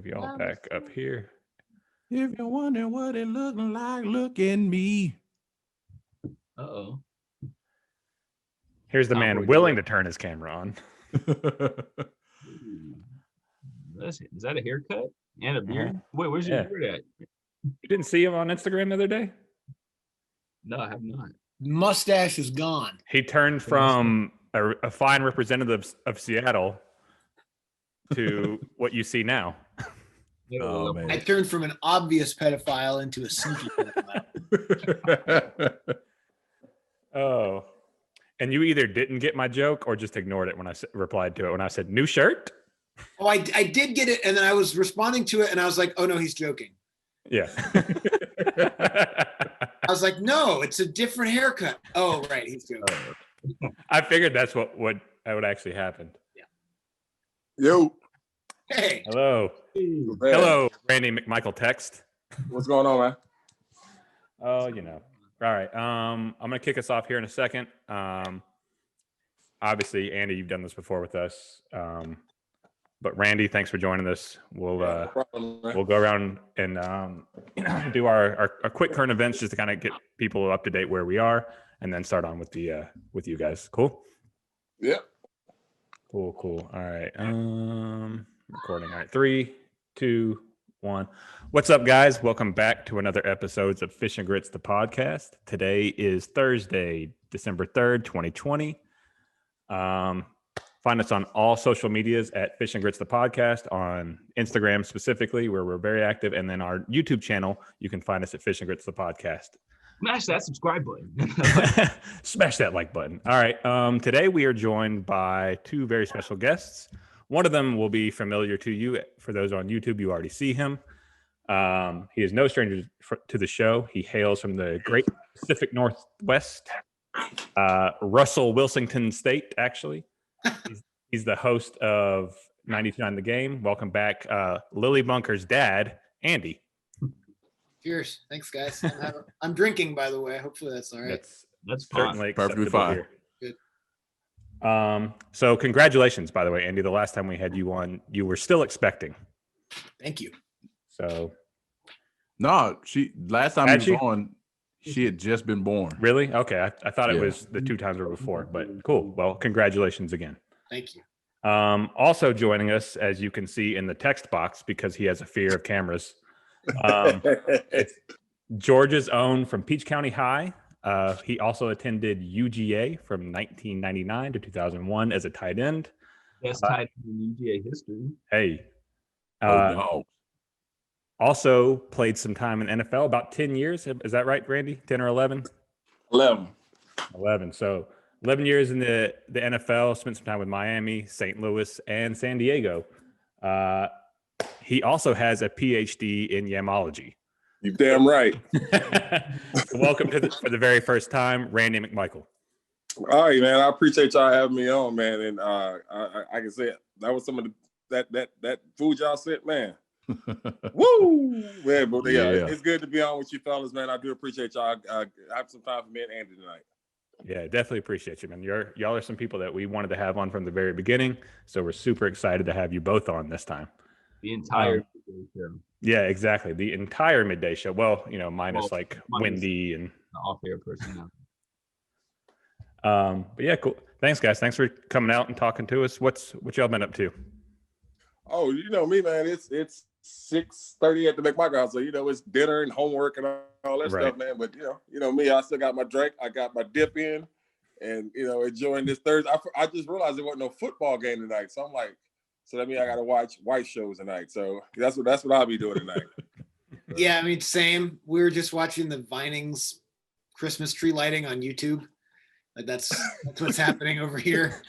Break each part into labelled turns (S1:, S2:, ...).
S1: y'all back up here.
S2: If you're wondering what it looking like, look at me.
S3: Uh-oh.
S1: Here's the man willing to turn his camera on.
S3: Is that a haircut and a beard? Wait, where's your beard at?
S1: You didn't see him on Instagram the other day?
S3: No, I have not.
S4: Mustache is gone.
S1: He turned from a fine representative of Seattle to what you see now.
S2: Oh, man.
S4: I turned from an obvious pedophile into a sneaky pedophile.
S1: Oh. And you either didn't get my joke or just ignored it when I replied to it. When I said, new shirt?
S4: Oh, I did get it. And then I was responding to it and I was like, oh, no, he's joking.
S1: Yeah.
S4: I was like, no, it's a different haircut. Oh, right. He's joking.
S1: I figured that's what would actually happen.
S4: Yeah.
S5: Yo.
S4: Hey.
S1: Hello.
S5: Man.
S1: Hello, Randy McMichael text.
S5: What's going on, man?
S1: Oh, you know. All right. I'm going to kick us off here in a second. Obviously, Andy, you've done this before with us. But Randy, thanks for joining us. We'll go around and do our quick current events just to kind of get people up to date where we are, and then start on with you guys. Cool.
S5: Yep.
S1: Cool. All right. Recording. All right. 3, 2, 1. What's up, guys? Welcome back to another episode of Fish and Grits, the podcast. Today is Thursday, December 3rd, 2020. Find us on all social medias at Fish and Grits, the podcast, on Instagram specifically, where we're very active. And then our YouTube channel, you can find us at Fish and Grits, the podcast.
S3: Smash that subscribe button.
S1: Smash that like button. All right. Today we are joined by two very special guests. One of them will be familiar to you. For those on YouTube, you already see him. He is no stranger to the show. He hails from the great Pacific Northwest, Russell Wilsington State, actually. He's the host of 92.9 The Game. Welcome back, Lily Bunker's dad, Andy.
S4: Cheers. Thanks, guys. I'm drinking, by the way. Hopefully that's all right.
S3: That's
S1: certainly
S2: perfectly fine.
S1: Here.
S4: Good.
S1: So congratulations, by the way, Andy. The last time we had you on, you were still expecting.
S4: Thank you.
S1: So,
S2: No, last time he was on, she had just been born.
S1: Really? Okay. I thought it was the 2 times or before, but cool. Well, congratulations again.
S4: Thank you.
S1: Also joining us, as you can see in the text box, because he has a fear of cameras, it's Georgia's own from Peach County High. He also attended UGA from 1999 to 2001 as a tight end.
S3: Best tight end in UGA history.
S1: Hey.
S2: No.
S1: Also played some time in NFL, about 10 years. Is that right, Randy? 10 or 11?
S5: 11.
S1: 11. So 11 years in the NFL, spent some time with Miami, St. Louis, and San Diego. He also has a PhD in yamology.
S5: You damn right.
S1: Welcome for the very first time, Randy McMichael.
S5: All right, man. I appreciate y'all having me on, man. And I can say that was some of that food y'all sent, man. Woo! Man, but it's good to be on with you fellas, man. I do appreciate y'all. Have some time for me and Andy tonight.
S1: Yeah, definitely appreciate you, man. Y'all are some people that we wanted to have on from the very beginning, so we're super excited to have you both on this time.
S3: The entire midday show.
S1: Yeah, exactly. The entire midday show. Well, minus Wendy and
S3: off-air person.
S1: But yeah, cool. Thanks, guys. Thanks for coming out and talking to us. What y'all been up to?
S5: Oh, you know me, man. It's 6:30 at the McMichael house, so it's dinner and homework and all that stuff, man. But you know me, I still got my drink, I got my dip in, and enjoying this Thursday. I just realized there wasn't no football game tonight, so I'm like, so that means I got to watch white shows tonight. So that's what I'll be doing tonight.
S4: Yeah, I mean, same. We were just watching the Vinings Christmas tree lighting on YouTube. Like that's what's happening over here.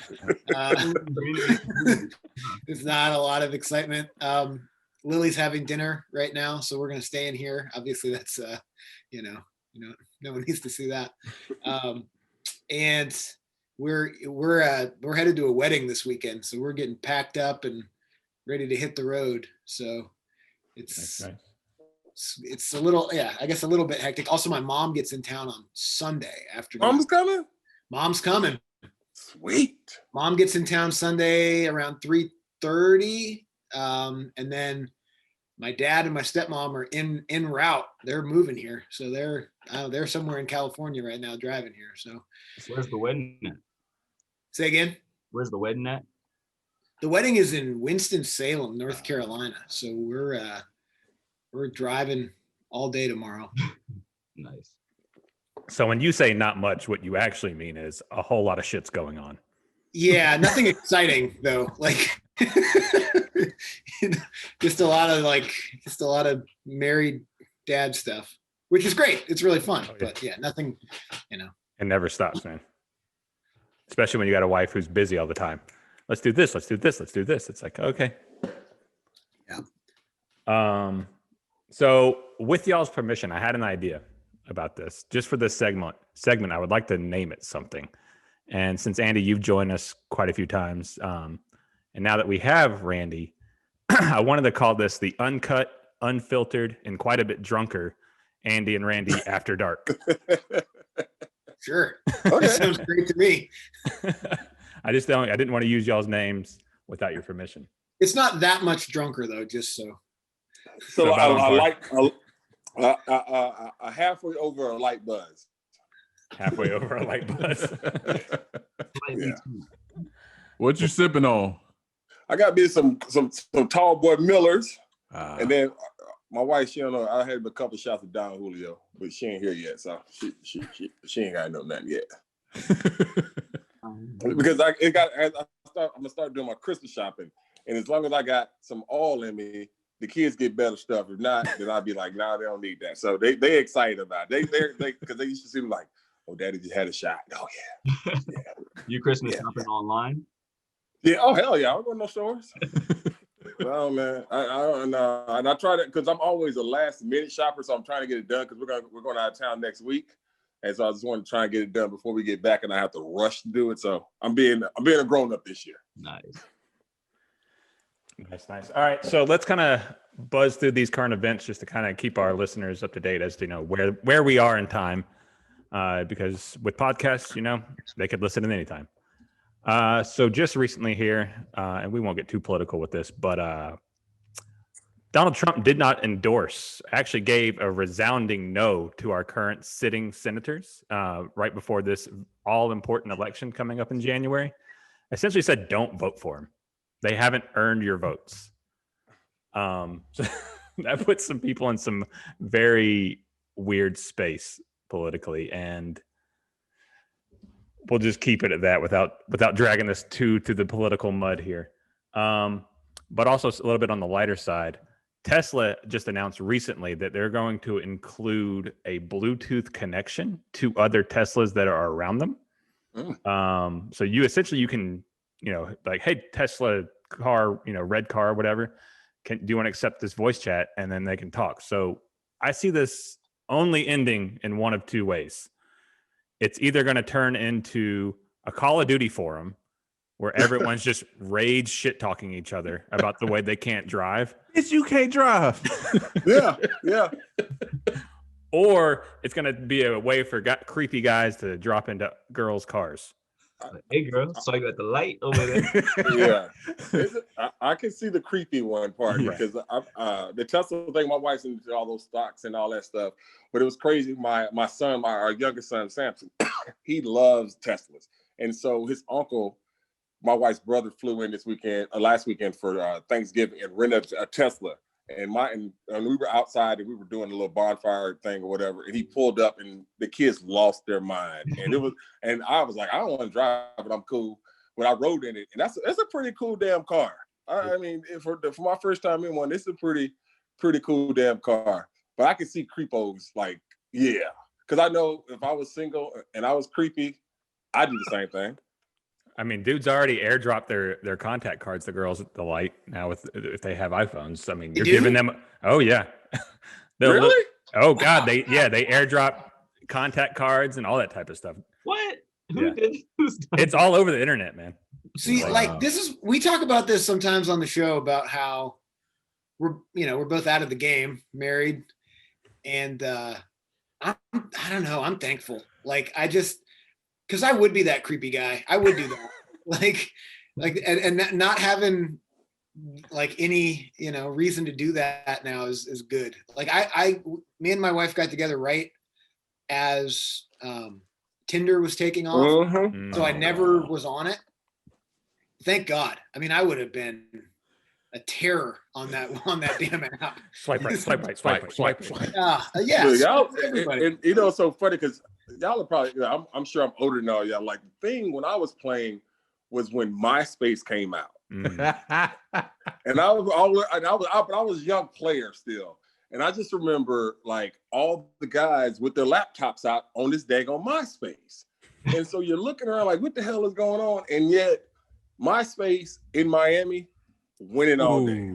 S4: There's not a lot of excitement. Lily's having dinner right now, so we're gonna stay in here. Obviously, that's no one needs to see that. And we're headed to a wedding this weekend, so we're getting packed up and ready to hit the road. So it's a little, I guess a little bit hectic. Also, my mom gets in town on Sunday afternoon. Mom's coming.
S5: Sweet.
S4: Mom gets in town Sunday around 3:30. And then my dad and my stepmom are en route. They're moving here, so they're somewhere in California right now, driving here. So
S3: where's the wedding at?
S4: Say again.
S3: Where's the wedding at?
S4: The wedding is in Winston-Salem, North Carolina. So we're driving all day tomorrow.
S3: Nice.
S1: So when you say not much, what you actually mean is a whole lot of shit's going on.
S4: Yeah, nothing exciting though. Like just a lot of married dad stuff, which is great. It's really fun.
S1: Oh, yeah.
S4: But yeah, nothing,
S1: It never stops, man. Especially when you got a wife who's busy all the time. Let's do this. Let's do this. Let's do this. It's like, okay.
S4: Yeah.
S1: So with y'all's permission, I had an idea about this. Just for this segment, I would like to name it something. And since Andy, you've joined us quite a few times, and now that we have Randy, I wanted to call this the uncut, unfiltered, and quite a bit drunker Andy and Randy After Dark.
S4: Sure.
S5: Okay.
S4: That sounds great to me.
S1: I didn't want to use y'all's names without your permission.
S4: It's not that much drunker though, just so.
S5: So
S1: about on
S5: I
S1: par.
S5: like a halfway over a light buzz.
S1: Halfway over a light buzz.
S5: Yeah.
S2: What you sipping on?
S5: I got me some tall boy Millers,
S2: Ah.
S5: and then my wife, she don't know. I had a couple of shots of Don Julio, but she ain't here yet, so she ain't got no nothing yet. Because I'm gonna start doing my Christmas shopping, and as long as I got some oil in me, the kids get better stuff. If not, then I'll be like, nah, they don't need that. So they excited about it. They because they used to see me like, oh, daddy just had a shot. Oh yeah.
S3: You Christmas shopping online?
S5: Yeah. Oh hell yeah. I don't go to no stores. No man. I don't know. And I try to because I'm always a last minute shopper, so I'm trying to get it done because we're going out of town next week. And so I just want to try and get it done before we get back, and I have to rush to do it. So I'm being a grown up this year.
S3: Nice.
S1: Nice. All right. So let's kind of buzz through these current events just to kind of keep our listeners up to date as to, where we are in time. Because with podcasts, they could listen at any time. So just recently here, and we won't get too political with this, but Donald Trump did not actually gave a resounding no to our current sitting senators right before this all-important election coming up in January. Essentially said, don't vote for him. They haven't earned your votes. So that puts some people in some very weird space politically, and we'll just keep it at that without dragging this to the political mud here. But also a little bit on the lighter side, Tesla just announced recently that they're going to include a Bluetooth connection to other Teslas that are around them. So you can, like, hey, Tesla car, red car, whatever, do you want to accept this voice chat? And then they can talk. So I see this only ending in one of two ways. It's either going to turn into a Call of Duty forum where everyone's just rage shit talking each other about the way they can't drive.
S2: It's you can't drive.
S5: Yeah.
S1: Or it's going to be a way for creepy guys to drop into girls' cars.
S3: Hey girl, so you got the light over there.
S5: Yeah. I can see the creepy one part because the Tesla thing, my wife's into all those stocks and all that stuff. But it was crazy. My son, our youngest son, Samson, he loves Teslas. And so his uncle, my wife's brother, flew in last weekend for Thanksgiving and rented a Tesla. And we were outside and we were doing a little bonfire thing or whatever. And he pulled up and the kids lost their mind. And I was like, I don't want to drive, but I'm cool. But I rode in it, and that's a pretty cool damn car. I mean, for my first time in one, it's a pretty cool damn car. But I can see creepos like, yeah, because I know if I was single and I was creepy, I'd do the same thing.
S1: I mean, dudes already airdrop their contact cards to girls at the light now if they have iPhones. I mean, you're giving them. Oh yeah.
S5: Really?
S1: Oh God, they airdrop contact cards and all that type of stuff.
S3: What? Who did this?
S1: It's all over the internet, man.
S4: See, we talk about this sometimes on the show about how we're both out of the game, married, and I don't know, I'm thankful. Like because I would be that creepy guy. I would do that. like and not having like any, reason to do that now is good. Like me and my wife got together right as Tinder was taking off.
S5: Mhm.
S4: So I never was on it. Thank God. I mean, I would have been a terror on that damn app.
S1: Swipe right, swipe right, swipe right, swipe right.
S4: Yeah.
S5: Look, y'all,
S4: everybody.
S5: and it's so funny because y'all are probably, I'm sure I'm older than all y'all. Like the thing when I was playing was when MySpace came out. And I was a young player still. And I just remember like all the guys with their laptops out on this daggone MySpace. And so you're looking around like, what the hell is going on? And yet MySpace in Miami, winning all day.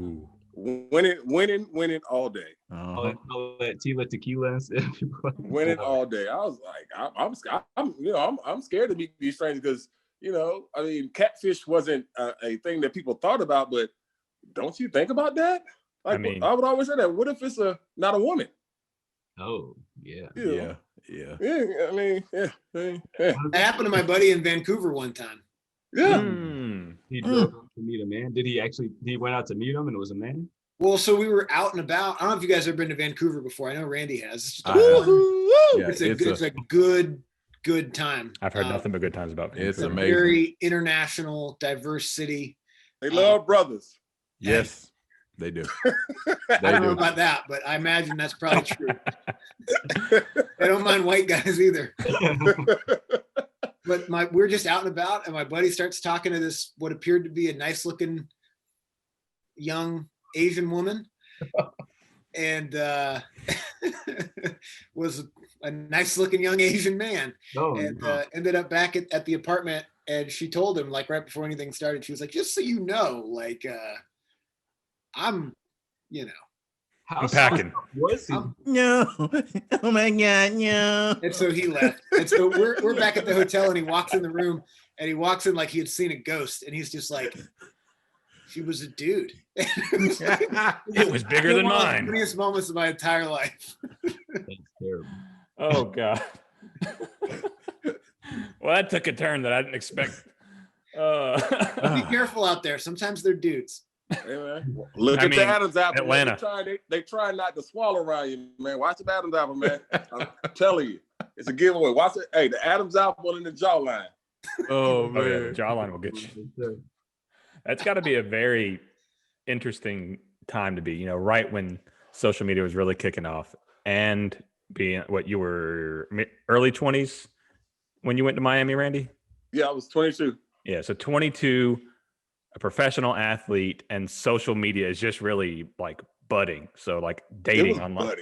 S5: Winning all day.
S3: All that Tila tequila and stuff.
S5: Winning all day. I was like, I'm scared to meet these strangers because, I mean, catfish wasn't a thing that people thought about, but don't you think about that? Like, I would always say that. What if it's not a woman?
S3: Oh, yeah.
S2: Yeah.
S5: I mean, yeah.
S4: That happened to my buddy in Vancouver one time.
S5: Yeah.
S3: He drove to meet a man. He went out to meet him and it was a man?
S4: Well, so we were out and about. I don't know if you guys have been to Vancouver before. I know Randy has. It's a good time.
S1: I've heard nothing but good times about Vancouver.
S2: It's amazing.
S4: Very international, diverse city.
S5: They love brothers.
S2: Yes, they do.
S4: I don't know about that, but I imagine that's probably true. They don't mind white guys either. But we're just out and about, and my buddy starts talking to this what appeared to be a nice-looking young Asian woman, and was a nice-looking young Asian man. Ended up back at the apartment, and she told him, like right before anything started, she was like, "Just so you know, like I'm
S1: packing."
S3: Was he?
S2: No. Oh my God, no.
S4: And so he left. And so we're back at the hotel, and he walks in the room, and he walks in like he had seen a ghost, and he's just like, she was a dude.
S1: It was bigger than mine.
S4: One of the funniest moments of my entire life.
S3: That's terrible.
S1: Oh God. Well, that took a turn that I didn't expect.
S4: Be careful out there. Sometimes they're dudes.
S5: Hey, man. Look at the Adam's apple.
S1: Atlanta.
S5: They try not to swallow around you, man. Watch the Adam's apple, man. I'm telling you, it's a giveaway. Watch it. Hey, the Adam's apple in the jawline.
S2: Oh man,
S1: the jawline will get you. That's got to be a very interesting time to be. Right when social media was really kicking off, and being what you were early 20s when you went to Miami, Randy.
S5: Yeah, I was 22.
S1: Yeah, so 22. A professional athlete, and social media is just really like budding. So like dating online.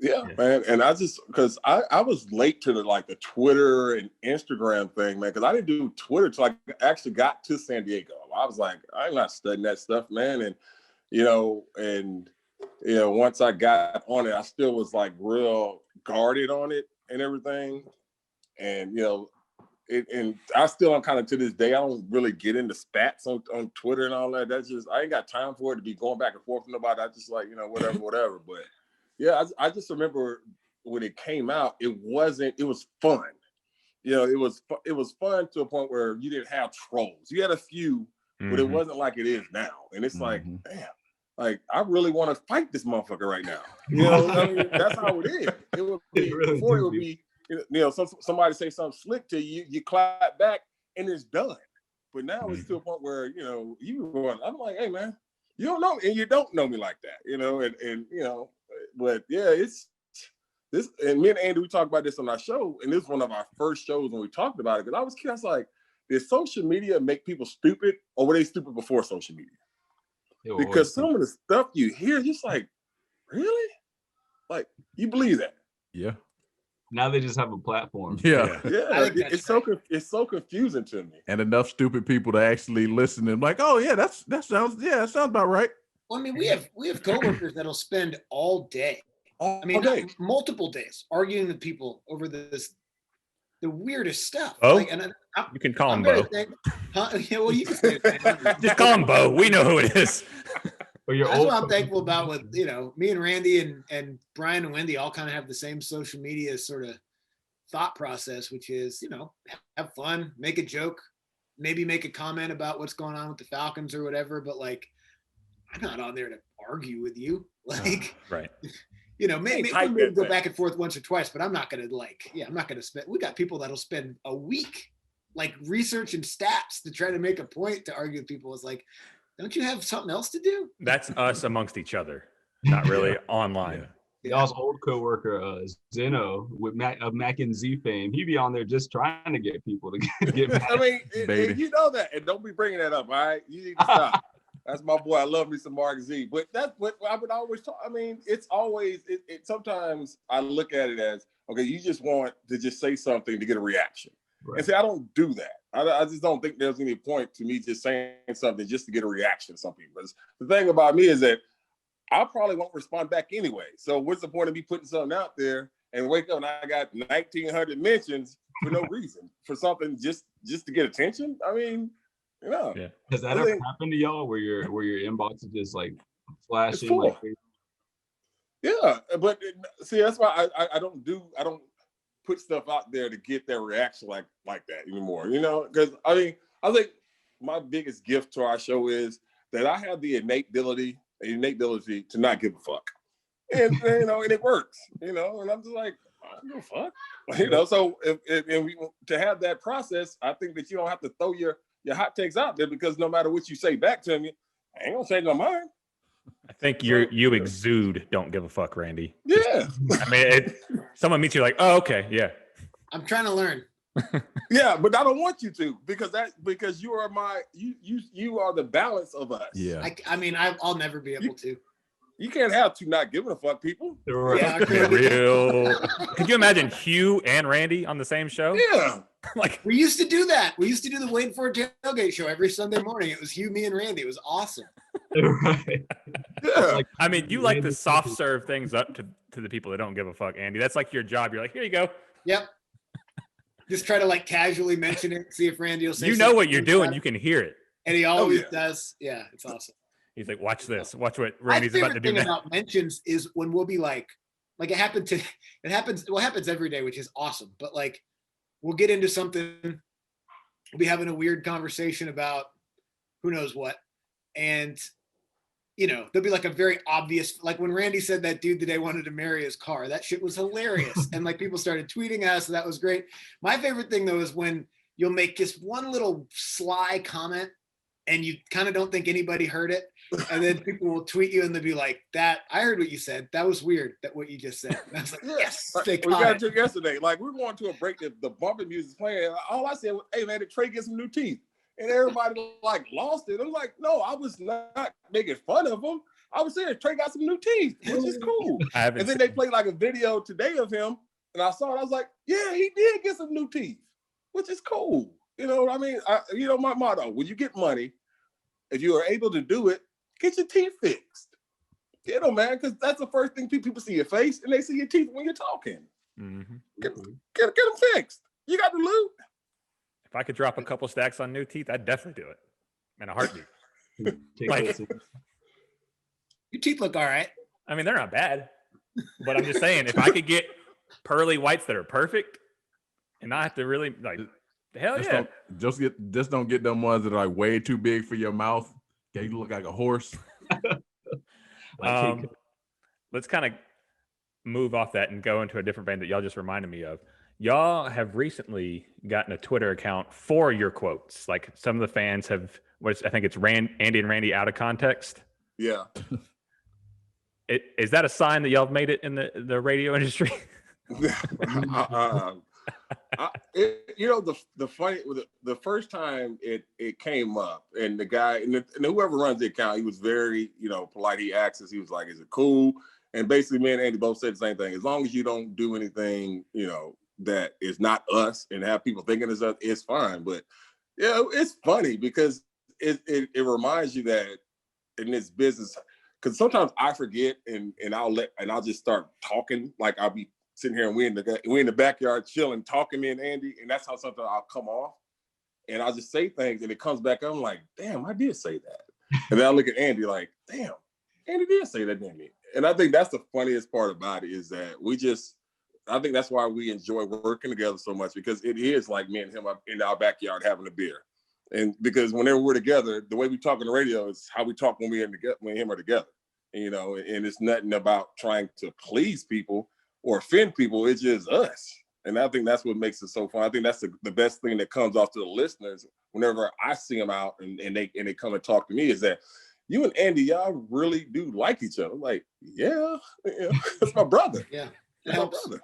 S5: Yeah, man. And I just because I was late to the Twitter and Instagram thing, man. Because I didn't do Twitter till I actually got to San Diego. I was like, I'm not studying that stuff, man. And once I got on it, I still was like real guarded on it and everything. And and I still am kind of to this day, I don't really get into spats on Twitter and all that. That's just, I ain't got time for it to be going back and forth with nobody. I just like, whatever. But yeah, I just remember when it came out, it was fun. It was fun to a point where you didn't have trolls. You had a few, but it wasn't like it is now. And it's like, damn, like I really want to fight this motherfucker right now. That's how it is. It would be, before it would be, somebody say something slick to you, you clap back, and it's done. But now it's to a point where I'm like, hey man, you don't know me, and you don't know me like that, But yeah, it's this. And me and Andy, we talked about this on our show, and this is one of our first shows when we talked about it. Because I was curious, like, did social media make people stupid, or were they stupid before social media? Because some of the stuff you hear, just like, really, like you believe that?
S2: Yeah.
S3: Now they just have a platform.
S2: Yeah.
S5: It's so confusing to me.
S2: And enough stupid people to actually listen and like, oh yeah, that sounds about right.
S4: Well, I mean, we have coworkers that'll spend all day, multiple days arguing with people over the weirdest stuff.
S1: Oh, you can call him Bo.
S4: Well, you can say it.
S1: Just call him Bo. We know who it is.
S4: That's what I'm thankful about with, me and Randy and Brian and Wendy all kind of have the same social media sort of thought process, which is, have fun, make a joke, maybe make a comment about what's going on with the Falcons or whatever. But like, I'm not on there to argue with you. Like,
S1: right.
S4: You know, maybe
S5: type
S4: we'll
S5: that
S4: go
S5: thing.
S4: back and forth once or twice, but I'm not going to I'm not going to spend, we got people that'll spend a week like researching stats to try to make a point to argue with people. It's like, don't you have something else to do?
S1: That's us amongst each other, not really online.
S3: Y'all's old coworker Zeno with Mac and Z fame, he be on there just trying to get people to get mad.
S5: I mean, you know that, and don't be bringing that up. All right, you need to stop. That's my boy. I love me some Mark Z. But that's what I would always talk. I mean, it's always it. Sometimes I look at it as, okay, you just want to just say something to get a reaction. Right. And say, I don't do that. I just don't think there's any point to me just saying something just to get a reaction to some people. The thing about me is that I probably won't respond back anyway. So what's the point of me putting something out there and wake up and I got 1,900 mentions for no reason, for something just to get attention? I mean, you know.
S3: Yeah. Has that ever happened to y'all where your inbox is just like flashing? Like,
S5: yeah, but see, that's why I don't put stuff out there to get that reaction like that anymore. You know, because I think my biggest gift to our show is that I have the innate ability to not give a fuck, and you know, and it works. You know, and I'm just like, I don't give a fuck. You know, so to have that process, I think that you don't have to throw your hot takes out there, because no matter what you say back to me, I ain't gonna change my mind.
S1: I think you exude don't give a fuck, Randy.
S5: Yeah.
S1: I mean, someone meets you like, oh, okay, yeah.
S4: I'm trying to learn.
S5: Yeah, but I don't want you to, because you are you are the balance of us.
S2: Yeah.
S4: I mean, I'll never be able to.
S5: You can't have two not giving a fuck people.
S4: Yeah,
S1: real. Could you imagine Hugh and Randy on the same show?
S5: Yeah.
S4: Like, we used to do that. We used to do the Waiting for a Tailgate show every Sunday morning. It was Hugh, me, and Randy. It was awesome.
S3: Right.
S5: Yeah.
S1: I mean, you like to soft serve things up to the people that don't give a fuck, Andy. That's like your job. You're like, here you go.
S4: Yep. Just try to like casually mention it, see if Randy will say
S1: you know what you're doing. You can hear it.
S4: And he always does. Yeah, it's awesome.
S1: He's like, watch this. Watch what Randy's about to do now.
S4: My favorite thing about mentions is when we'll be like it happens every day, which is awesome. But like, we'll get into something, we'll be having a weird conversation about who knows what. And, you know, there'll be like a very obvious, like when Randy said that dude today wanted to marry his car, that shit was hilarious. And like people started tweeting us, and that was great. My favorite thing though is when you'll make just one little sly comment and you kind of don't think anybody heard it. And then people will tweet you and they'll be like, "That I heard what you said. That was weird. That what you just said." And I was like, "Yes."
S5: We got to yesterday. Like, we were going to a break. The bumping music playing. All I said was, "Hey man, did Trey get some new teeth?" And everybody like lost it. I'm like, "No, I was not making fun of him. I was saying Trey got some new teeth, which is cool." And then they played like a video today of him, and I saw it. I was like, "Yeah, he did get some new teeth, which is cool." You know what I mean? My motto: when you get money, if you are able to do it, get your teeth fixed. Get them, man, because that's the first thing people see your face, and they see your teeth when you're talking.
S1: Mm-hmm.
S5: Get them fixed. You got the loot.
S1: If I could drop a couple stacks on new teeth, I'd definitely do it in a heartbeat.
S4: Your teeth look all right.
S1: I mean, they're not bad, but I'm just saying, if I could get pearly whites that are perfect and not have to really like, hell yeah.
S2: Just don't get them ones that are like way too big for your mouth. Okay, you look like a horse.
S1: Let's kind of move off that and go into a different vein that y'all just reminded me of. Y'all have recently gotten a Twitter account for your quotes. Like some of the fans have, I think it's Andy and Randy out of context.
S5: Yeah.
S1: Is that a sign that y'all have made it in the radio industry?
S5: The funny, the first time it came up, and the guy and whoever runs the account, he was very polite. He asked us, he was like, "Is it cool?" And basically, me and Andy both said the same thing. As long as you don't do anything, that is not us, and have people thinking it's us, it's fine. But it's funny because it reminds you that in this business, because sometimes I forget and I'll just start talking, like I'll be sitting here and we're in the backyard chilling, talking, me and Andy, and that's how sometimes I'll come off, and I'll just say things, and it comes back up. I'm like, damn, I did say that, and then I look at Andy like, damn, Andy did say that, didn't he? And I think that's the funniest part about it, is that I think that's why we enjoy working together so much, because it is like me and him up in our backyard having a beer, And because whenever we're together, the way we talk on the radio is how we talk when when him are together. You know, and it's nothing about trying to please people or offend people. It's just us. And I think that's what makes it so fun. I think that's the best thing that comes off to the listeners whenever I see them out and they come and talk to me is that you and Andy, y'all really do like each other. I'm like, yeah, that's my brother.
S4: Yeah,
S5: that's my brother.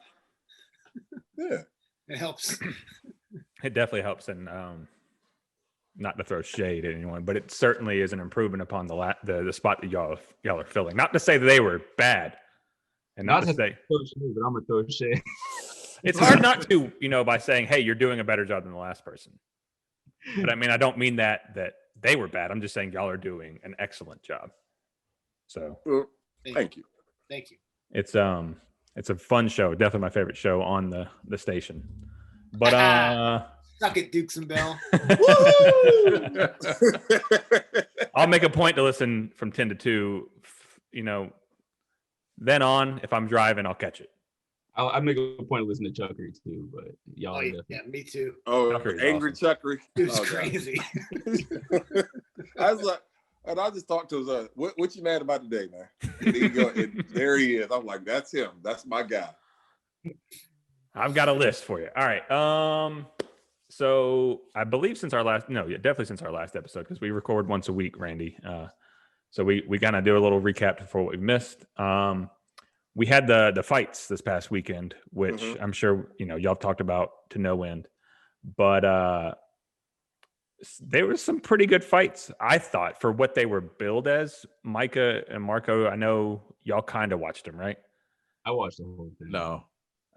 S5: Yeah,
S4: it helps.
S1: It definitely helps, and not to throw shade at anyone, but it certainly is an improvement upon the spot that y'all are filling. Not to say that they were bad, and not to say,
S3: throw shade, but I'm gonna throw shade.
S1: It's hard not to, by saying, hey, you're doing a better job than the last person. But I mean, I don't mean that they were bad. I'm just saying y'all are doing an excellent job. So
S5: thank you.
S4: Thank you.
S1: It's a fun show. Definitely my favorite show on the station. But
S4: suck it, Dukes and Bell.
S1: I'll make a point to listen from 10 to 2. Then on, if I'm driving, I'll catch it.
S3: I make a point of listening to Chuckery too, but y'all.
S4: Yeah, me too.
S5: Oh,
S1: Chuckery's
S5: angry
S1: awesome.
S5: Chuckery.
S4: It's crazy.
S5: I was like, and I just talked to his what you mad about today, man? And there he is. I'm like, that's him. That's my guy.
S1: I've got a list for you. All right. So I believe definitely since our last episode, because we record once a week, Randy. So we kind of do a little recap for what we missed. We had the fights this past weekend, which I'm sure y'all talked about to no end, but there were some pretty good fights, I thought, for what they were billed as. Micah and Marco, I know y'all kind of watched them, right?
S3: I watched the whole thing.
S2: No.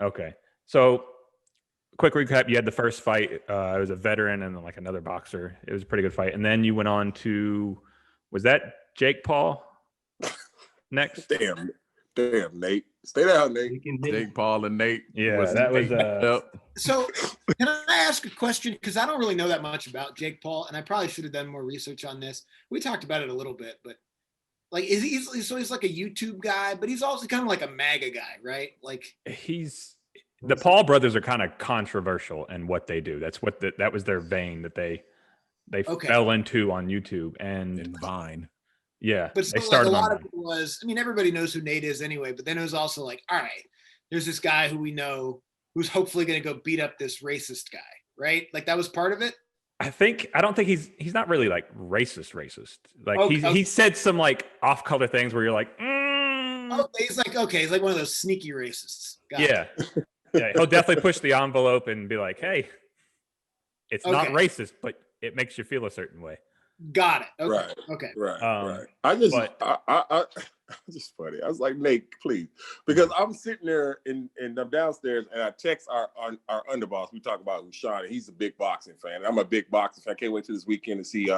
S1: Okay, so quick recap: you had the first fight. It was a veteran and then like another boxer. It was a pretty good fight, and then you went on to, was that Jake Paul next?
S5: Damn, Nate. Stay down, Nate.
S2: Jake Paul and Nate.
S1: Yeah, that was
S4: So can I ask a question? Because I don't really know that much about Jake Paul, and I probably should have done more research on this. We talked about it a little bit, but like, he's like a YouTube guy, but he's also kind of like a MAGA guy, right? Like
S1: the Paul brothers are kind of controversial in what they do. That's what that was their vein that they fell into on YouTube and
S2: Vine.
S1: Yeah,
S4: but so like a lot of it was, everybody knows who Nate is anyway, but then it was also like, all right, there's this guy who we know who's hopefully going to go beat up this racist guy, right? Like that was part of it.
S1: I don't think he's not really like racist. Like
S4: okay.
S1: he said some like off color things where you're like,
S4: he's like one of those sneaky racists.
S1: Yeah. He'll definitely push the envelope and be like, hey, it's not racist, but it makes you feel a certain way.
S4: Got it. Okay.
S5: Right.
S4: Okay.
S5: Right. I just funny. I was like, Nate, please, because I'm sitting there and I'm downstairs and I text our underboss. We talk about Sean. He's a big boxing fan. I'm a big boxing fan. I can't wait till this weekend to see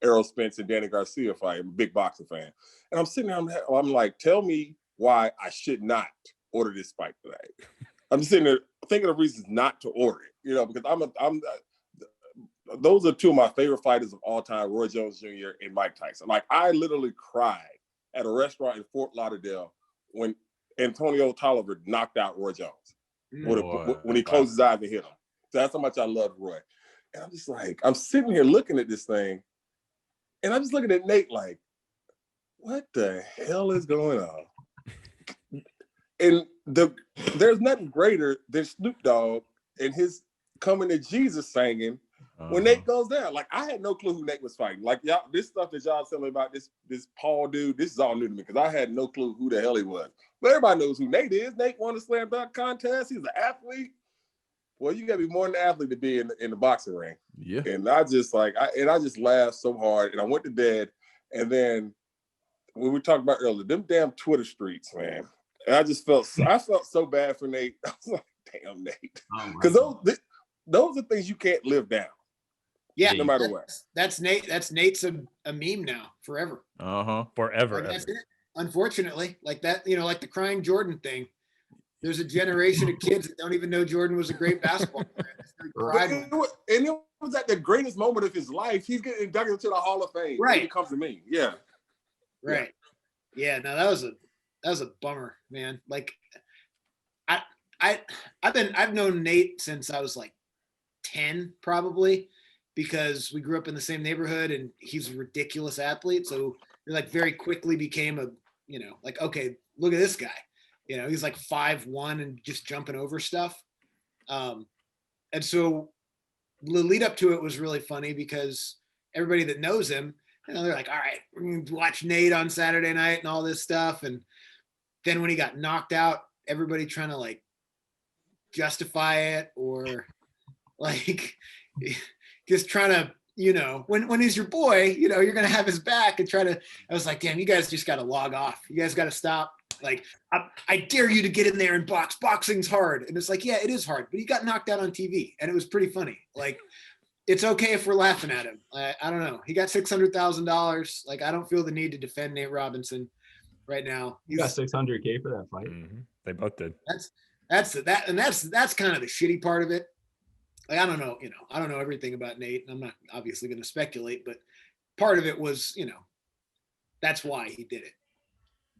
S5: Errol Spence and Danny Garcia fight. I'm a big boxing fan, and I'm sitting there. I'm like, tell me why I should not order this fight today. I'm sitting there thinking of reasons not to order it. Because those are two of my favorite fighters of all time, Roy Jones Jr. and Mike Tyson. Like, I literally cried at a restaurant in Fort Lauderdale when Antonio Tolliver knocked out Roy Jones when he closed his eyes and hit him. So that's how much I love Roy. And I'm just like, I'm sitting here looking at this thing, and I'm just looking at Nate like, what the hell is going on? And there's nothing greater than Snoop Dogg and his Coming to Jesus singing when Nate goes down. Like, I had no clue who Nate was fighting. Like, y'all, this stuff that y'all telling me about this Paul dude, this is all new to me because I had no clue who the hell he was. But everybody knows who Nate is. Nate won a slam dunk contest. He's an athlete. Well, you gotta be more than an athlete to be in the boxing ring.
S2: Yeah.
S5: And I just laughed so hard, and I went to bed. And then when we talked about earlier, them damn Twitter streets, man. And I felt so bad for Nate. I was like, damn, Nate, because those are things you can't live down.
S4: Yeah,
S5: no matter what.
S4: That's Nate. That's Nate's a meme now, forever.
S1: Forever.
S4: Like, that's it. Unfortunately, like that, like the crying Jordan thing. There's a generation of kids that don't even know Jordan was a great basketball player.
S5: And it was at the greatest moment of his life. He's getting inducted into the Hall of Fame.
S4: Right.
S5: When it comes to me. Yeah.
S4: Right. Yeah. No, that was a bummer, man. Like, I've known Nate since I was like 10, probably. because we grew up in the same neighborhood and he's a ridiculous athlete. So it like very quickly became a, you know, like, okay, look at this guy. You know, he's like 5'1" and just jumping over stuff. And so the lead up to it was really funny because everybody that knows him, you know, they're like, all right, we're going to watch Nate on Saturday night and all this stuff. And then when he got knocked out, everybody trying to like justify it or like just trying to, you know, when he's your boy, you know, you're going to have his back and try to, I was like, damn, you guys just got to log off. You guys got to stop. Like, I dare you to get in there and box. Boxing's hard. And it's like, yeah, it is hard, but he got knocked out on TV and it was pretty funny. Like, it's okay if we're laughing at him. I don't know. He got $600,000. Like, I don't feel the need to defend Nate Robinson right now.
S3: He got $600K for that fight.
S1: Mm-hmm. They both did.
S4: That's kind of the shitty part of it. Like, I don't know, you know, I don't know everything about Nate, and I'm not obviously going to speculate, but part of it was, you know, that's why he did it.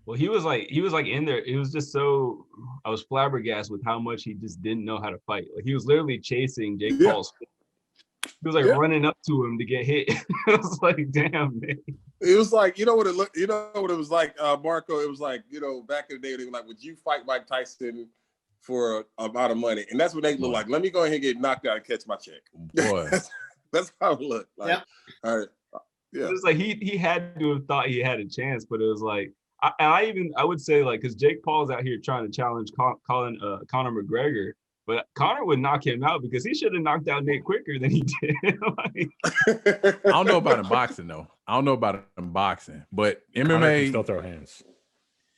S3: Well, he was like in there. It was just so, I was flabbergasted with how much he just didn't know how to fight. Like, he was literally chasing Jake Paul's. He was like running up to him to get hit. I was like, damn, man.
S5: It was like, you know what it was like, Marco? It was like, you know, back in the day, they were like, would you fight Mike Tyson for a amount of money? And that's what they look like. Let me go ahead and get knocked out and catch my check.
S2: Boy.
S5: that's how it looked. Like,
S4: yeah.
S5: All right. Yeah.
S3: It was like he had to have thought he had a chance, but it was like, I would say, like, because Jake Paul's out here trying to challenge Conor McGregor, but Conor would knock him out because he should have knocked out Nate quicker than he did. Like,
S2: I don't know about in boxing though. I don't know about in boxing, but
S1: Conor
S2: MMA
S1: can still throw hands.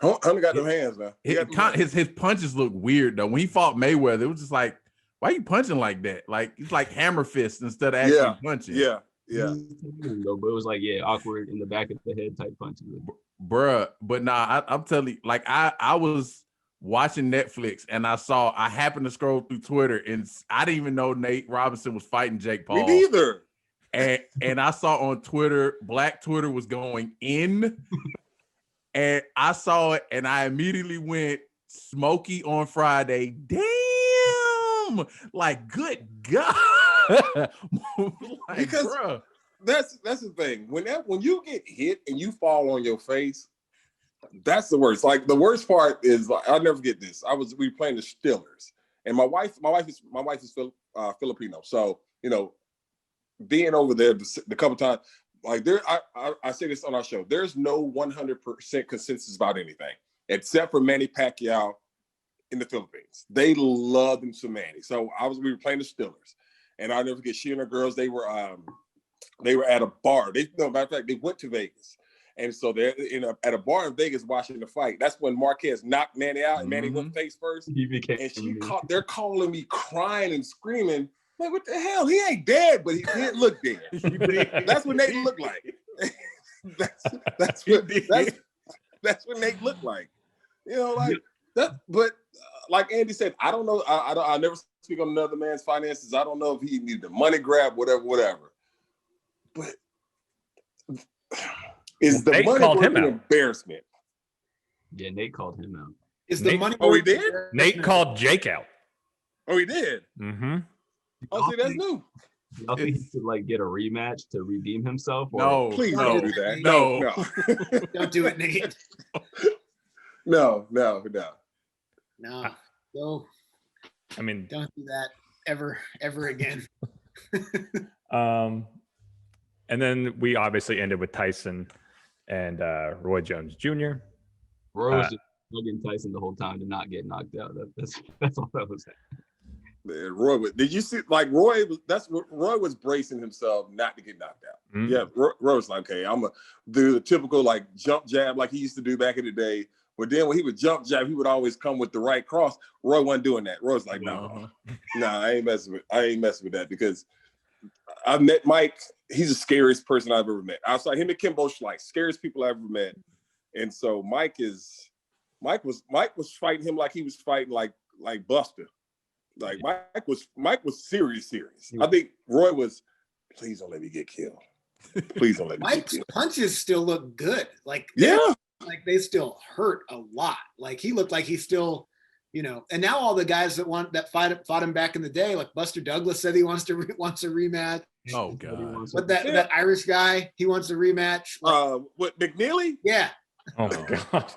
S5: Hunter got them hands now.
S2: His punches look weird though. When he fought Mayweather, it was just like, why are you punching like that? Like, it's like hammer fist instead of actually punching.
S5: Yeah.
S3: but it was like, awkward in the back of the head type punches.
S2: Bruh, but nah, I'm telling you, like, I was watching Netflix and I happened to scroll through Twitter and I didn't even know Nate Robinson was fighting Jake Paul.
S5: Me neither.
S2: And I saw on Twitter, Black Twitter was going in, and I saw it and I immediately went Smokey on Friday. Damn, like, good God. Like,
S5: because
S2: bruh.
S5: that's the thing. When you get hit and you fall on your face, that's the worst. Like, the worst part is, like, I'll never forget this. We were playing the Steelers, and my wife is Filipino. So, you know, being over there the couple times, like, I say this on our show, there's no 100% consensus about anything except for Manny Pacquiao in the Philippines. They love them some Manny. So we were playing the Steelers, and I'll never forget, she and her girls, they were at a bar. Matter of fact, they went to Vegas. And so they're at a bar in Vegas watching the fight. That's when Marquez knocked Manny out, and Manny went face first. They're calling me crying and screaming. Like, what the hell? He ain't dead, but he did look dead. That's what Nate looked like. that's what Nate looked like. You know, like that. But like Andy said, I don't know. I never speak on another man's finances. I don't know if he needed a money grab, whatever. But is the
S1: Nate
S5: money
S1: called
S5: worth
S1: him
S5: an
S1: out.
S5: embarrassment?
S3: Yeah, Nate called him out.
S4: Is the
S1: Nate-
S4: money?
S5: Oh, he did?
S1: Nate called Jake out.
S5: Oh, he did.
S1: Mm-hmm.
S5: Oh, see, that's new.
S3: Y'all think he should, like, get a rematch to redeem himself? Or?
S2: No,
S5: Please
S2: no,
S5: don't do that.
S2: no.
S4: Don't do it, Nate.
S5: No.
S4: No. No.
S1: I mean,
S4: Don't do that ever again.
S1: and then we obviously ended with Tyson and Roy Jones Jr.
S3: Roy was just bugging Tyson the whole time to not get knocked out. That's all that was happening.
S5: Roy, did you see? Like, Roy was bracing himself not to get knocked out.
S1: Mm-hmm.
S5: Yeah, Roy was like, okay, I'm gonna do the typical, like, jump jab like he used to do back in the day. But then when he would jump jab, he would always come with the right cross. Roy wasn't doing that. Roy was like, no, I ain't messing with that, because I've met Mike. He's the scariest person I've ever met. Outside him and Kimbo Schleich, scariest people I've ever met. And so Mike was fighting him like he was fighting like Buster. Like, Mike was serious. I think Roy was, please don't let me get killed. Please don't let me get
S4: Mike's
S5: killed.
S4: punches still look good. Like,
S5: Yeah.
S4: like they still hurt a lot. Like, he looked like he's still, you know. And now all the guys that fought him back in the day, like Buster Douglas said he wants a rematch.
S2: Oh God.
S4: But that Irish guy, he wants a rematch.
S5: What, McNeely?
S4: Yeah.
S1: Oh my God.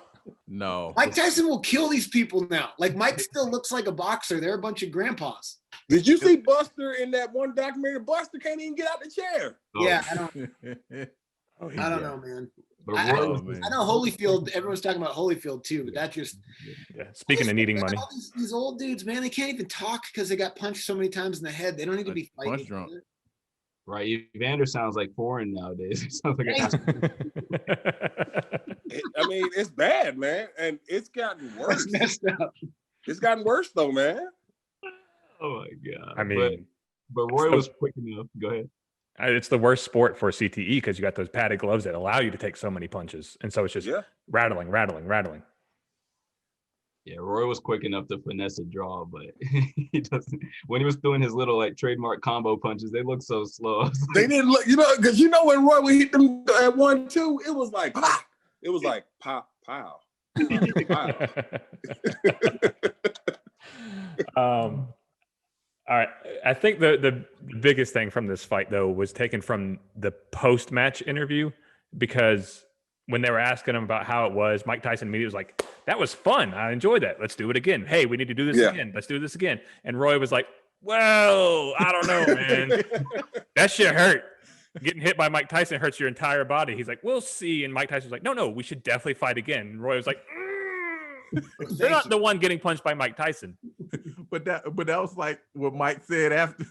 S2: No.
S4: Mike Tyson will kill these people now. Like Mike still looks like a boxer. They're a bunch of grandpas.
S5: Did you see Buster in that one documentary? Buster can't even get out the chair.
S4: Yeah, I don't
S1: Yeah.
S4: know, man.
S3: But
S4: I
S3: Roy,
S4: know Holyfield. Everyone's talking about Holyfield too, but that just
S1: Yeah. Speaking of needing money.
S4: all these old dudes, man, they can't even talk because they got punched so many times in the head. They don't need to be
S2: Punch
S4: fighting.
S2: drunk.
S3: right, Evander sounds like foreign nowadays. It sounds like
S5: I mean, it's bad, man, and it's gotten worse.
S4: That's messed up.
S5: It's gotten worse though, man.
S3: oh my God.
S1: I mean,
S3: but Roy was quick enough. Go ahead.
S1: it's the worst sport for CTE because you got those padded gloves that allow you to take so many punches. And so it's just rattling.
S3: Yeah, Roy was quick enough to finesse a draw, but he doesn't. When he was doing his little like trademark combo punches, they look so slow.
S5: They didn't look, because when Roy would hit them at 1-2, it was like pop. It was like pop, pow.
S1: All right. I think the biggest thing from this fight, though, was taken from the post-match interview, because when they were asking him about how it was, Mike Tyson immediately was like, that was fun. I enjoyed that. Let's do it again. Hey, we need to do this again. Let's do this again. And Roy was like, well, I don't know, man. That shit hurt. Getting hit by Mike Tyson hurts your entire body. He's like, we'll see. And Mike Tyson was like, no, we should definitely fight again. And Roy was like, they're not the one getting punched by Mike Tyson.
S2: But that was like what Mike said after.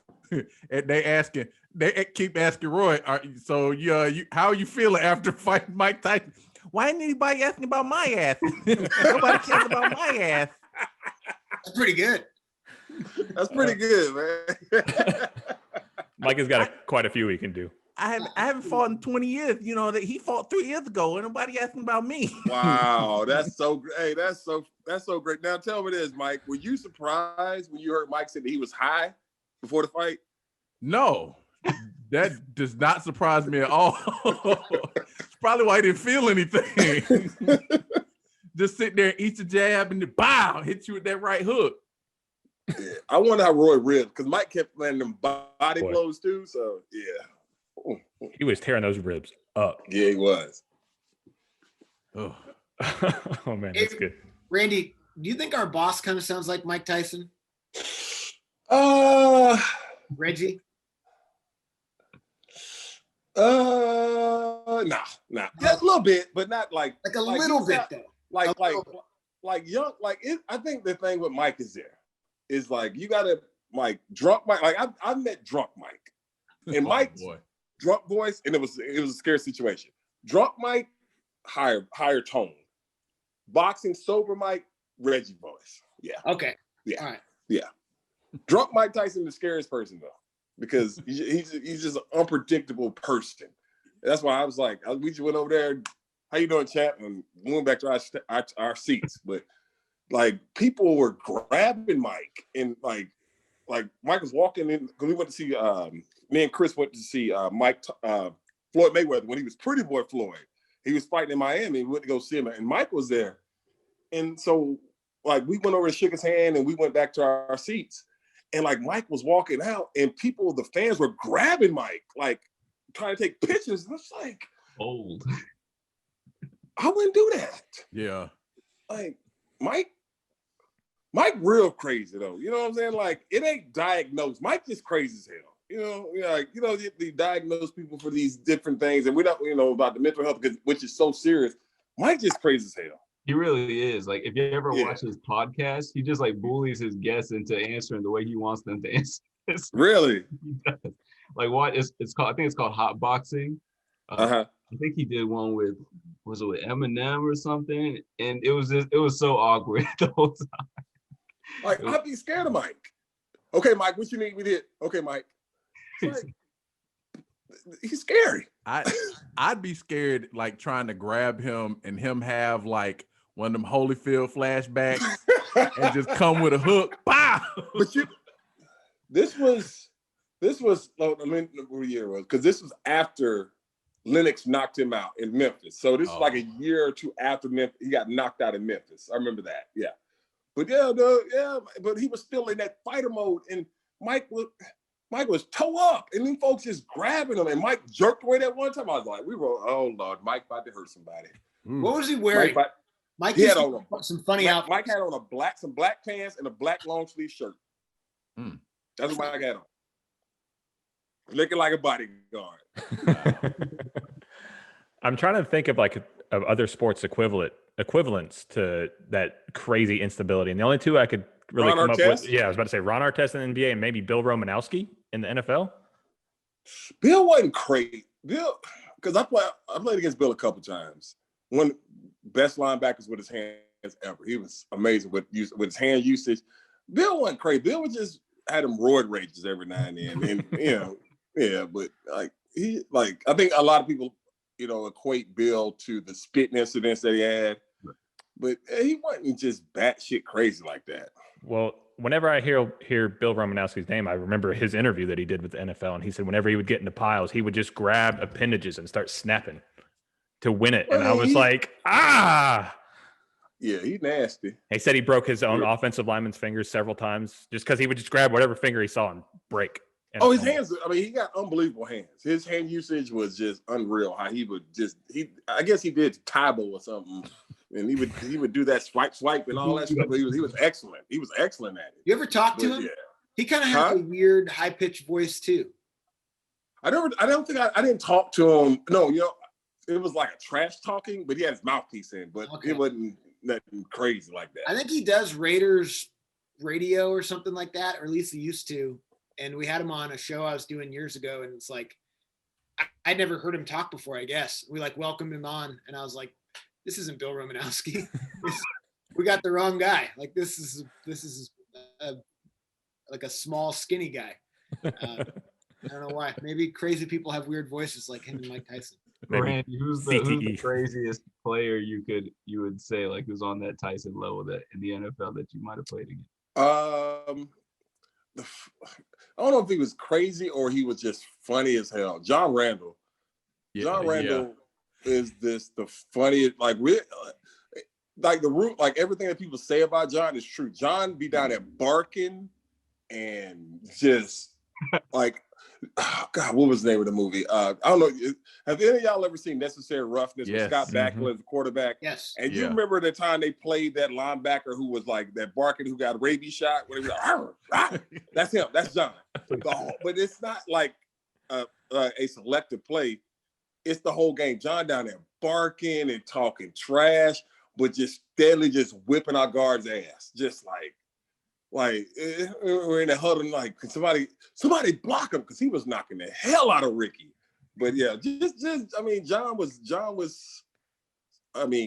S2: And they keep asking Roy, how are you feeling after fighting Mike Tyson? Why ain't anybody asking about my ass? Nobody cares about my ass.
S4: That's pretty good.
S5: That's pretty good, man.
S1: Mike has got quite a few he can do.
S2: I haven't fought in 20 years. You know that he fought 3 years ago, and nobody asking about me.
S5: Wow, that's so great. Hey, that's so great. Now tell me this, Mike. Were you surprised when you heard Mike say that he was high before the fight?
S2: No, that does not surprise me at all. It's probably why he didn't feel anything. Just sit there and eat the jab and then bow, hit you with that right hook.
S5: Yeah. I wonder how Roy ripped, because Mike kept landing them body blows too. So yeah.
S1: He was tearing those ribs up.
S5: Yeah, he was.
S1: Oh, oh man, that's good.
S4: Randy, do you think our boss kind of sounds like Mike Tyson? Reggie?
S5: Nah. Yeah, a little bit, but not like
S4: a little bit though.
S5: Like young, I think the thing with Mike is like you gotta like drunk Mike. Like I met drunk Mike, and Mike's drunk voice, and it was a scary situation. Drunk Mike, higher tone. Boxing sober Mike, Reggie voice. Yeah.
S4: Okay.
S5: Yeah.
S4: All right.
S5: Yeah. Drunk Mike Tyson, the scariest person though, because he's just an unpredictable person. That's why I was like, we just went over there. How you doing, champ? And we went back to our seats, but like people were grabbing Mike, and like Mike was walking in because we went to see. Me and Chris went to see Floyd Mayweather when he was Pretty Boy Floyd. He was fighting in Miami. We went to go see him, and Mike was there. And so, like, we went over and shook his hand, and we went back to our seats. And like Mike was walking out, and the fans were grabbing Mike, like trying to take pictures. And it's like,
S3: old.
S5: I wouldn't do that.
S2: Yeah. Like
S5: Mike real crazy though. You know what I'm saying? Like it ain't diagnosed. Mike just crazy as hell. They diagnose people for these different things, and we don't, about the mental health, which is so serious. Mike just crazy as hell.
S3: He really is. Like, if you ever watch his podcast, he just like bullies his guests into answering the way he wants them to answer.
S5: Really?
S3: Like, what it's called? I think it's called Hot Boxing. I think he did one with Eminem or something, and it was so awkward the whole time.
S5: Like, I'd be scared of Mike. Okay, Mike, what you need me to hit? Okay, Mike. Like, he's scary.
S2: I'd be scared, like trying to grab him and him have like one of them Holyfield flashbacks and just come with a hook. Bah!
S5: But this was I mean, what year it was, because this was after Lennox knocked him out in Memphis. So this is like a year or two after Memphis. He got knocked out in Memphis. I remember that. Yeah. But but he was still in that fighter mode, and Mike Mike was toe up, and then folks just grabbing him, and Mike jerked away that one time. I was like, oh Lord, Mike about to hurt somebody.
S4: What was he wearing? Mike
S5: he had
S4: on some funny outfits.
S5: Mike had on some black pants and a black long sleeve shirt. That's what Mike had on. Looking like a bodyguard.
S1: I'm trying to think of of other sports equivalents to that crazy instability, and the only two I could really come up with. Yeah, I was about to say Ron Artest in the NBA and maybe Bill Romanowski in the NFL.
S5: Bill wasn't crazy. Bill, because I played against Bill a couple times. One best linebackers with his hands ever. He was amazing with his hand usage. Bill wasn't crazy. Bill was just had him roid rages every now and then, and yeah. But I think a lot of people equate Bill to the spitting incidents that he had, but he wasn't just batshit crazy like that.
S1: Well, whenever I hear Bill Romanowski's name, I remember his interview that he did with the NFL, and he said whenever he would get into piles, he would just grab appendages and start snapping to win it. And I was like, Yeah,
S5: he's nasty.
S1: He said he broke his own offensive lineman's fingers several times just because he would just grab whatever finger he saw and break.
S5: His hands, he got unbelievable hands. His hand usage was just unreal. How I guess he did Tybo or something. And he would do that swipe and all that stuff. But he was excellent. He was excellent at it.
S4: You ever talk to him? Yeah. He kind of has a weird high pitched voice too.
S5: I didn't talk to him. No, it was like a trash talking, but he had his mouthpiece in, but it wasn't nothing crazy like that.
S4: I think he does Raiders radio or something like that, or at least he used to. And we had him on a show I was doing years ago, and it's like I'd never heard him talk before. I guess we welcomed him on, and I was like, "This isn't Bill Romanowski. We got the wrong guy. Like this is like a small, skinny guy." I don't know why. Maybe crazy people have weird voices like him and Mike Tyson.
S3: Randy, who's the craziest player you would say who's on that Tyson level that in the NFL that you might have played against?
S5: I don't know if he was crazy or he was just funny as hell. John Randall. John Randall is the funniest. Everything that people say about John is true. John be down there barking and just oh God, what was the name of the movie? I don't know. Have any of y'all ever seen Necessary Roughness with Scott Bakula as the quarterback?
S4: Yes.
S5: And you remember the time they played that linebacker who was like that barking, who got a rabies shot? When he was like, that's him. That's John. But it's not like a selective play. It's the whole game. John down there barking and talking trash, but just steadily just whipping our guard's ass. Just we're in the huddle and somebody block him because he was knocking the hell out of Ricky. But yeah, John was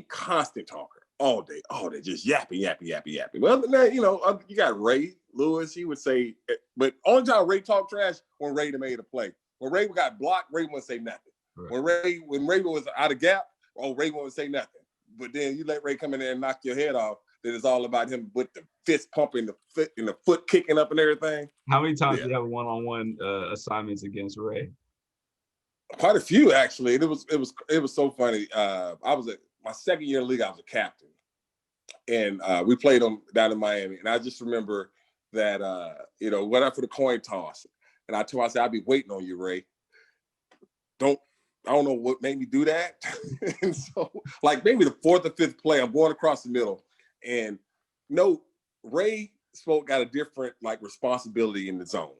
S5: constant talker all day, just yapping. Well, now, you got Ray Lewis. He would say, but only time Ray talked trash when Ray made a play. When Ray got blocked, Ray wouldn't say nothing. Right. When Ray was out of gap, Ray wouldn't say nothing. But then you let Ray come in there and knock your head off. That it's all about him with the fist pumping, the foot kicking up and everything.
S3: How many times did you have one-on-one assignments against Ray?
S5: Quite a few, actually. It was so funny. I was my second year in the league. I was a captain, and we played them down in Miami. And I just remember that went out for the coin toss, and I told him, I said, "I'll be waiting on you, Ray. I don't know what made me do that." And so, maybe the fourth or fifth play, I'm going across the middle. And Ray got a different responsibility in the zone.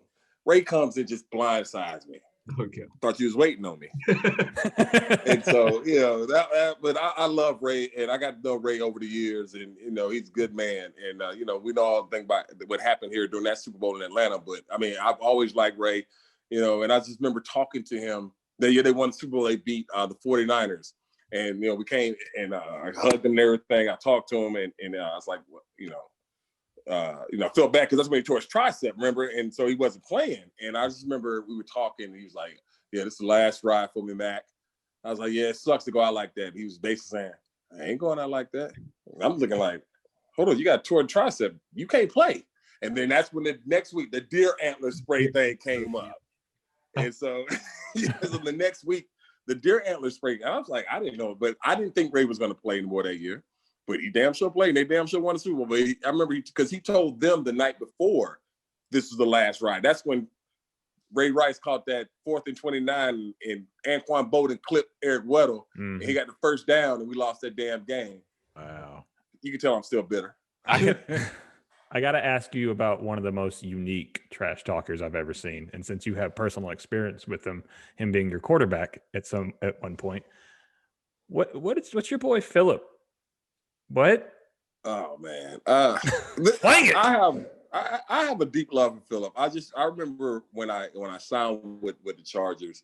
S5: Ray comes and just blindsides me.
S3: Okay.
S5: Thought you was waiting on me. And so, but I love Ray, and I got to know Ray over the years, and he's a good man. And we know all the thing about what happened here during that Super Bowl in Atlanta. But I've always liked Ray, and I just remember talking to him. The year they won the Super Bowl, they beat the 49ers. And, we came and I hugged him and everything. I talked to him and I was like, I felt bad because that's when he tore his tricep, remember? And so he wasn't playing. And I just remember we were talking and he was like, "Yeah, this is the last ride for me, Mac." I was like, "Yeah, it sucks to go out like that." He was basically saying, "I ain't going out like that." And I'm looking like, "Hold on, you got a torn tricep. You can't play." And then that's when the next week, the deer antler spray thing came up. And so, so the next week, the deer antler spray, I was like, I didn't know, but I didn't think Ray was going to play anymore that year. But he damn sure played, and they damn sure won the Super Bowl. But I remember because he told them the night before, this was the last ride. That's when Ray Rice caught that 4th and 29, and Anquan Bolden clipped Eric Weddle, and he got the first down, and we lost that damn game.
S2: Wow.
S5: You can tell I'm still bitter.
S1: I got to ask you about one of the most unique trash talkers I've ever seen. And since you have personal experience with him being your quarterback at one point, what's your boy Philip? What?
S5: Oh man.
S1: Playing it.
S5: I have a deep love for Philip. I remember when I signed with the Chargers,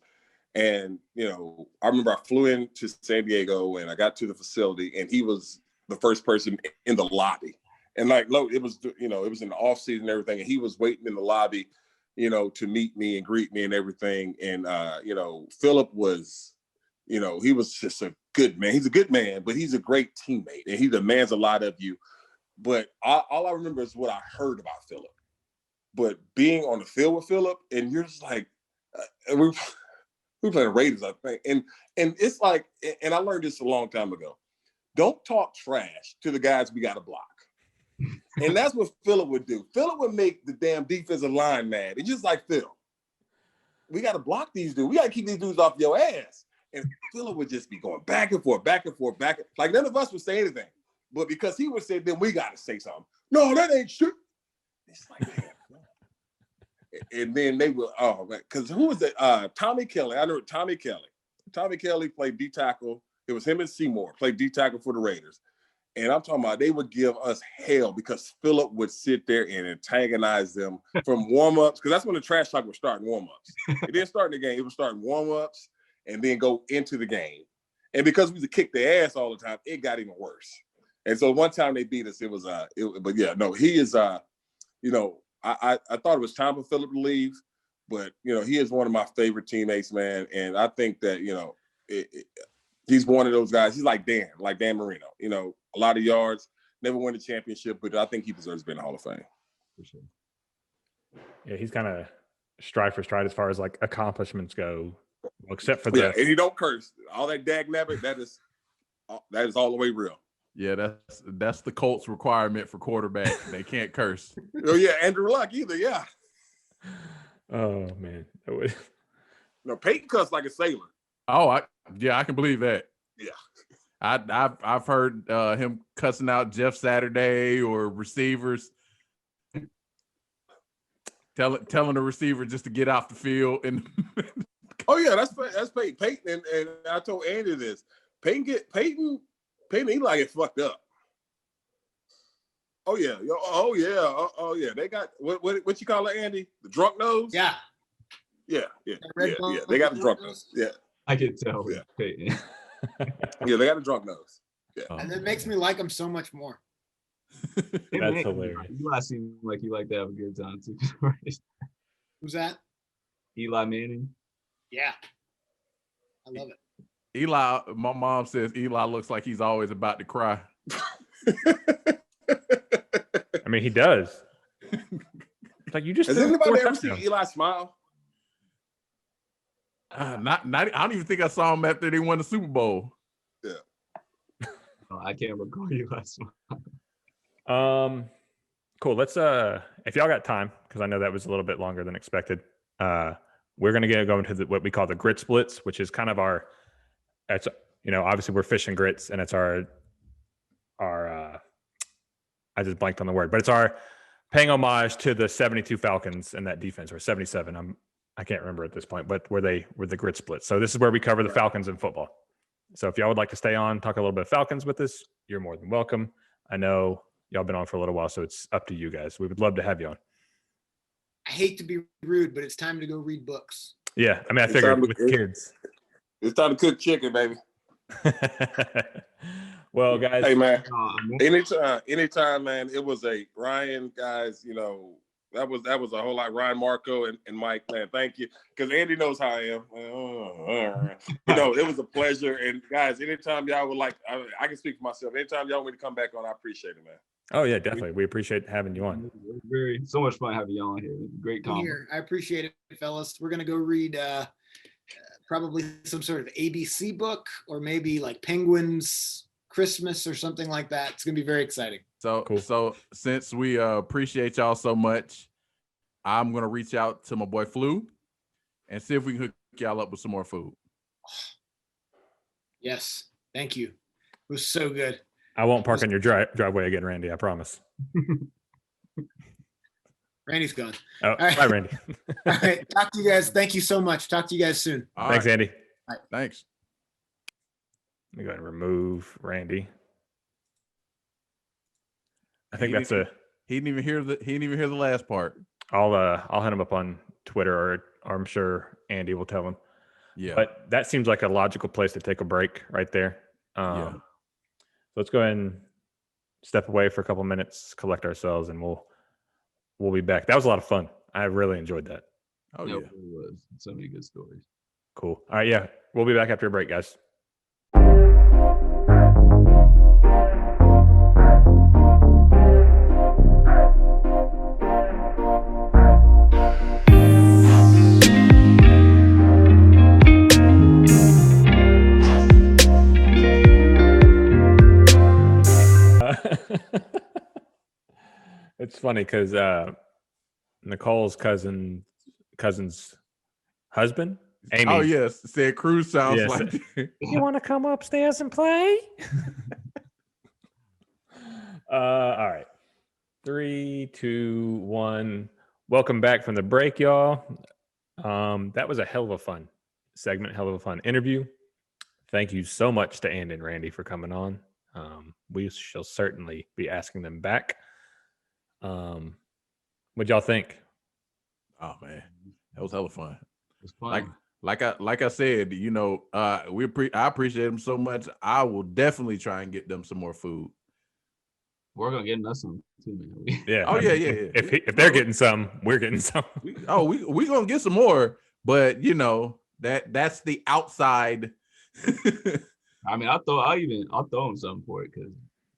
S5: and I remember I flew into San Diego and I got to the facility, and he was the first person in the lobby. And it was in the off season and everything, and he was waiting in the lobby, to meet me and greet me and everything. And Philip was, he was just a good man. He's a good man, but he's a great teammate, and he demands a lot of you. But all I remember is what I heard about Philip. But being on the field with Philip, and you're just like, we playing the Raiders, I think, and it's like, and I learned this a long time ago. Don't talk trash to the guys we got to block. And that's what Philip would do. Philip would make the damn defensive line mad. It's just like, Phil, we got to block these dudes. We got to keep these dudes off your ass. And Philip would just be going back and forth. Like none of us would say anything. But because he would say, then we got to say something. No, that ain't shit. It's like, damn. And then they will, oh, man. Because who was it? Tommy Kelly. I know Tommy Kelly. Tommy Kelly played D tackle. It was him and Seymour played D tackle for the Raiders. And I'm talking about they would give us hell because Philip would sit there and antagonize them from warm-ups, because that's when the trash talk was starting, warm-ups. It didn't start in the game. It was starting warm-ups and then go into the game. And because we used to kick their ass all the time, it got even worse. And so one time they beat us, but yeah, no, he is, I thought it was time for Philip to leave, but, he is one of my favorite teammates, man. And I think that, he's one of those guys. He's like Dan Marino, a lot of yards, never won a championship, but I think he deserves to be in the Hall of Fame.
S1: For sure. Yeah, he's kind of stride for stride as far as like accomplishments go, except for
S5: and he don't curse. All that dag nabbit, that is all the way real.
S2: Yeah, that's the Colts requirement for quarterback. They can't curse.
S5: Oh yeah, Andrew Luck either. Yeah.
S1: Oh man,
S5: Peyton cussed like a sailor.
S2: Oh, I can believe that.
S5: Yeah.
S2: I've heard him cussing out Jeff Saturday or receivers, telling the receiver just to get off the field. And
S5: oh yeah, that's Peyton. Peyton and I told Andy this. Peyton, he like it fucked up. Oh yeah, oh yeah. They got what you call it, Andy? The drunk nose?
S4: Yeah.
S5: Yeah. They got the drunk nose. Yeah.
S3: I can tell.
S5: Yeah.
S3: Peyton.
S5: Yeah, they got a drunk nose. Yeah.
S4: And that makes me like him so much more.
S1: That's hilarious.
S3: Eli seems like you like to have a good time too.
S4: Who's that?
S3: Eli Manning.
S4: Yeah. I love it.
S2: Eli, my mom says Eli looks like he's always about to cry.
S1: I mean, he does. It's like you just.
S5: Has anybody ever seen Eli smile?
S2: Not. I don't even think I saw him after they won the Super Bowl.
S5: Yeah.
S3: I can't recall you last one.
S1: Cool. Let's if y'all got time, because I know that was a little bit longer than expected. We're gonna go into what we call the Gritz Blitz, which is kind of our. It's obviously we're fishing grits, and it's our. I just blanked on the word, but it's our paying homage to the 72 Falcons and that defense, or 77. I can't remember at this point, but were the Gritz Blitz. So this is where we cover the Falcons in football. So if y'all would like to stay on, talk a little bit of Falcons with us, you're more than welcome. I know y'all been on for a little while, so it's up to you guys. We would love to have you on.
S4: I hate to be rude, but it's time to go read books.
S1: Yeah, I mean, I figured with kids.
S5: It's time to cook chicken, baby.
S1: Well, guys.
S5: Hey, man. Anytime, man. It was a Ryan, guys. That was a whole lot. Ryan, Marco, and Mike, man. Thank you, because Andy knows how I am. It was a pleasure. And guys, anytime y'all would like, I can speak for myself. Anytime y'all want me to come back on, I appreciate it, man.
S1: Oh yeah, definitely. We appreciate having you on.
S3: So much fun having you on here. Great comment.
S4: Here, I appreciate it, fellas. We're gonna go read probably some sort of ABC book, or maybe like Penguins Christmas or something like that. It's gonna be very exciting.
S2: So
S1: cool.
S2: So since we appreciate y'all so much, I'm gonna reach out to my boy Flu and see if we can hook y'all up with some more food.
S4: Yes. Thank you. It was so good.
S1: I won't park on your driveway again, Randy. I promise.
S4: Randy's gone.
S1: Oh,
S4: right.
S1: bye, Randy.
S4: All right. Talk to you guys. Thank you so much. Talk to you guys soon.
S1: Thanks,
S2: right.
S1: Andy.
S2: Thanks.
S1: Let me go ahead and remove Randy. I think
S2: He didn't even hear the last part.
S1: I'll hit him up on Twitter, or I'm sure Andy will tell him.
S2: Yeah.
S1: But that seems like a logical place to take a break right there.
S2: Yeah.
S1: So let's go ahead and step away for a couple minutes, collect ourselves, and we'll be back. That was a lot of fun. I really enjoyed that.
S2: Oh
S3: No,
S2: yeah.
S3: it really was. So many good stories.
S1: Cool. All right, yeah. We'll be back after a break, guys. It's funny because Nicole's cousin's husband, Amy.
S2: Oh yes, said Cruz sounds
S1: Yes.
S2: like.
S1: You want to come upstairs and play? All right. 3, 2, 1. Welcome back from the break, y'all. That was a hell of a fun segment, hell of a fun interview. Thank you so much to Andy and Randy for coming on. We shall certainly be asking them back. What'd y'all think?
S2: Oh man, that was hella fun.
S3: It was fun.
S2: Like I said, you know, I appreciate them so much. I will definitely try and get them some more food.
S3: We're gonna get us some too, man.
S1: Yeah.
S2: Oh,
S1: I
S2: yeah,
S1: mean,
S2: yeah, yeah.
S1: If they're getting some, we're getting some.
S2: We gonna get some more, but you know that's the outside.
S3: I mean, I'll throw him something for it because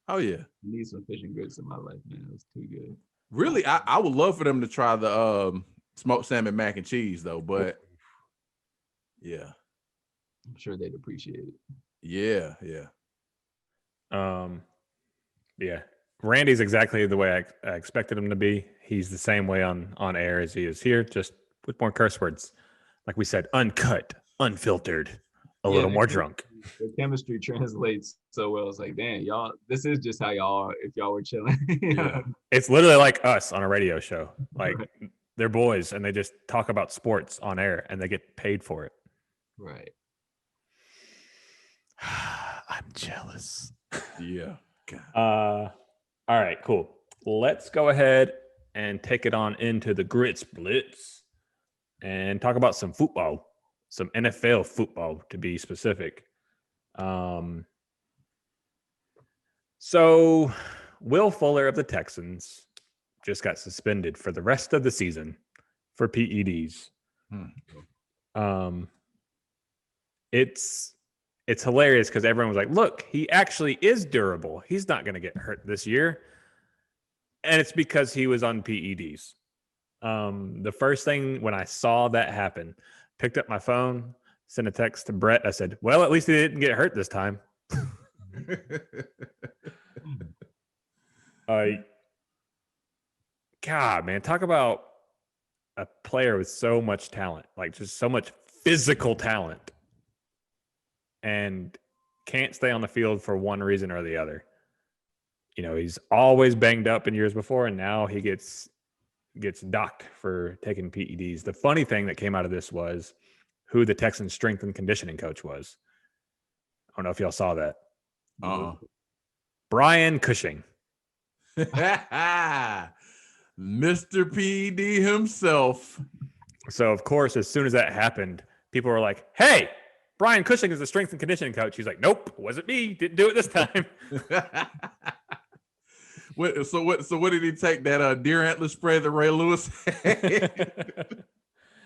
S2: Oh yeah,
S3: I need some fish and grits in my life, man. It was too good.
S2: really, I would love for them to try the smoked salmon mac and cheese though, but yeah,
S3: I'm sure they'd appreciate it.
S2: yeah.
S1: Yeah. Randy's exactly the way I expected him to be. He's the same way on air as he is here, just with more curse words. Like we said, uncut, unfiltered, a little more drunk.
S3: The chemistry translates so well. It's like, damn, y'all, this is just how y'all are if y'all were chilling.
S2: Yeah.
S1: It's literally like us on a radio show. Like they're boys and they just talk about sports on air and they get paid for it.
S3: Right.
S1: I'm jealous.
S2: Yeah.
S1: All right, cool. Let's go ahead and take it on into the Gritz Blitz and talk about some football, some NFL football to be specific. So Will Fuller of the Texans just got suspended for the rest of the season for PEDs. It's hilarious because everyone was like, look, he actually is durable. He's not going to get hurt this year. And it's because he was on PEDs. The first thing when I saw that happen, picked up my phone, sent a text to Brett. I said, well, at least he didn't get hurt this time. God, man, talk about a player with so much talent, like just so much physical talent, and can't stay on the field for one reason or the other. You know, he's always banged up in years before, and now he gets docked for taking PEDs. The funny thing that came out of this was who the Texans strength and conditioning coach was. I don't know if y'all saw that. Brian Cushing.
S2: Mr. PED himself.
S1: So, of course, as soon as that happened, people were like, hey, Brian Cushing is the strength and conditioning coach. He's like, nope, wasn't me. Didn't do it this time.
S2: So what did he take, that deer antler spray that Ray Lewis had?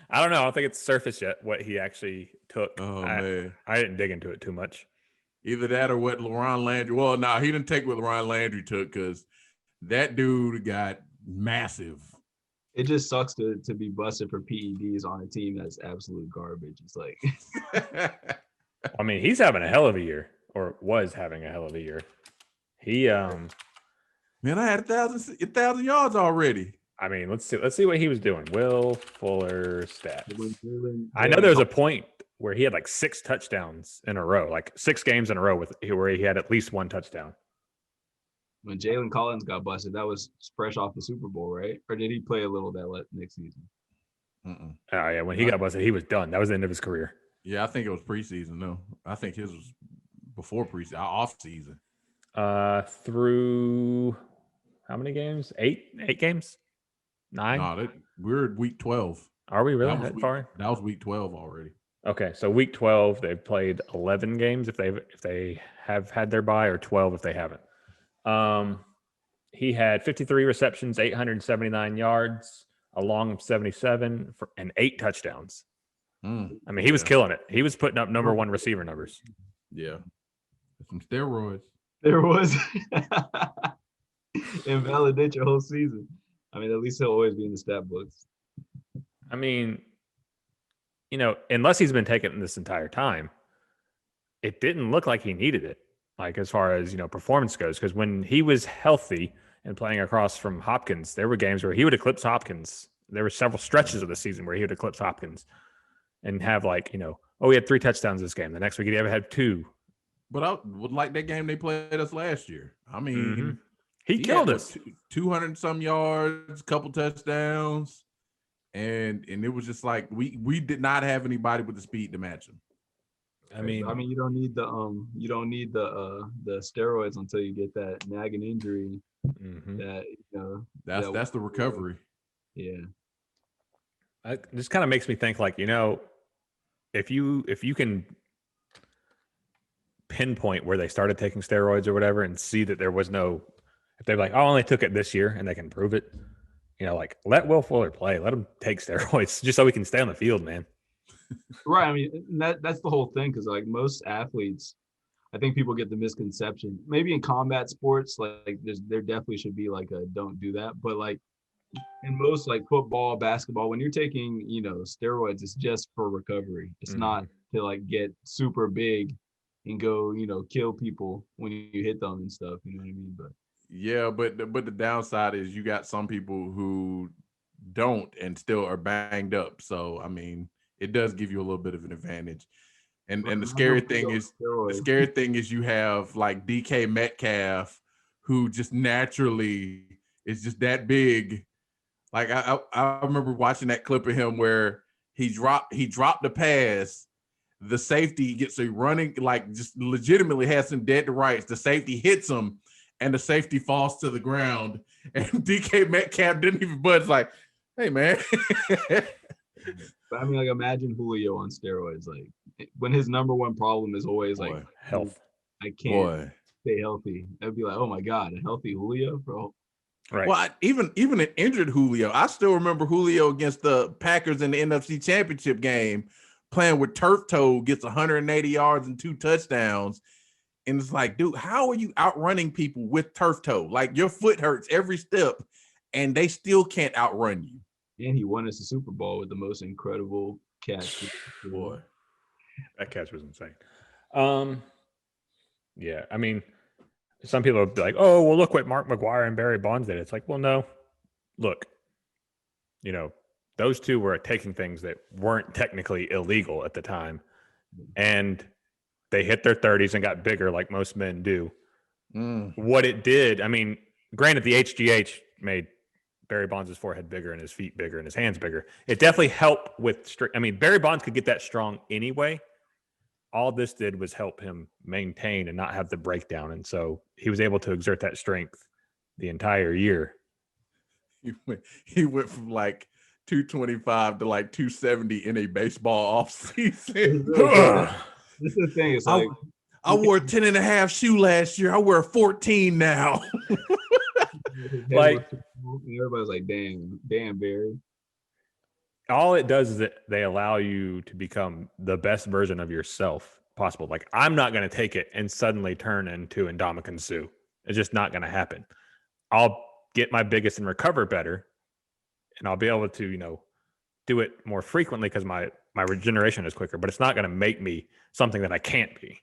S1: I don't know. I don't think it's surfaced yet what he actually took.
S2: Oh, man.
S1: I didn't dig into it too much.
S2: Either that or what LaRon Landry. Well, no, he didn't take what LaRon Landry took because that dude got massive.
S3: It just sucks to be busted for PEDs on a team that's absolute garbage. It's like,
S1: I mean, he's having a hell of a year, or was having a hell of a year. He
S2: Man, I had 1,000 yards already.
S1: I mean, let's see what he was doing. Will Fuller stats.
S3: Jalen-
S1: I know there was a point where he had like 6 touchdowns in a row, like 6 games in a row where he had at least 1 touchdown.
S3: when Jalen Collins got busted, that was fresh off the Super Bowl, right? Or did he play a little that next season?
S1: Oh yeah, when he got busted, he was done. That was the end of his career.
S2: Yeah, I think it was preseason. No, I think his was before preseason, off season.
S1: Through how many games? 8 games? 9?
S2: No, we're at week 12.
S1: Are we really
S2: That was
S1: that
S2: week,
S1: far?
S2: That was week 12 already.
S1: Okay, so week 12, they've played 11 games if they have had their bye, or 12 if they haven't. He had 53 receptions, 879 yards, a long of 77, and 8 touchdowns. I mean, he was killing it. He was putting up number 1 receiver numbers.
S2: Yeah, some steroids.
S3: There was invalidate your whole season. I mean, at least he'll always be in the stat books.
S1: I mean, unless he's been taking it this entire time, it didn't look like he needed it. Like as far as performance goes, because when he was healthy and playing across from Hopkins, there were games where he would eclipse Hopkins. There were several stretches of the season where he would eclipse Hopkins and have he had 3 touchdowns this game. The next week he ever had 2.
S2: But I would like that game they played us last year. I mean,
S1: he killed us.
S2: 200 some yards, couple touchdowns, and it was just like we did not have anybody with the speed to match him.
S1: I mean,
S3: you don't need the steroids until you get that nagging injury.
S2: That's the recovery.
S3: Yeah,
S1: it just kind of makes me think if you can pinpoint where they started taking steroids or whatever and see that there was no, if they're like, I only took it this year and they can prove it, let Will Fuller play, let him take steroids just so we can stay on the field, man.
S3: right. I mean, that's the whole thing, because like most athletes, I think people get the misconception. Maybe in combat sports, like there definitely should be like a don't do that, but like in most like football, basketball, when you're taking steroids, it's just for recovery. It's not to like get super big and go kill people when you hit them and stuff. You know what I mean? But
S2: yeah, but the downside is you got some people who don't and still are banged up. So I mean, it does give you a little bit of an advantage. And the scary thing is you have like DK Metcalf, who just naturally is just that big. Like I remember watching that clip of him where he dropped the pass. The safety gets a running, like just legitimately has him dead to rights. The safety hits him and the safety falls to the ground. And DK Metcalf didn't even budge, like, hey man.
S3: I mean, like, imagine Julio on steroids. Like, when his number 1 problem is always like
S1: health.
S3: I can't stay healthy. I'd be like, oh my God, a healthy Julio, bro.
S1: Right.
S2: Well, even an injured Julio, I still remember Julio against the Packers in the NFC Championship game, playing with turf toe, gets 180 yards and 2 touchdowns. And it's like, dude, how are you outrunning people with turf toe? Like, your foot hurts every step and they still can't outrun you.
S3: And he won us the Super Bowl with the most incredible catch.
S2: Boy,
S1: that catch was insane. Yeah, I mean, some people would be like, oh, well, look what Mark McGuire and Barry Bonds did. It's like, well, no, look, those two were taking things that weren't technically illegal at the time. And they hit their 30s and got bigger like most men do. What it did, I mean, granted, the HGH made Barry Bonds' forehead bigger and his feet bigger and his hands bigger. It definitely helped with I mean, Barry Bonds could get that strong anyway. All this did was help him maintain and not have the breakdown. And so he was able to exert that strength the entire year.
S2: He went from like 225 to like 270 in a baseball offseason.
S3: This is the thing. It's like
S2: I wore a 10 and a half shoe last year. I wear 14 now.
S3: like everybody's like, damn, Barry.
S1: All it does is that they allow you to become the best version of yourself possible. Like, I'm not going to take it and suddenly turn into Ndamukong Suh. It's just not going to happen. I'll get my biggest and recover better, and I'll be able to, do it more frequently because my regeneration is quicker, but it's not going to make me something that I can't be.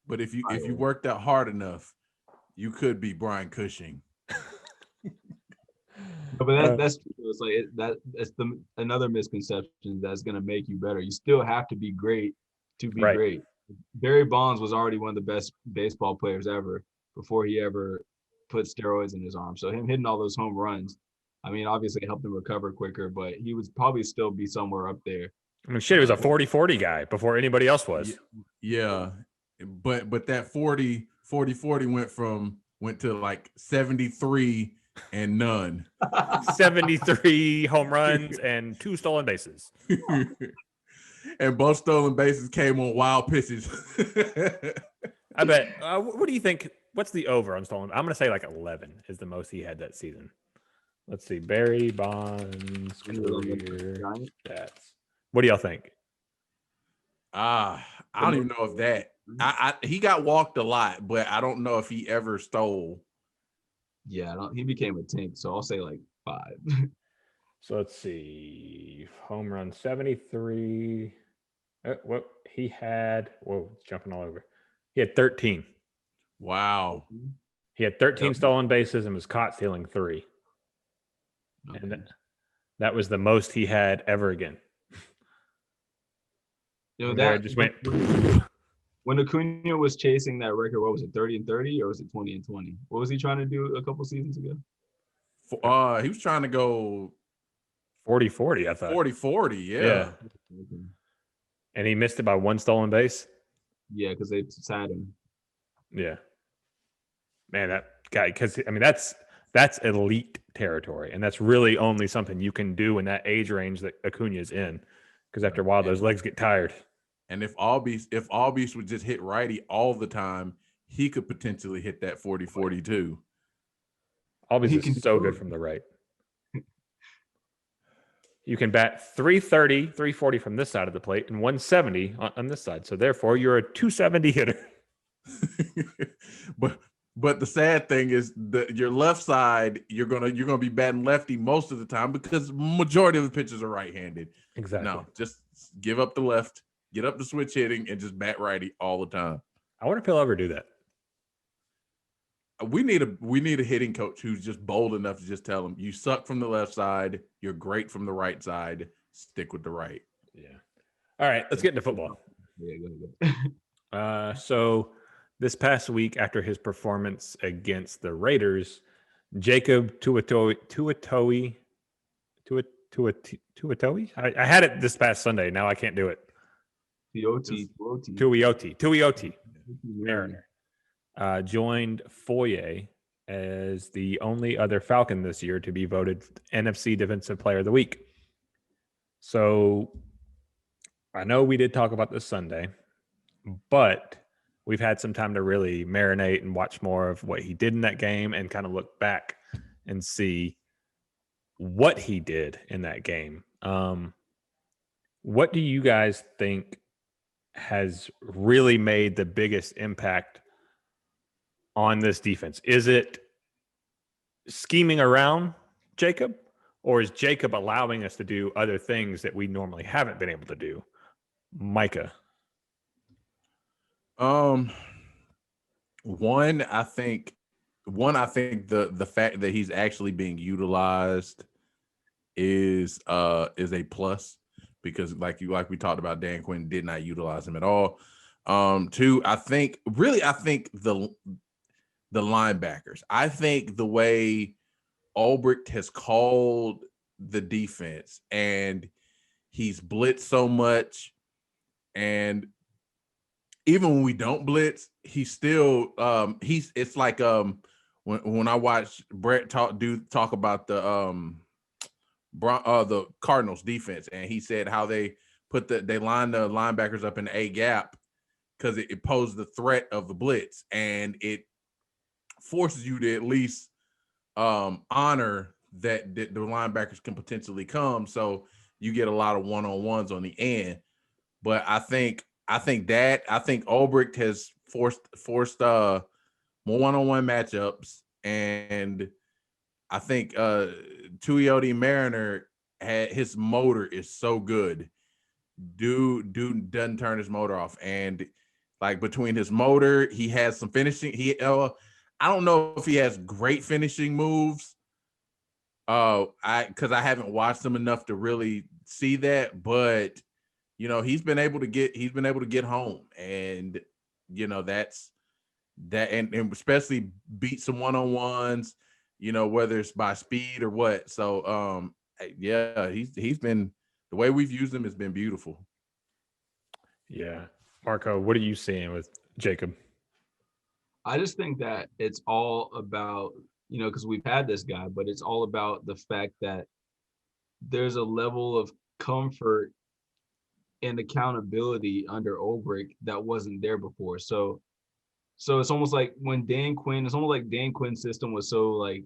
S2: But if you worked out hard enough, you could be Brian Cushing.
S3: But that's true. It's like that's another misconception that's gonna make you better. You still have to be great to be great. Barry Bonds was already one of the best baseball players ever before he ever put steroids in his arm. So him hitting all those home runs, I mean, obviously it helped him recover quicker, but he would probably still be somewhere up there.
S1: I mean, shit, he was a 40-40 guy before anybody else was.
S2: Yeah. But that 40-40 went to like 73 and none.
S1: 73 home runs and 2 stolen bases.
S2: And both stolen bases came on wild pitches.
S1: I bet. What do you think? What's the over on stolen? I'm going to say like 11 is the most he had that season. Let's see. Barry Bonds career stats. What do y'all think?
S2: I don't even know if that. He got walked a lot, but I don't know if he ever stole.
S3: Yeah, he became a tank, so I'll say like 5.
S1: So let's see. Home run 73. What he had? Whoa, it's jumping all over. He had 13.
S2: Wow.
S1: He had 13 stolen bases and was caught stealing 3. Okay. And that was the most he had ever again.
S3: You know, that just went. When Acuna was chasing that record, what was it, 30-30 or was it 20-20? What was he trying to do a couple seasons ago?
S2: He was trying to go
S1: 40-40, I thought.
S2: 40-40, yeah.
S1: And he missed it by 1 stolen base?
S3: Yeah, because they sat him.
S1: Yeah. Man, that guy, because, I mean, that's elite territory, and that's really only something you can do in that age range that Acuna's in, because after a while, those legs get tired.
S2: And if Albies would just hit righty all the time, he could potentially hit that 40-40 too.
S1: Albies is so good from the right. You can bat 330, 340 from this side of the plate and 170 on this side. So therefore, you're a 270 hitter.
S2: But the sad thing is that your left side, you're gonna be batting lefty most of the time because majority of the pitchers are right-handed.
S1: Exactly.
S2: No, just give up the left, get up to switch hitting, and just bat righty all the time.
S1: I wonder if he'll ever do that.
S2: We need a hitting coach who's just bold enough to just tell him, you suck from the left side, you're great from the right side, stick with the right.
S1: Yeah. All right, let's get into football.
S3: Yeah, go.
S1: So this past week, after his performance against the Raiders, Jacob Tuatoe. I had it this past Sunday. Now I can't do it. Tuioti Mariner joined Foye as the only other Falcon this year to be voted NFC Defensive Player of the Week. So I know we did talk about this Sunday, but we've had some time to really marinate and watch more of what he did in that game and kind of look back and see what he did in that game. What do you guys think has really made the biggest impact on this defense? Is it scheming around Jacob, or is Jacob allowing us to do other things that we normally haven't been able to do? Micah.
S2: One, I think the fact that he's actually being utilized is a plus, because like we talked about, Dan Quinn did not utilize him at all. Two, I think the linebackers. I think the way Ulbricht has called the defense, and he's blitzed so much, and even when we don't blitz, he's still it's like when I watch Brett talk about the Cardinals defense, and he said how they line the linebackers up in the A gap because it posed the threat of the blitz, and it forces you to at least honor that the linebackers can potentially come, so you get a lot of one-on-ones on the end. But I think Ulbricht has forced more one-on-one matchups, and I think Tuioti Mariner his motor is so good. Dude doesn't turn his motor off, and like between his motor, he has some finishing. I don't know if he has great finishing moves, Because I haven't watched him enough to really see that, but he's been able to get home, and that's that, and especially beat some one-on-ones, whether it's by speed or what. So yeah, he's been, the way we've used him has been beautiful.
S1: Yeah. Marco, what are you seeing with Jacob?
S3: I just think that it's all about, because we've had this guy, but it's all about the fact that there's a level of comfort and accountability under Ulbrich that wasn't there before. So it's almost like it's almost like Dan Quinn's system was so, like,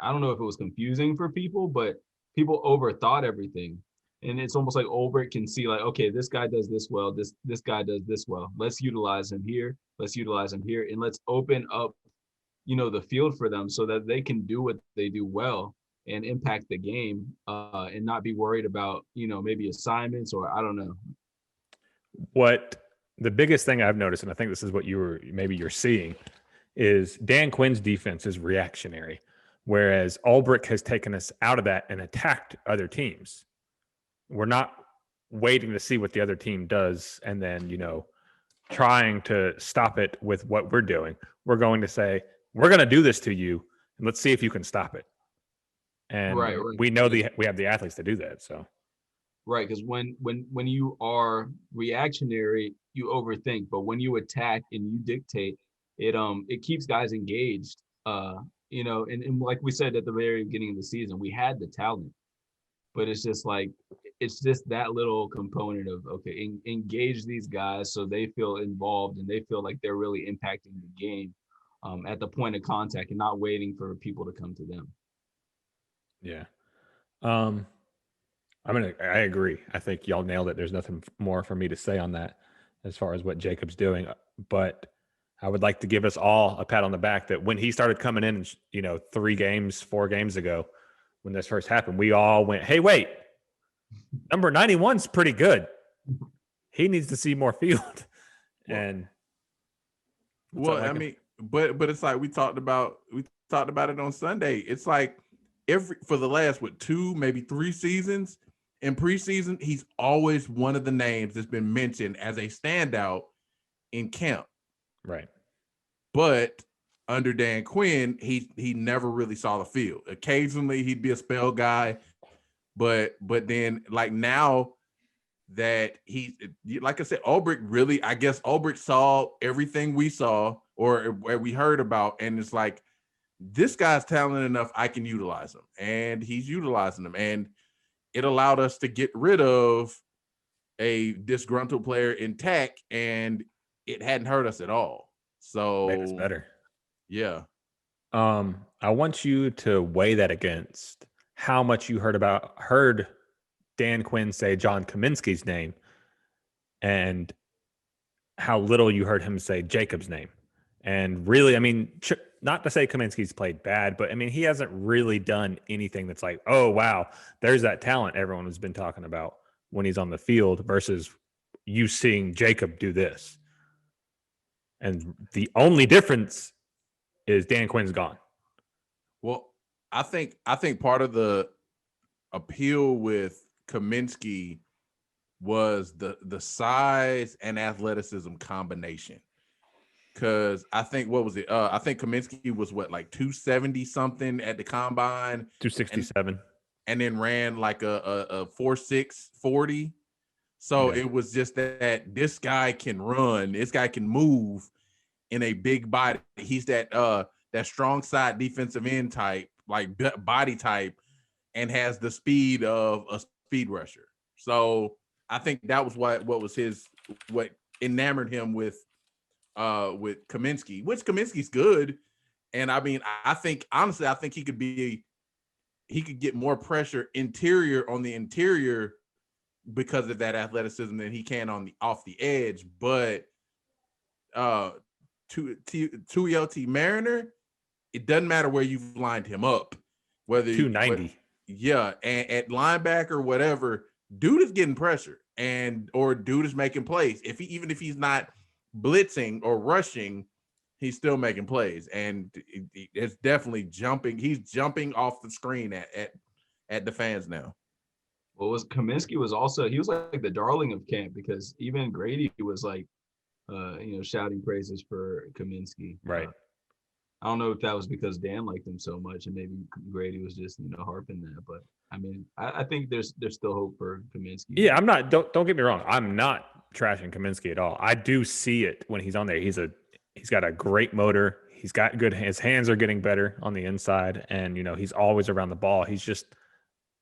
S3: I don't know if it was confusing for people, but people overthought everything. And it's almost like Ulbrich can see, like, okay, this guy does this well, this guy does this well. Let's utilize him here. Let's utilize him here. And let's open up, the field for them so that they can do what they do well and impact the game, and not be worried about, maybe assignments, or I don't know.
S1: What the biggest thing I've noticed, and I think this is what you're seeing, is Dan Quinn's defense is reactionary, whereas Ulbrich has taken us out of that and attacked other teams. We're not waiting to see what the other team does and then, trying to stop it with what we're doing. We're going to say, we're going to do this to you, and let's see if you can stop it. And
S3: right.
S1: we know we have the athletes to do that. So,
S3: right, because when you are reactionary, you overthink, but when you attack and you dictate, it keeps guys engaged. And like we said at the very beginning of the season, we had the talent, but it's just that little component of, okay, engage these guys so they feel involved and they feel like they're really impacting the game at the point of contact and not waiting for people to come to them.
S1: Yeah. I agree. I think y'all nailed it. There's nothing more for me to say on that as far as what Jacob's doing, but I would like to give us all a pat on the back that when he started coming in, 4 games ago, when this first happened, we all went, hey, wait, number 91's pretty good. He needs to see more field. And
S2: I mean, but it's like we talked about it on Sunday. It's like for the last 2, maybe 3 seasons in preseason, he's always one of the names that's been mentioned as a standout in camp.
S1: Right.
S2: But under Dan Quinn, he never really saw the field. Occasionally he'd be a spell guy, but then, like, now that he, like I said, Ulbrich saw everything we saw or we heard about, and it's like, this guy's talented enough, I can utilize him, and he's utilizing them, and it allowed us to get rid of a disgruntled player in Tech, and it hadn't hurt us at all. So
S1: made us better.
S2: Yeah.
S1: I want you to weigh that against how much you heard Dan Quinn say John Kaminsky's name and how little you heard him say Jacob's name. And really, I mean, not to say Kaminsky's played bad, but I mean, he hasn't really done anything that's like, oh, wow, there's that talent everyone has been talking about when he's on the field versus you seeing Jacob do this. And the only difference is Dan Quinn's gone.
S2: Well, I think part of the appeal with Kaminsky was the size and athleticism combination. Because I think, what was it? I think Kaminsky was like 270 something at the combine,
S1: 267,
S2: and then ran like a 4.6 40. So
S1: yeah.
S2: It was just that this guy can run, this guy can move in a big body. He's that strong side defensive end type, like body type, and has the speed of a speed rusher. So I think that was what enamored him with Kaminsky, which Kaminsky's good. And I mean, I think he could get more pressure on the interior because of that athleticism than he can off the edge. But to LT Mariner, it doesn't matter where you've lined him up, whether
S1: 290.
S2: And at linebacker, whatever, dude is getting pressure or dude is making plays. Even if he's not blitzing or rushing, he's still making plays, and it's definitely jumping. He's jumping off the screen at the fans now.
S3: Well, Kaminsky was also, he was like the darling of camp, because even Grady was like, shouting praises for Kaminsky.
S1: Right.
S3: I don't know if that was because Dan liked him so much, and maybe Grady was just harping that. But I mean, I think there's still hope for Kaminsky.
S1: Yeah, I'm not. Don't get me wrong. I'm not trashing Kaminsky at all. I do see it when he's on there. He's got a great motor. He's got good. His hands are getting better on the inside, and he's always around the ball. He's just,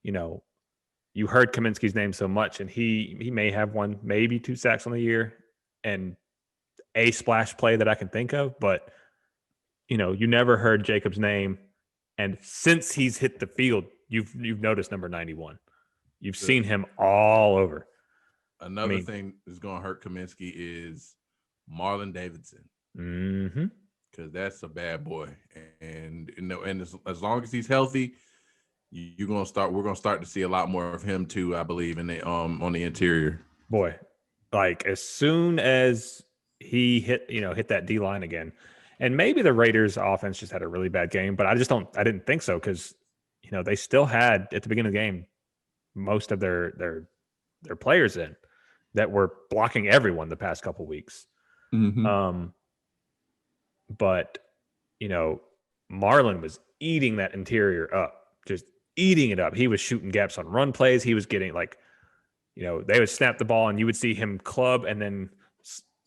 S1: you heard Kaminsky's name so much, and he may have one, maybe 2 sacks on the year, and a splash play that I can think of, but you never heard Jacob's name, and since he's hit the field, you've noticed number 91. You've seen him all over.
S2: Another thing that's going to hurt Kaminsky is Marlon Davidson.
S1: Mm-hmm.
S2: Because that's a bad boy, and as long as he's healthy, we're gonna start to see a lot more of him too. I believe in the on the interior.
S1: Boy, like as soon as he hit that D line again, and maybe the Raiders offense just had a really bad game, but I didn't think so, because they still had at the beginning of the game most of their players in that were blocking everyone the past couple weeks.
S2: Mm-hmm.
S1: But Marlon was eating that interior up, just eating it up. He was shooting gaps on run plays. He was getting they would snap the ball and you would see him club and then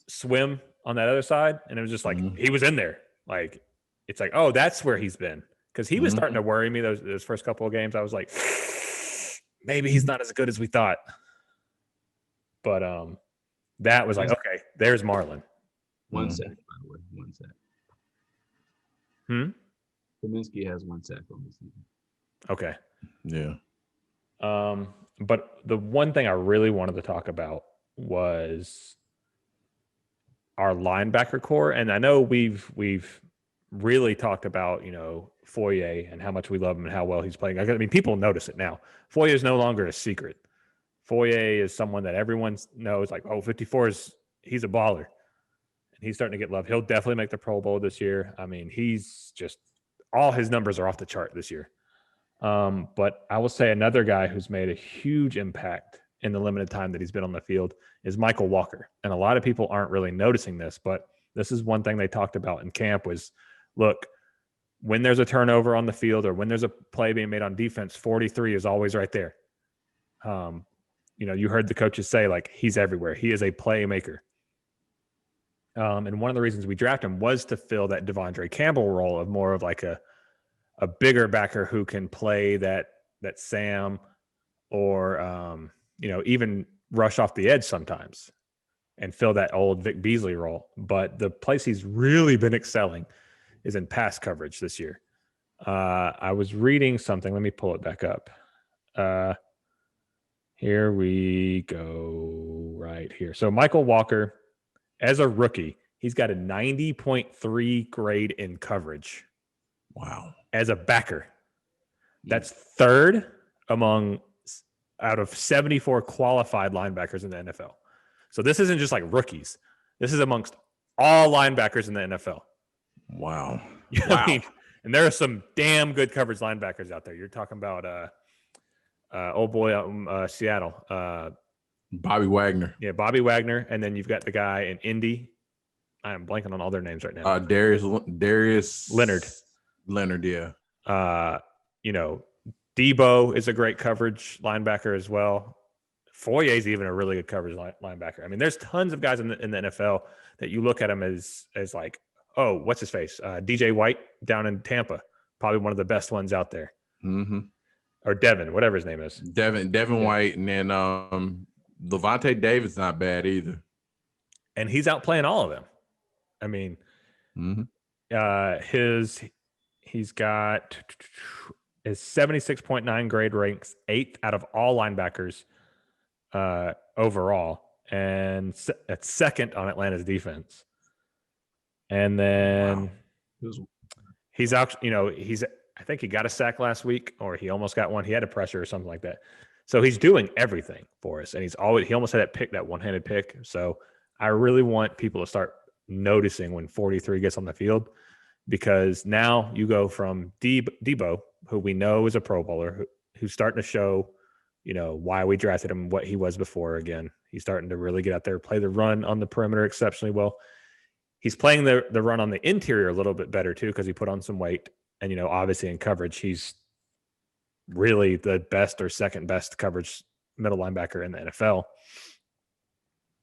S1: swim on that other side. And it was just like, he was in there. Like, it's like, oh, that's where he's been. Because he was starting to worry me those first couple of games. I was like, maybe he's not as good as we thought. But that was like, okay, there's Marlon.
S3: 1 sack, by the way. 1 sack. Kaminsky has 1 sack on this season.
S1: Okay.
S2: Yeah.
S1: But the one thing I really wanted to talk about was our linebacker core. And I know we've really talked about, Foye and how much we love him and how well he's playing. I mean, people notice it now. Foye is no longer a secret. Foye is someone that everyone knows, like, 54 he's a baller. And he's starting to get love. He'll definitely make the Pro Bowl this year. I mean, he's just, all his numbers are off the chart this year. But I will say another guy who's made a huge impact in the limited time that he's been on the field is McMichael Walker. And a lot of people aren't really noticing this, but this is one thing they talked about in camp was, look, when there's a turnover on the field or when there's a play being made on defense, 43 is always right there. You heard the coaches say, like, he's everywhere. He is a playmaker. And one of the reasons we drafted him was to fill that Devondre Campbell role of more of like a bigger backer who can play that Sam or, even rush off the edge sometimes and fill that old Vic Beasley role. But the place he's really been excelling is in pass coverage this year. I was reading something. Let me pull it back up. Here we go right here. So McMichael Walker, as a rookie, he's got a 90.3 grade in coverage.
S2: Wow.
S1: As a backer. That's third out of 74 qualified linebackers in the NFL. So this isn't just like rookies. This is amongst all linebackers in the NFL.
S2: Wow.
S1: Wow. I mean, and there are some damn good coverage linebackers out there. You're talking about old boy out in Seattle.
S2: Bobby Wagner.
S1: Yeah, Bobby Wagner. And then you've got the guy in Indy. I am blanking on all their names right now.
S2: Darius
S1: Leonard,
S2: yeah.
S1: Debo is a great coverage linebacker as well. Foye is even a really good coverage linebacker. I mean, there's tons of guys in the NFL that you look at them as like, oh, what's his face? DJ White down in Tampa, probably one of the best ones out there.
S2: Mm-hmm.
S1: Or Devin, whatever his name is.
S2: Devin White, and then Levante David's not bad either.
S1: And he's outplaying all of them. I mean, he's got his 76.9 grade ranks 8th out of all linebackers overall, and that's second on Atlanta's defense. And then he's out, I think he got a sack last week, or he almost got one. He had a pressure or something like that. So he's doing everything for us. And he almost had that one-handed pick. So I really want people to start noticing when 43 gets on the field, because now you go from Debo, who we know is a Pro Bowler, who's starting to show, why we drafted him, what he was before. Again, he's starting to really get out there, play the run on the perimeter exceptionally well. He's playing the run on the interior a little bit better too, because he put on some weight. And, obviously in coverage, he's really the best or second best coverage middle linebacker in the NFL.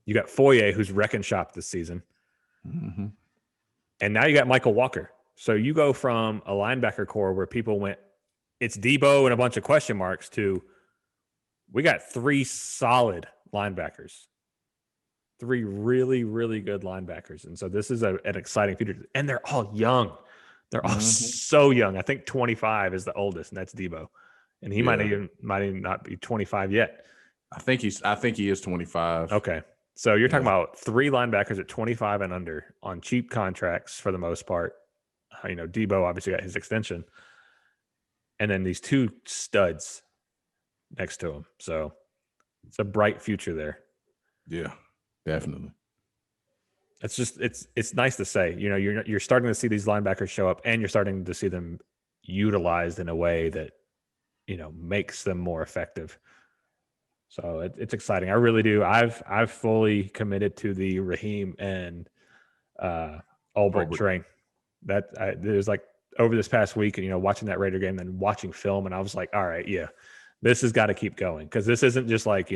S1: You got Foye, who's wrecking shop this season.
S2: Mm-hmm.
S1: And now you got Michael Walker. So you go from a linebacker core where people went, it's Debo and a bunch of question marks, to we got 3 solid linebackers, 3 really, really good linebackers. And so this is an exciting future. And they're all young. They're all so young. I think 25 is the oldest, and that's Debo. And he might even not be 25 yet.
S2: I think he is 25.
S1: Okay. So you're talking about 3 linebackers at 25 and under on cheap contracts for the most part. Debo obviously got his extension. And then these 2 studs next to him. So it's a bright future there.
S2: Yeah, definitely.
S1: It's just it's nice to say. You're starting to see these linebackers show up, and you're starting to see them utilized in a way that makes them more effective. So it's exciting. I really do. I've fully committed to the Raheem and Ulbrich train. There's like over this past week, watching that Raider game, then watching film, and I was like, all right, yeah, this has got to keep going, because this isn't just like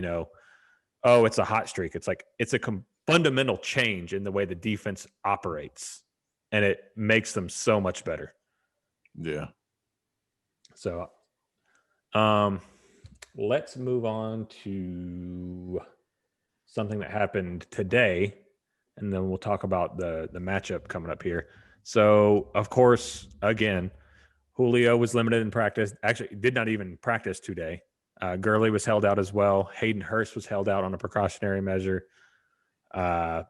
S1: oh, it's a hot streak. It's like it's a fundamental change in the way the defense operates, and it makes them so much better.
S2: Yeah.
S1: So, let's move on to something that happened today, and then we'll talk about the matchup coming up here. So, of course, again, Julio was limited in practice. Actually, did not even practice today. Gurley was held out as well. Hayden Hurst was held out on a precautionary measure. A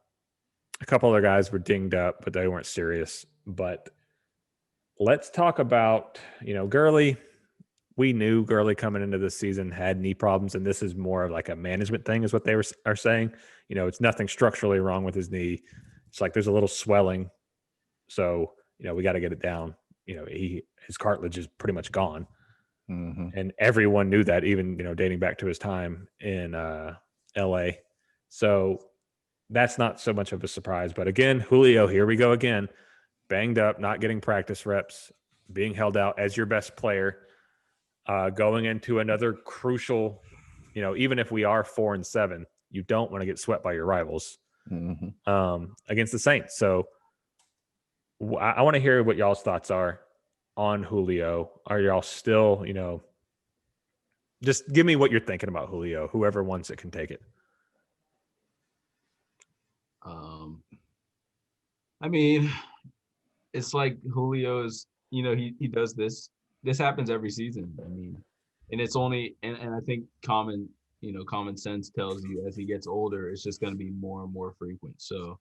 S1: couple other guys were dinged up, but they weren't serious. But let's talk about, Gurley. We knew Gurley coming into this season had knee problems, and this is more of like a management thing, is what they are saying. It's nothing structurally wrong with his knee. It's like there's a little swelling. So, we got to get it down. His cartilage is pretty much gone.
S2: Mm-hmm.
S1: And everyone knew that, even, dating back to his time in LA. So that's not so much of a surprise. But again, Julio, here we go again, banged up, not getting practice reps, being held out as your best player, going into another crucial, even if we are 4-7, you don't want to get swept by your rivals against the Saints. So I want to hear what y'all's thoughts are on Julio. Are y'all still, just give me what you're thinking about Julio. Whoever wants it can take it.
S3: I mean, it's like Julio's, he does this. This happens every season. I mean, and it's only, and I think common sense tells you as he gets older, it's just going to be more and more frequent. So,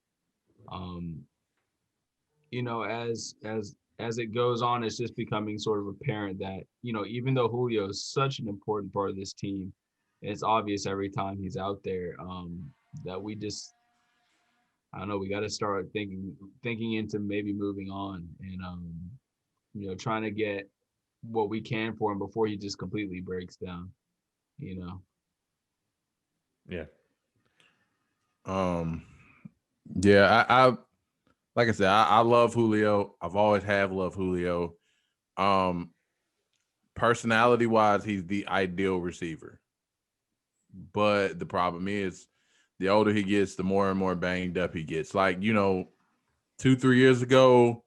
S3: as it goes on, it's just becoming sort of apparent that, even though Julio is such an important part of this team, it's obvious every time he's out there that we just, I don't know, we got to start thinking into maybe moving on and, trying to get what we can for him before he just completely breaks down,
S1: Yeah.
S2: Yeah, I like I said, I love Julio. I've always have loved Julio. Personality wise, he's the ideal receiver. But the problem is, the older he gets, the more and more banged up he gets. Like, 2-3 years ago,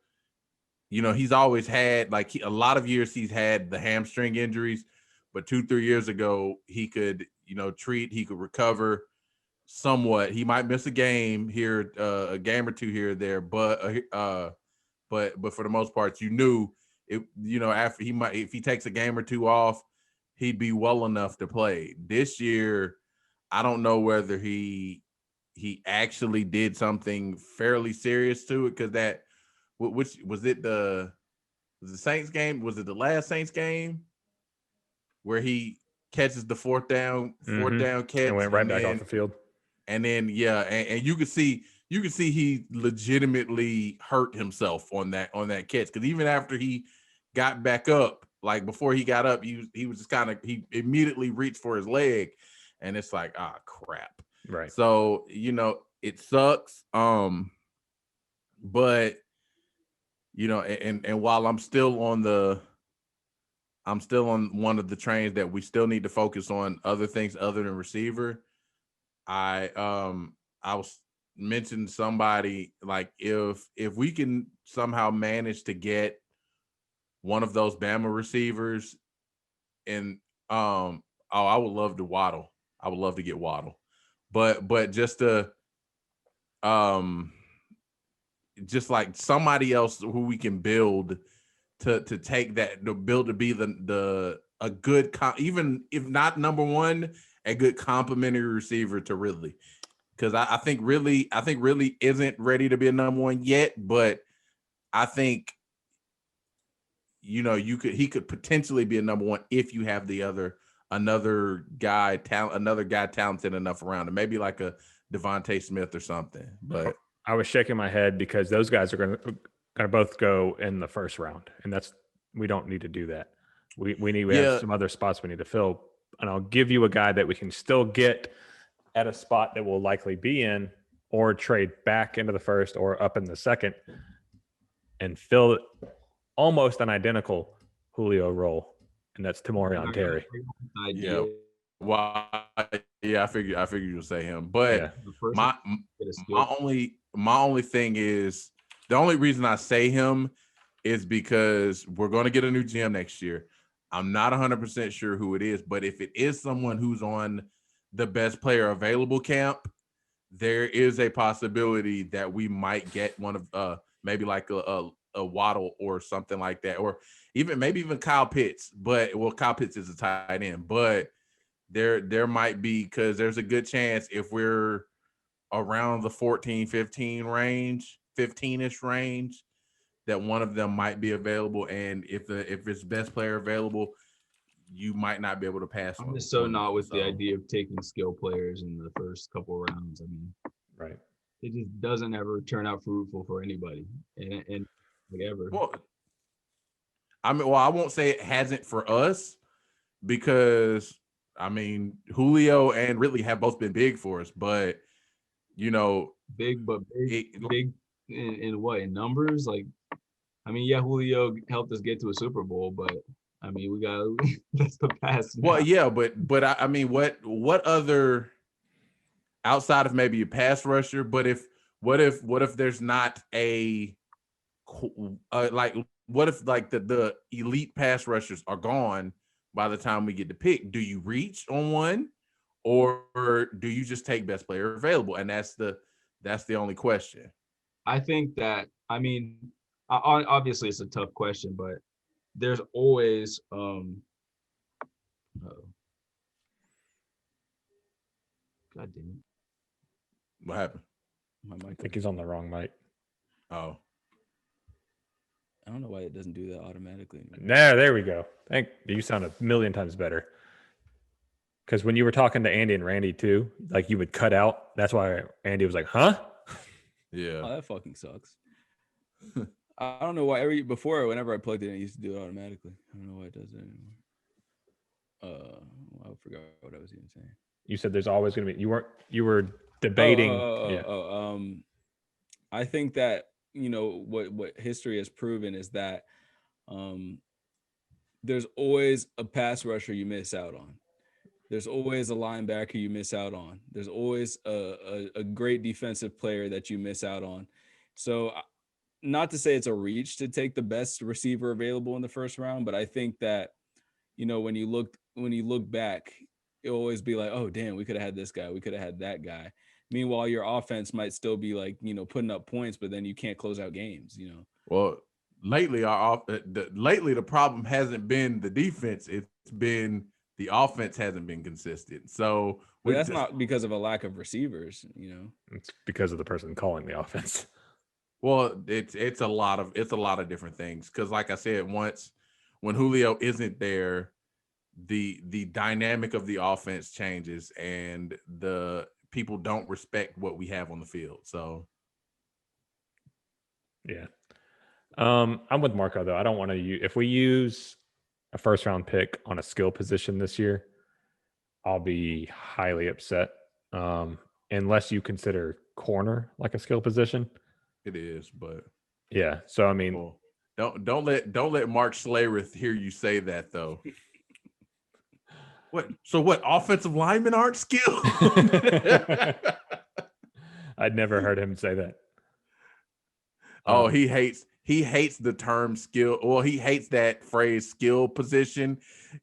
S2: he's always had, like, a lot of years he's had the hamstring injuries, but 2-3 years ago, he could, he could recover somewhat. He might miss a game here, a game or two here or there, but for the most part, you knew it, after if he takes a game or two off, he'd be well enough to play. This year, I don't know whether he actually did something fairly serious to it, because which was it the Saints game? Was it the last Saints game where he catches the fourth down catch
S1: and went right back off the field?
S2: And then and you could see you can see he legitimately hurt himself on that catch, because even after he got back up, like before he got up, he was just kind of, he immediately reached for his leg, and it's like, ah, crap.
S1: Right.
S2: So, it sucks. But and while I'm still on one of the trains that we still need to focus on other things other than receiver. I was mentioning somebody, like, if we can somehow manage to get one of those Bama receivers, and I would love to Waddle. I would love to get Waddle, but just just like somebody else who we can build to take that, to build to be a good, even if not number one, a good complimentary receiver to Ridley. Because I think Ridley isn't ready to be a number one yet, but I think he could potentially be a number one if you have another guy talented enough around him, maybe like a Devontae Smith or something. But
S1: I was shaking my head because those guys are going to both go in the first round, and we don't need to do that. We have some other spots we need to fill, and I'll give you a guy that we can still get at a spot that we'll likely be in, or trade back into the first or up in the second, and fill almost an identical Julio role, and that's Tamorian Terry.
S2: Yeah. Well, yeah, I figured you would say him, but my only thing is, the only reason I say him is because we're going to get a new GM next year. I'm not 100% sure who it is, but if it is someone who's on the best player available camp, there is a possibility that we might get one of maybe like a Waddle or something like that, or maybe even Kyle Pitts. But Kyle Pitts is a tight end, but there might be, because there's a good chance if we're around the 14, 15 range, 15-ish range, that one of them might be available. And if it's best player available, you might not be able to pass on.
S3: I'm just so not with the idea of taking skill players in the first couple of rounds. I mean,
S1: right.
S3: It just doesn't ever turn out fruitful for anybody, and like ever.
S2: Well, I won't say it hasn't for us, because I mean, Julio and Ridley have both been big for us, but
S3: big in what, in numbers? Like, I mean, yeah, Julio helped us get to a Super Bowl, but I mean, we got that's the past.
S2: Well, yeah, but I mean, what other, outside of maybe a pass rusher, but what if there's not a like, what if like the elite pass rushers are gone by the time we get to pick? Do you reach on one, or do you just take best player available? And that's the only question.
S3: I think that, I mean, obviously it's a tough question, but there's always God damn it.
S2: What happened?
S1: I think he's on the wrong mic.
S2: Oh.
S6: I don't know why it doesn't do that automatically.
S1: There we go. You sound a million times better. Because when you were talking to Andy and Randy too, like, you would cut out. That's why Andy was like, huh?
S2: Yeah.
S6: Oh, that fucking sucks. I don't know why whenever I plugged it in, it used to do it automatically. I don't know why it does it anymore. I forgot what I was even saying.
S1: You said there's always going to be, you were debating.
S6: I think that, what history has proven is that there's always a pass rusher you miss out on. There's always a linebacker you miss out on. There's always a great defensive player that you miss out on. So, not to say it's a reach to take the best receiver available in the first round, but I think that, when you look back, it'll always be like, oh damn, we could have had this guy, we could have had that guy. Meanwhile, your offense might still be like, putting up points, but then you can't close out games.
S2: Well, lately the problem hasn't been the defense; it's been the offense hasn't been consistent. So,
S6: but that's not because of a lack of receivers.
S1: It's because of the person calling the offense.
S2: Well, it's a lot of different things. Because, like I said, when Julio isn't there, the dynamic of the offense changes, and the people don't respect what we have on the field. So
S1: Yeah. I'm with Marco though. I don't want to use if we use a first round pick on a skill position this year, I'll be highly upset. Unless you consider corner like a skill position.
S2: It is, but
S1: Yeah. So I mean,
S2: well, don't let Mark Schlereth hear you say that though. What? So what? Offensive linemen aren't skilled?
S1: I'd never heard him say that.
S2: Oh, he hates the term skill. Well, he hates that phrase skill position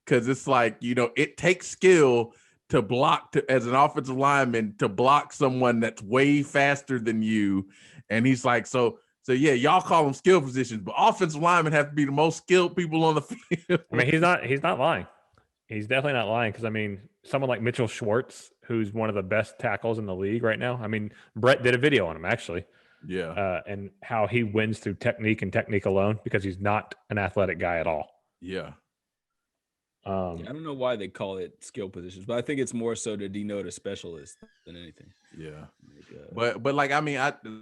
S2: because it's like, it takes skill to block as an offensive lineman to block someone that's way faster than you. And he's like, so yeah, y'all call them skill positions, but offensive linemen have to be the most skilled people on the field.
S1: I mean, he's not lying. He's definitely not lying because I mean, someone like Mitchell Schwartz, who's one of the best tackles in the league right now. I mean, Brett did a video on him actually.
S2: Yeah.
S1: And how he wins through technique and technique alone because he's not an athletic guy at all.
S2: Yeah.
S6: I don't know why they call it skill positions, but I think it's more so to denote a specialist than anything.
S2: Yeah. But like, I mean,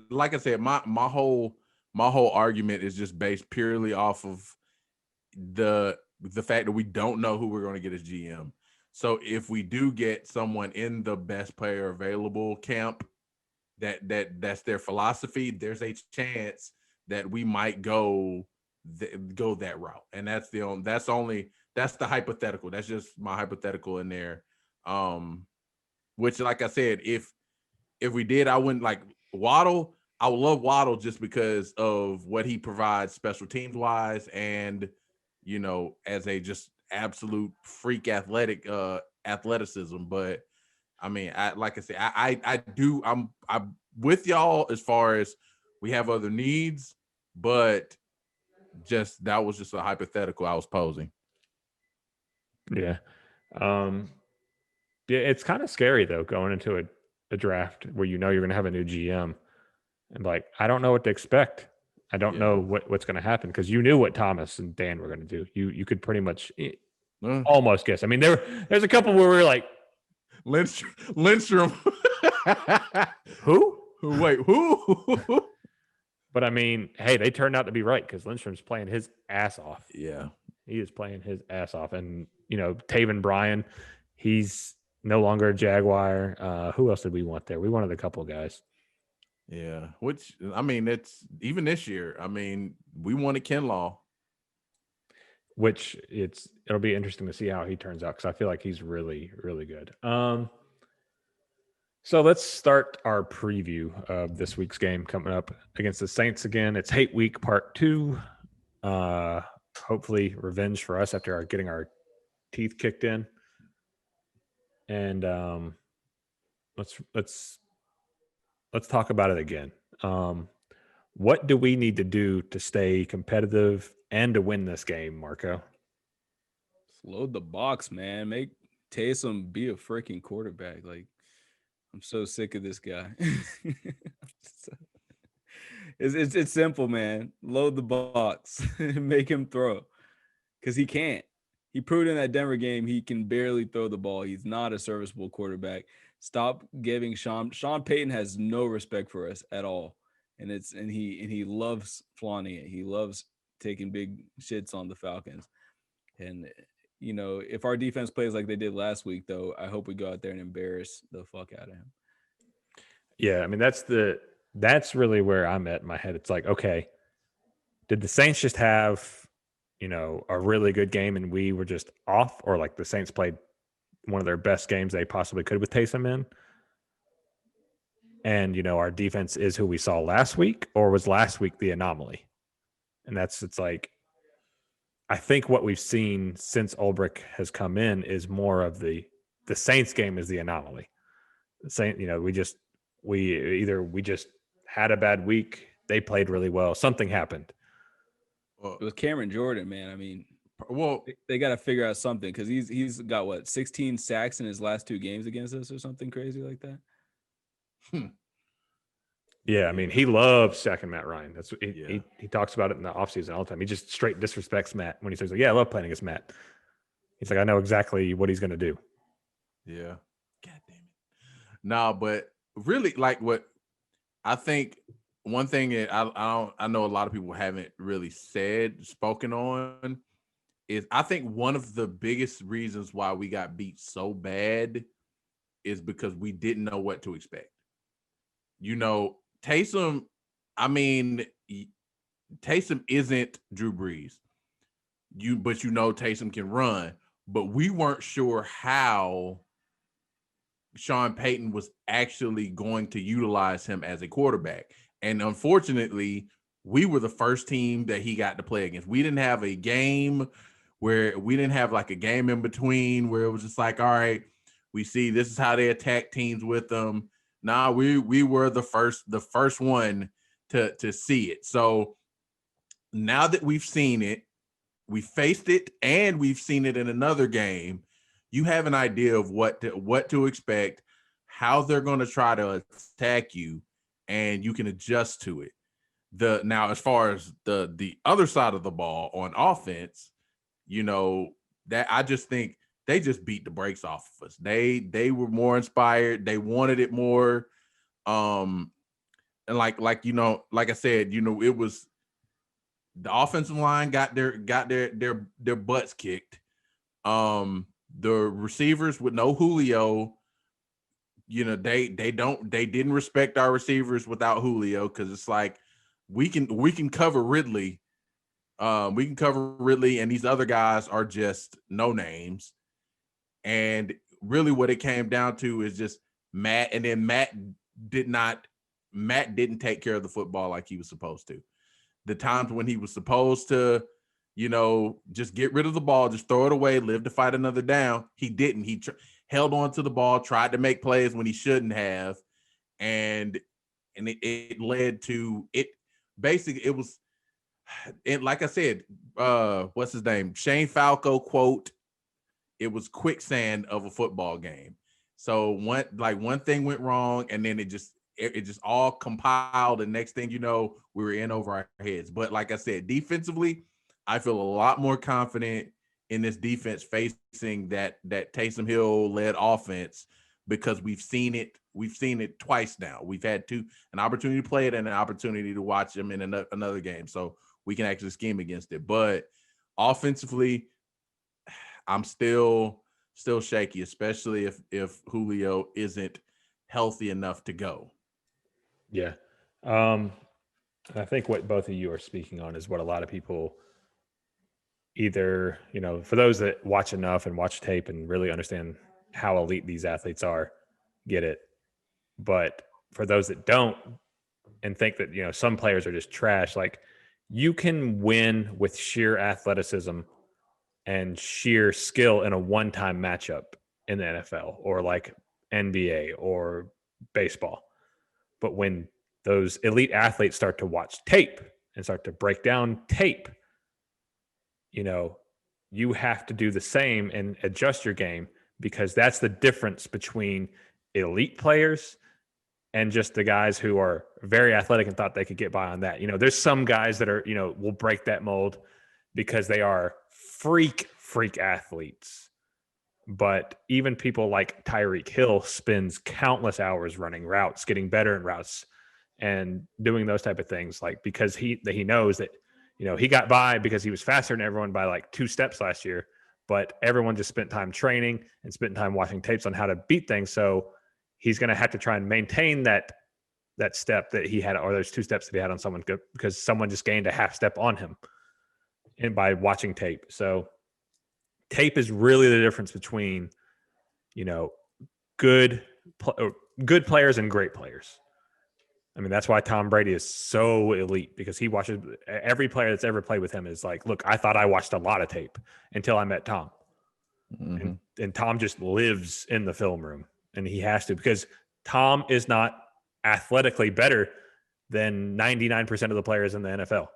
S2: like I said, my whole argument is just based purely off of the fact that we don't know who we're going to get as GM. So if we do get someone in the best player available camp, that's their philosophy, there's a chance that we might go that route. And that's the hypothetical. That's just my hypothetical in there. Which, like I said, if we did, I wouldn't like Waddle. I would love Waddle just because of what he provides special teams wise and, as a just absolute freak athleticism. But I mean, like I said, I'm with y'all as far as we have other needs, but that was just a hypothetical I was posing.
S1: Yeah. Yeah, it's kind of scary though, going into a draft where you're going to have a new GM and like, I don't know what to expect. I don't know what's going to happen because you knew what Thomas and Dan were going to do. You could pretty much almost guess. I mean, there's a couple where we're like,
S2: Lindstrom.
S1: Who?
S2: Wait, who?
S1: But I mean, hey, they turned out to be right because Lindstrom's playing his ass off.
S2: Yeah.
S1: He is playing his ass off. And, Taven Bryan, he's no longer a Jaguar. Who else did we want there? We wanted a couple guys.
S2: Yeah. Which, I mean, it's even this year. I mean, we wanted Kinlaw.
S1: Which it'll be interesting to see how he turns out because I feel like he's really, really good. So let's start our preview of this week's game coming up against the Saints again. It's Hate Week Part 2. Hopefully revenge for us after getting our teeth kicked in. And let's talk about it again. What do we need to do to stay competitive and to win this game, Marco?
S6: Load the box, man. Make Taysom be a freaking quarterback. Like, I'm so sick of this guy. It's simple, man. Load the box and make him throw because he can't. He proved in that Denver game he can barely throw the ball. He's not a serviceable quarterback. Stop giving Sean Payton has no respect for us at all, and he loves flaunting it. He loves taking big shits on the Falcons, and if our defense plays like they did last week, though, I hope we go out there and embarrass the fuck out of him.
S1: Yeah, I mean that's really where I'm at in my head. It's like, okay, did the Saints just have a really good game and we were just off, or like the Saints played one of their best games they possibly could with Taysom in? And our defense is who we saw last week, or was last week the anomaly? And it's like, I think what we've seen since Ulbrich has come in is more of the Saints game is the anomaly. The Saint, we just had a bad week. They played really well. Something happened.
S6: It was Cameron Jordan, man. I mean,
S2: well,
S6: they got to figure out something because he's got 16 sacks in his last 2 games against us or something crazy like that.
S1: Yeah, I mean, he loves sacking Matt Ryan. That's he talks about it in the offseason all the time. He just straight disrespects Matt when he says, "Yeah, I love playing against Matt." He's like, "I know exactly what he's going to do."
S2: Yeah. God damn it. No, but really, like what I think one thing that I know a lot of people haven't really spoken on is I think one of the biggest reasons why we got beat so bad is because we didn't know what to expect. You know, Taysom, I mean, Taysom isn't Drew Brees. But you know Taysom can run, but we weren't sure how Sean Payton was actually going to utilize him as a quarterback. And unfortunately, we were the first team that he got to play against. We didn't have a game where we didn't have like a game in between where it was just like, all right, we see this is how they attack teams with them. Nah, we were the first one to see it. So now that we've seen it, we faced it, and we've seen it in another game, you have an idea of what to expect, how they're going to try to attack you, and you can adjust to it. Now, as far as the other side of the ball on offense, you know, that I just think they just beat the brakes off of us. They were more inspired. They wanted it more. And like you know, like I said, you know, it was the offensive line got their butts kicked. The receivers with no Julio, you know, they didn't respect our receivers without Julio, because it's like we can cover Ridley. We can cover Ridley, and these other guys are just no names. And really what it came down to is just Matt, and then Matt didn't take care of the football like he was supposed to. The times when he was supposed to, you know, just get rid of the ball, just throw it away, live to fight another down, he didn't. He held on to the ball, tried to make plays when he shouldn't have, and it led to it. Basically, it was, and like I said, what's his name? Shane Falco quote, it was quicksand of a football game. So one thing went wrong, and then it just all compiled, and next thing you know, we were in over our heads. But like I said, defensively, I feel a lot more confident in this defense facing that Taysom Hill led offense, because we've seen it twice now. We've had an opportunity to play it and an opportunity to watch them in another game, so we can actually scheme against it. But offensively, I'm still shaky, especially if Julio isn't healthy enough to go.
S1: Yeah. I think what both of you are speaking on is what a lot of people either, you know, for those that watch enough and watch tape and really understand how elite these athletes are, get it. But for those that don't and think that, you know, some players are just trash, like, you can win with sheer athleticism and sheer skill in a one-time matchup in the NFL or like NBA or baseball. But when those elite athletes start to watch tape and start to break down tape, you know, you have to do the same and adjust your game, because that's the difference between elite players and just the guys who are very athletic and thought they could get by on that. You know, there's some guys that are, you know, will break that mold because they are freak athletes. But even people like Tyreek Hill spends countless hours running routes, getting better in routes, and doing those type of things, like, because he knows that, you know, he got by because he was faster than everyone by like 2 steps last year, but everyone just spent time training and spent time watching tapes on how to beat things. So he's going to have to try and maintain that step that he had, or those 2 steps that he had on someone, because someone just gained a half step on him and by watching tape. So tape is really the difference between, you know, good players and great players. I mean, that's why Tom Brady is so elite, because he watches every player that's ever played with him is like, look, I thought I watched a lot of tape until I met Tom. Mm-hmm. And Tom just lives in the film room, and he has to, because Tom is not athletically better than 99% of the players in the NFL.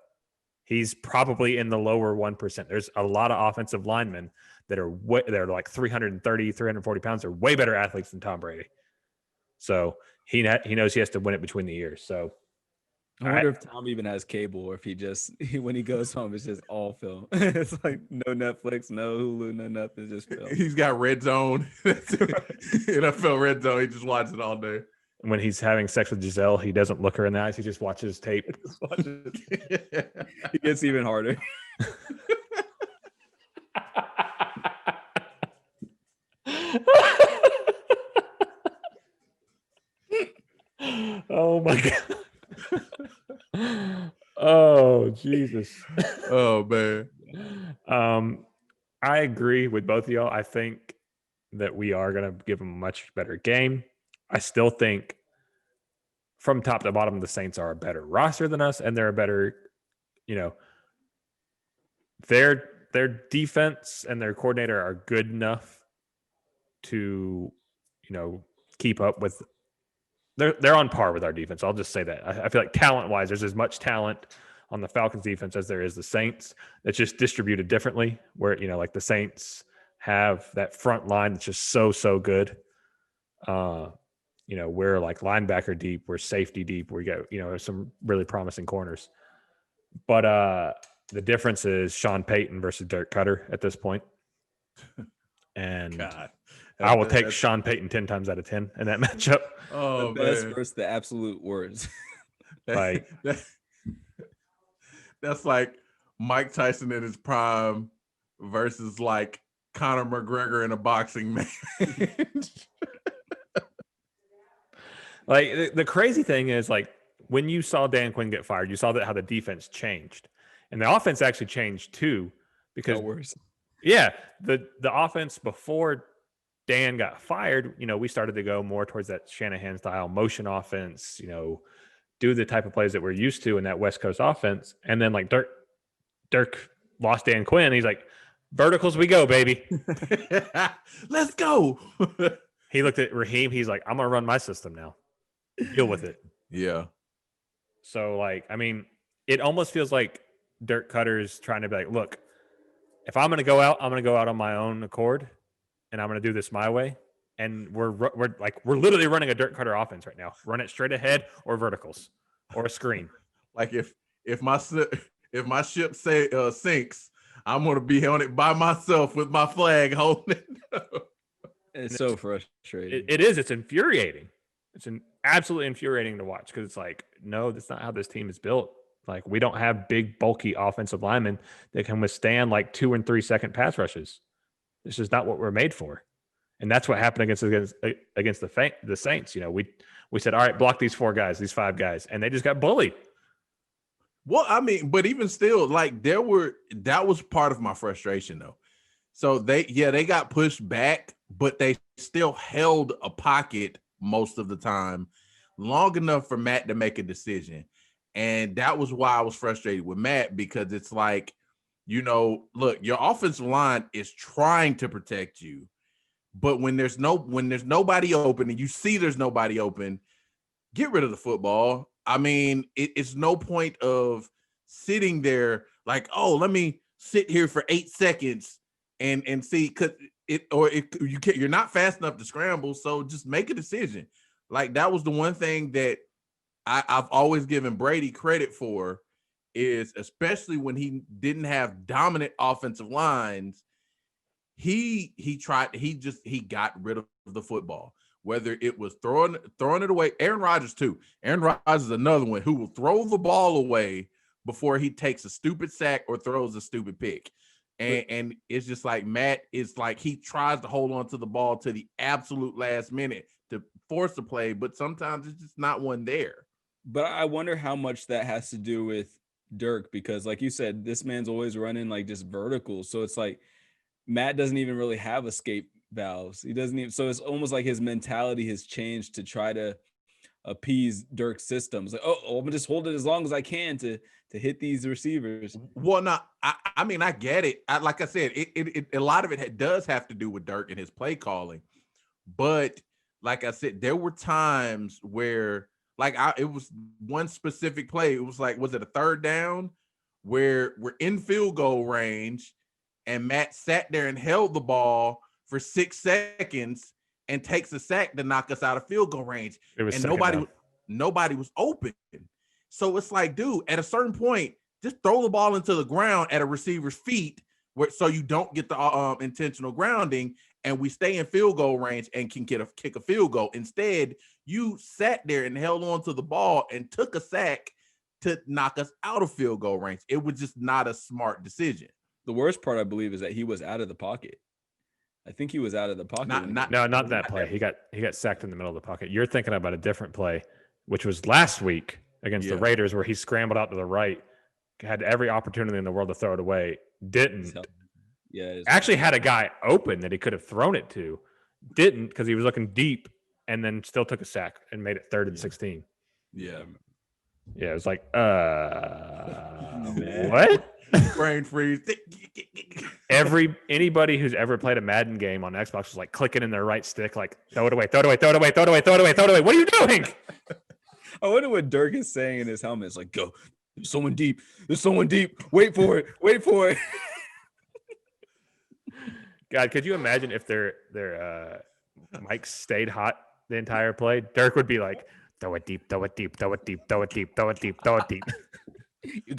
S1: He's probably in the lower 1%. There's a lot of offensive linemen that are they're like 330, 340 pounds. They're way better athletes than Tom Brady. So he knows he has to win it between the ears. So
S6: I wonder if Tom even has cable, or if when he goes home, it's just all film. It's like no Netflix, no Hulu, no nothing, just film.
S2: He's got Red Zone. NFL Red Zone. He just watches it all day.
S1: when he's having sex with Giselle, he doesn't look her in the eyes. He just watches tape.
S6: It gets even harder.
S1: Oh my god. Oh Jesus.
S2: Oh man.
S1: I agree with both of y'all. I think that we are going to give them a much better game. I still think from top to bottom, the Saints are a better roster than us, and they're a better, their defense and their coordinator are good enough to, keep up with. They're on par with our defense. I'll just say that. I feel like talent-wise, there's as much talent on the Falcons defense as there is the Saints. It's just distributed differently, where like the Saints have that front line that's just so good. We're like linebacker deep, we're safety deep, we got there's some really promising corners. But the difference is Sean Payton versus Dirk Cutter at this point. And
S2: God.
S1: I will take Sean Payton 10 times out of 10 in that matchup.
S2: Oh,
S6: the best
S2: man.
S6: versus the absolute worst.
S1: Like
S2: that's like Mike Tyson in his prime versus like Conor McGregor in a boxing match.
S1: Like the crazy thing is, like, when you saw Dan Quinn get fired, you saw that how the defense changed, and the offense actually changed too, because
S6: worse.
S1: Yeah, the offense before Dan got fired, we started to go more towards that Shanahan style motion offense, do the type of plays that we're used to in that West Coast offense. And then like Dirk lost Dan Quinn. He's like, verticals we go, baby.
S2: Let's go.
S1: He looked at Raheem. He's like, I'm going to run my system now. Deal with it.
S2: Yeah.
S1: So, like, I mean, it almost feels like Dirk Cutter's trying to be like, look, if I'm going to go out, I'm going to go out on my own accord, and I'm going to do this my way. And we're literally running a Dirk Cutter offense right now. Run it straight ahead or verticals or a screen.
S2: Like if my ship sinks, I'm going to be on it by myself with my flag holding it.
S6: It's so frustrating.
S1: It is. It's infuriating. It's absolutely infuriating to watch, because it's like, no, that's not how this team is built. Like, we don't have big, bulky offensive linemen that can withstand like 2 and 3 second pass rushes. This is not what we're made for. And that's what happened against the Saints. We said, all right, block these 4 guys, these 5 guys, and they just got bullied.
S2: Well, I mean, but even still, like, that was part of my frustration though. So they got pushed back, but they still held a pocket most of the time, long enough for Matt to make a decision. And that was why I was frustrated with Matt, because it's like, look, your offensive line is trying to protect you, but when there's nobody open and you see there's nobody open, get rid of the football. I mean, it's no point of sitting there like, oh, let me sit here for 8 seconds and see, you're not fast enough to scramble. So just make a decision. Like, that was the one thing that I've always given Brady credit for, is especially when he didn't have dominant offensive lines, he got rid of the football, whether it was throwing it away. Aaron Rodgers too. Aaron Rodgers is another one who will throw the ball away before he takes a stupid sack or throws a stupid pick. And it's just like Matt is like, he tries to hold on to the ball to the absolute last minute to force the play, but sometimes it's just not one there.
S6: But I wonder how much that has to do with Dirk, because like you said, this man's always running like just verticals. So it's like Matt doesn't even really have escape valves. He doesn't even, so it's almost like his mentality has changed to try to appease Dirk's systems. Like, oh, I'm gonna just hold it as long as I can to hit these receivers.
S2: Well, no, I mean, I get it. Like I said, it a lot of it does have to do with Dirk and his play calling. But like I said, there were times where, like, it was one specific play. It was like, was it a 3rd down where we're in field goal range and Matt sat there and held the ball for 6 seconds and takes a sack to knock us out of field goal range. And nobody was open. So it's like, dude, at a certain point, just throw the ball into the ground at a receiver's feet, so you don't get the intentional grounding, and we stay in field goal range and can kick a field goal. Instead, you sat there and held on to the ball and took a sack to knock us out of field goal range. It was just not a smart decision.
S6: The worst part, I believe, is that he was out of the pocket. I think he was out of the pocket.
S1: Not that play. He got sacked in the middle of the pocket. You're thinking about a different play, which was last week against the Raiders, where he scrambled out to the right, had every opportunity in the world to throw it away, didn't.
S6: Yeah,
S1: actually had a guy open that he could have thrown it to, didn't because he was looking deep, and then still took a sack and made it 3rd and 16.
S2: Yeah,
S1: it was like, what?
S2: Brain freeze.
S1: Anybody who's ever played a Madden game on Xbox was like clicking in their right stick, like throw it away, throw it away, throw it away, throw it away, throw it away, throw it away. What are you doing?
S6: I wonder what Dirk is saying in his helmet. It's like, go. There's someone deep. There's someone deep. Wait for it. Wait for it.
S1: God, could you imagine if their mics stayed hot the entire play? Dirk would be like, throw it deep, throw it deep, throw it deep, throw it deep, throw it deep, throw it deep.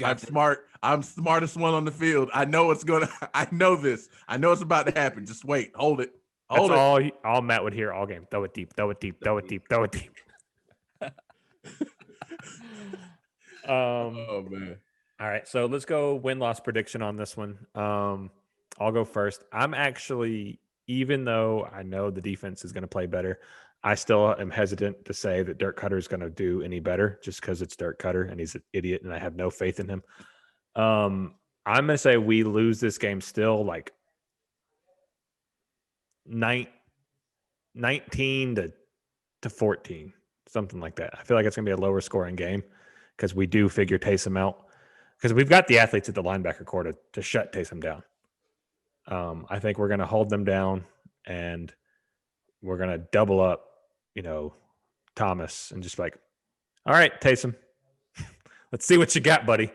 S2: I'm smart. I'm smartest one on the field. I know this. I know it's about to happen. Just wait. Hold it. Hold it.
S1: All Matt would hear all game. Throw it deep, throw it deep, throw it deep, throw it deep.
S2: Oh man.
S1: All right, so let's go win-loss prediction on this one. I'll go first. I'm actually, even though I know the defense is going to play better, I still am hesitant to say that Dirk Cutter is going to do any better just because it's Dirk Cutter and he's an idiot and I have no faith in him. I'm going to say we lose this game still like 19 to 14, something like that. I feel like it's going to be a lower scoring game because we do figure Taysom out because we've got the athletes at the linebacker core to shut Taysom down. I think we're going to hold them down and we're going to double up, Thomas and just like, all right, Taysom, let's see what you got, buddy.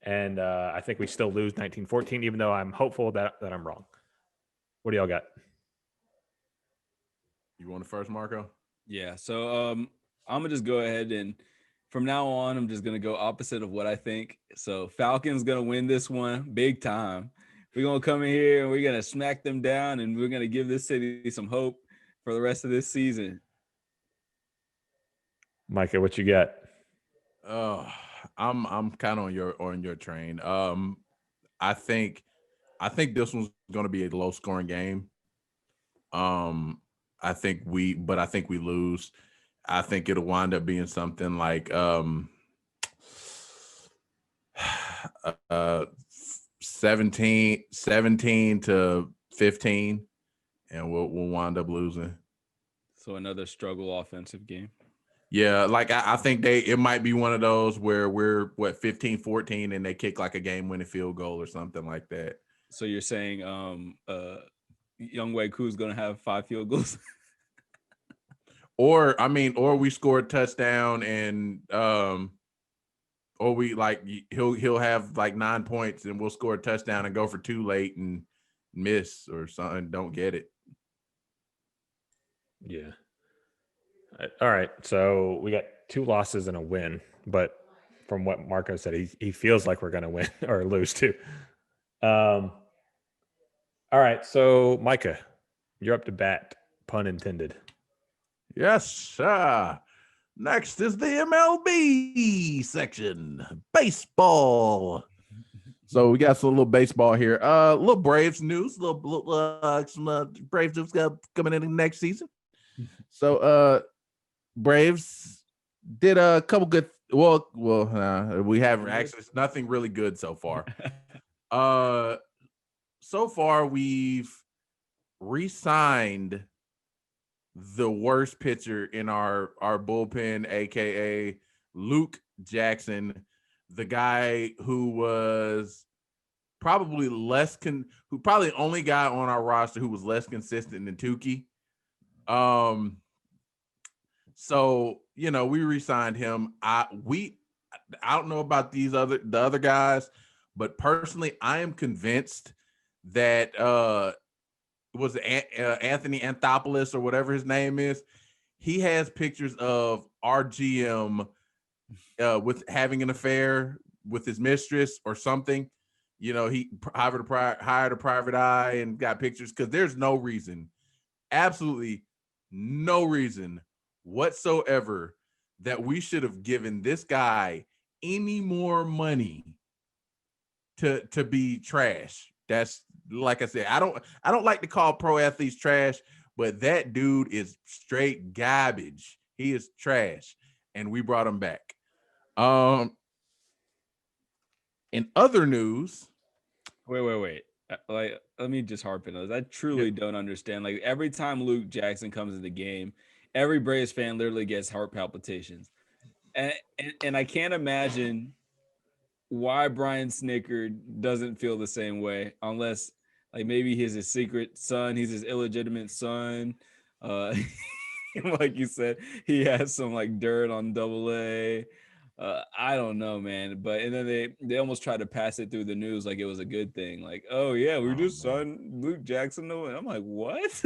S1: And I think we still lose 19-14, even though I'm hopeful that I'm wrong. What do y'all got?
S2: You want it first, Marco?
S6: Yeah. So I'm going to just go ahead and from now on, I'm just going to go opposite of what I think. So Falcons going to win this one big time. We're going to come in here and we're going to smack them down and we're going to give this city some hope for the rest of this season.
S1: Micah, what you got?
S2: I'm kind of on your train. I think this one's going to be a low scoring game. I think we lose. I think it'll wind up being something like 17 to 15, and we'll wind up losing.
S6: So another struggle offensive game.
S2: Yeah, like I think it might be one of those where we're 15-14 and they kick like a game-winning field goal or something like that.
S6: So you're saying Young Wei Koo's gonna have 5 field goals?
S2: or we score a touchdown and or we like he'll have like 9 points and we'll score a touchdown and go for 2 late and miss or something. Don't get it.
S1: Yeah. All right. So we got 2 losses and a win, but from what Marco said, he feels like we're going to win or lose too. All right. So Micah, you're up to bat, pun intended.
S2: Yes, sir. Next is the MLB section, baseball. So we got some little baseball here. Little Braves news, some Braves news coming in the next season. So Braves did a couple good. We haven't actually. It's nothing really good so far. So far we've re-signed the worst pitcher in our bullpen, aka Luke Jackson, the guy who was probably who probably the only guy on our roster who was less consistent than Tukey. So we re-signed him. I don't know about the other guys, but personally, I am convinced that was Anthony Anthopoulos or whatever his name is. He has pictures of our GM with having an affair with his mistress or something. He hired a private eye and got pictures because there's no reason absolutely no reason whatsoever that we should have given this guy any more money to be trash. That's, like I said, I don't like to call pro athletes trash, but that dude is straight garbage. He is trash, and we brought him back. In other news,
S6: Wait. Like, let me just harp on those. I truly don't understand. Like, every time Luke Jackson comes in the game, every Braves fan literally gets heart palpitations, and I can't imagine why Brian Snicker doesn't feel the same way, unless like maybe he's his secret son, he's his illegitimate son. Like you said, he has some like dirt on AA. I don't know, man. But and then they almost tried to pass it through the news like it was a good thing. Like, oh yeah, we just signed Luke Jackson. And I'm like, what?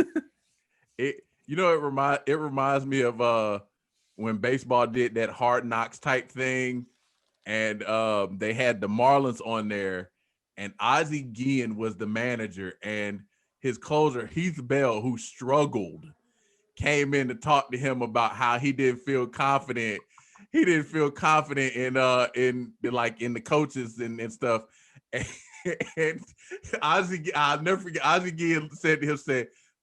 S2: It reminds me of when baseball did that Hard Knocks type thing, and they had the Marlins on there, and Ozzie Guillen was the manager, and his closer Heath Bell, who struggled, came in to talk to him about how he didn't feel confident. He didn't feel confident in the coaches and stuff. And Ozzie, I'll never forget, Ozzie Guillen said to him,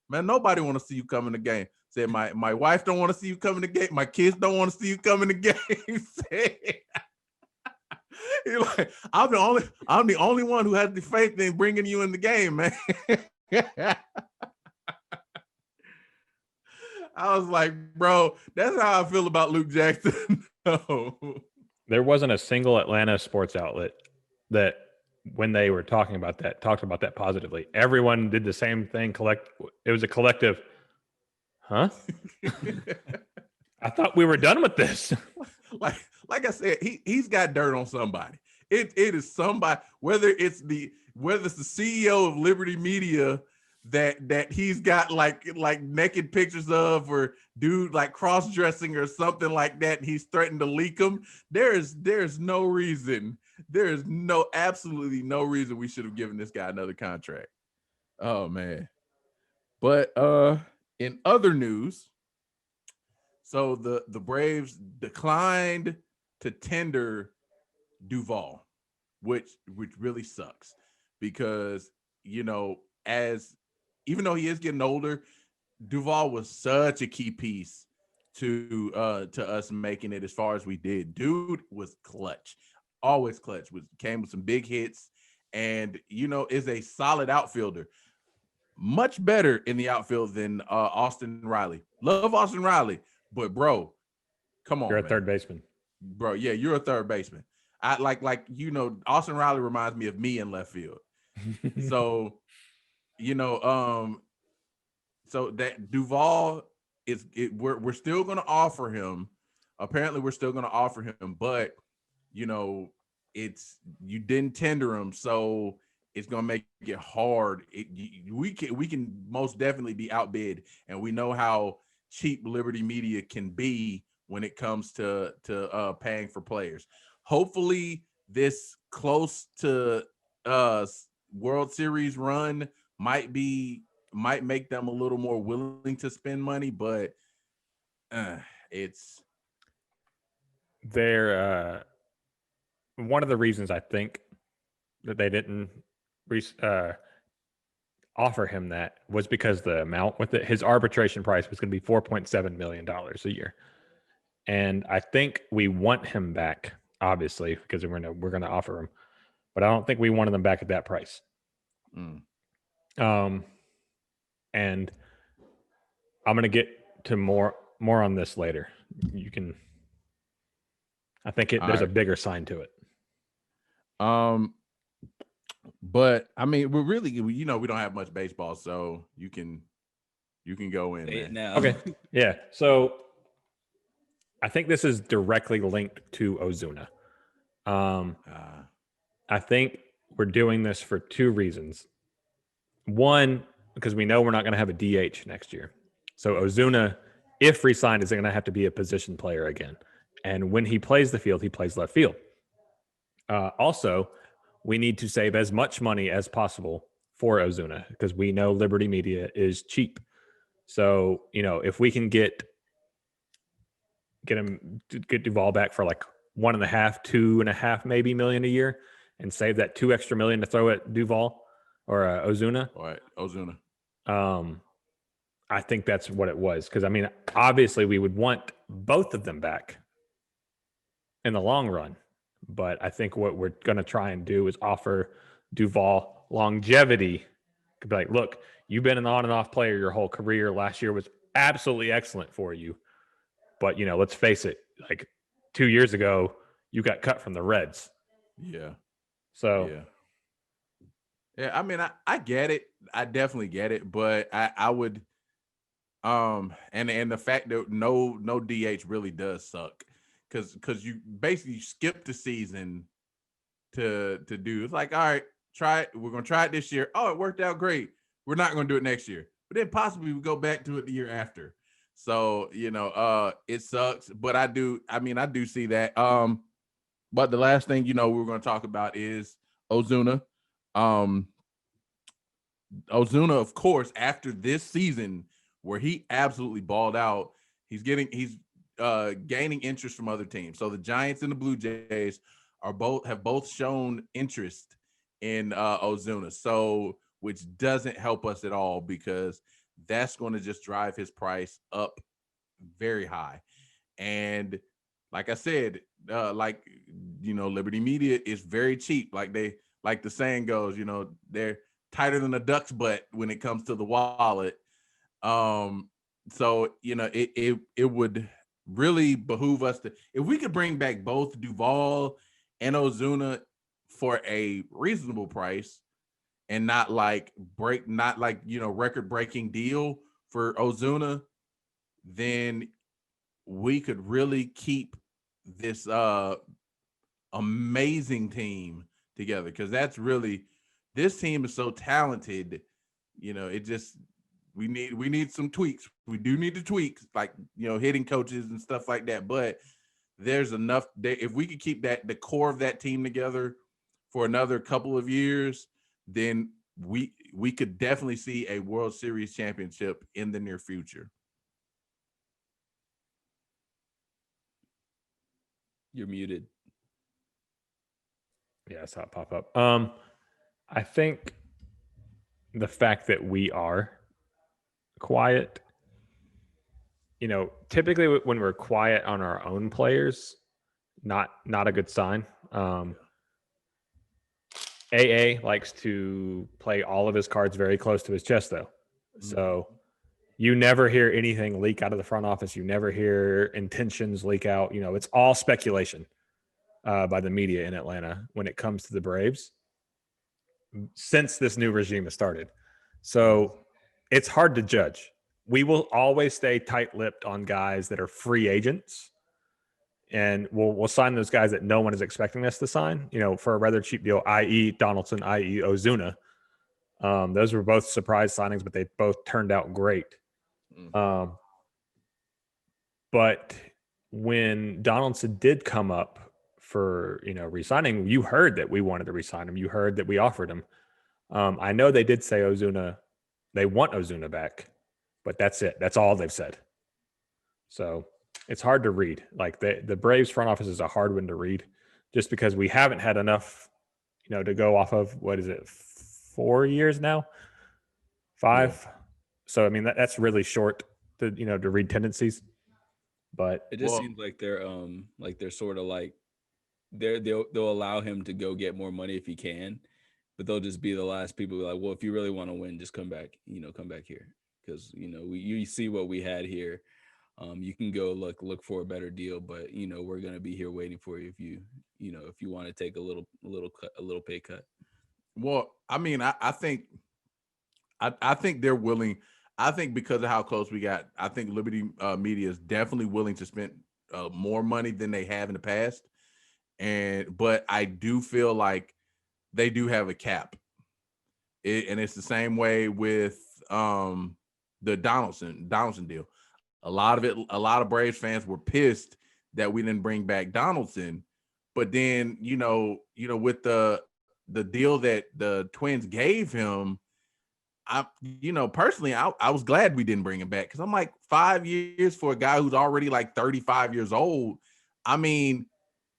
S2: man, nobody want to see you come in the game. Said, my wife don't want to see you come in the game. My kids don't want to see you come in the game. He's like, I'm the only one who has the faith in bringing you in the game, man. I was like, bro, that's how I feel about Luke Jackson. No.
S1: There wasn't a single Atlanta sports outlet that, when they were talking about that, talked about that positively. Everyone did the same thing. It was a collective, huh? I thought we were done with this.
S2: Like I said, he's got dirt on somebody. It is somebody, whether it's the CEO of Liberty Media that he's got like naked pictures of, or dude like cross-dressing or something like that, and he's threatened to leak them. There's no reason. There is absolutely no reason we should have given this guy another contract. Oh man. But in other news, so the Braves declined to tender Duvall, which really sucks, because even though he is getting older, Duvall was such a key piece to us making it as far as we did. Dude was clutch, always clutch. Came with some big hits, and is a solid outfielder. Much better in the outfield than Austin Riley. Love Austin Riley, but bro, come on,
S1: You're a
S2: man.
S1: third baseman,
S2: bro. Yeah, you're a third baseman. I like Austin Riley reminds me of me in left field. So, so that Duvall we're still going to offer him. Apparently, we're still going to offer him, but you didn't tender him, so it's going to make it hard. We can most definitely be outbid, and we know how cheap Liberty Media can be when it comes to paying for players. Hopefully, this close to World Series run might make them a little more willing to spend money, but it's
S1: they're one of the reasons I think that they didn't offer him that was because the amount with it. His arbitration price was going to be $4.7 million a year, and I think we want him back, obviously, because we're going to offer him, but I don't think we wanted them back at that price. And I'm going to get to more on this later. I think there's a bigger sign to it.
S2: But I mean, we're really, we don't have much baseball, so you can go in, man.
S6: Now.
S1: Okay. Yeah. So I think this is directly linked to Ozuna. I think we're doing this for two reasons. One, because we know we're not going to have a DH next year. So Ozuna, if re-signed, is going to have to be a position player again. And when he plays the field, he plays left field. Also, we need to save as much money as possible for Ozuna, because we know Liberty Media is cheap. So, if we can get Duval back for like 1.5, 2.5 maybe million a year, and save that $2 extra million to throw at Duval or Ozuna.
S2: All right, Ozuna.
S1: I think that's what it was. Because obviously we would want both of them back in the long run. But I think what we're going to try and do is offer Duval longevity. Could be like, look, you've been an on and off player your whole career. Last year was absolutely excellent for you. But, let's face it, like 2 years ago, you got cut from the Reds.
S2: Yeah.
S1: So.
S2: Yeah. I get it. I definitely get it. But I would, and the fact that no DH really does suck. Because you basically skip the season to do. It's like, all right, try it. We're going to try it this year. Oh, it worked out great. We're not going to do it next year. But then possibly we go back to it the year after. So, it sucks. But I do see that. But the last thing, we're going to talk about is Ozuna. Ozuna, of course, after this season where he absolutely balled out, he's gaining interest from other teams. So the Giants and the Blue Jays have both shown interest in Ozuna. So, which doesn't help us at all because that's going to just drive his price up very high. And like I said, Liberty Media is very cheap. Like the saying goes, they're tighter than a duck's butt when it comes to the wallet. So, it would really behoove us to, if we could bring back both Duval and Ozuna for a reasonable price and not like record-breaking deal for Ozuna, then we could really keep this amazing team together. Because that's really, this team is so talented. It just, we need some tweaks. We do need to tweak, like, hitting coaches and stuff like that. But there's enough if we could keep the core of that team together for another couple of years, then we could definitely see a World Series championship in the near future.
S6: You're muted.
S1: Yeah, I saw it pop up. I think the fact that we are quiet, typically when we're quiet on our own players, not a good sign. AA likes to play all of his cards very close to his chest, though. So you never hear anything leak out of the front office. You never hear intentions leak out. It's all speculation by the media in Atlanta when it comes to the Braves since this new regime has started. So it's hard to judge. We will always stay tight-lipped on guys that are free agents, and we'll sign those guys that no one is expecting us to sign, for a rather cheap deal, i.e. Donaldson, i.e. Ozuna. Those were both surprise signings, but they both turned out great. But when Donaldson did come up for, re-signing, you heard that we wanted to re-sign him. You heard that we offered him. I know they did say Ozuna, they want Ozuna back, but that's it. That's all they've said. So it's hard to read. Like the Braves front office is a hard one to read just because we haven't had enough, to go off of. What is it? 4 years now? 5. Yeah. So, that's really short to read tendencies, but
S6: it just seems like they're sort of like they'll allow him to go get more money if he can, but they'll just be the last people like, well, if you really want to win, just come back here. Because, you see what we had here. You can go look for a better deal, but we're gonna be here waiting for you if you want to take a little pay cut.
S2: Well, I think they're willing. I think because of how close we got, I think Liberty Media is definitely willing to spend more money than they have in the past. But I do feel like they do have a cap, and it's the same way with the Donaldson deal. A lot of Braves fans were pissed that we didn't bring back Donaldson, but then with the deal that the Twins gave him, Personally, I was glad we didn't bring him back because I'm like 5 years for a guy who's already like 35 years old. I mean,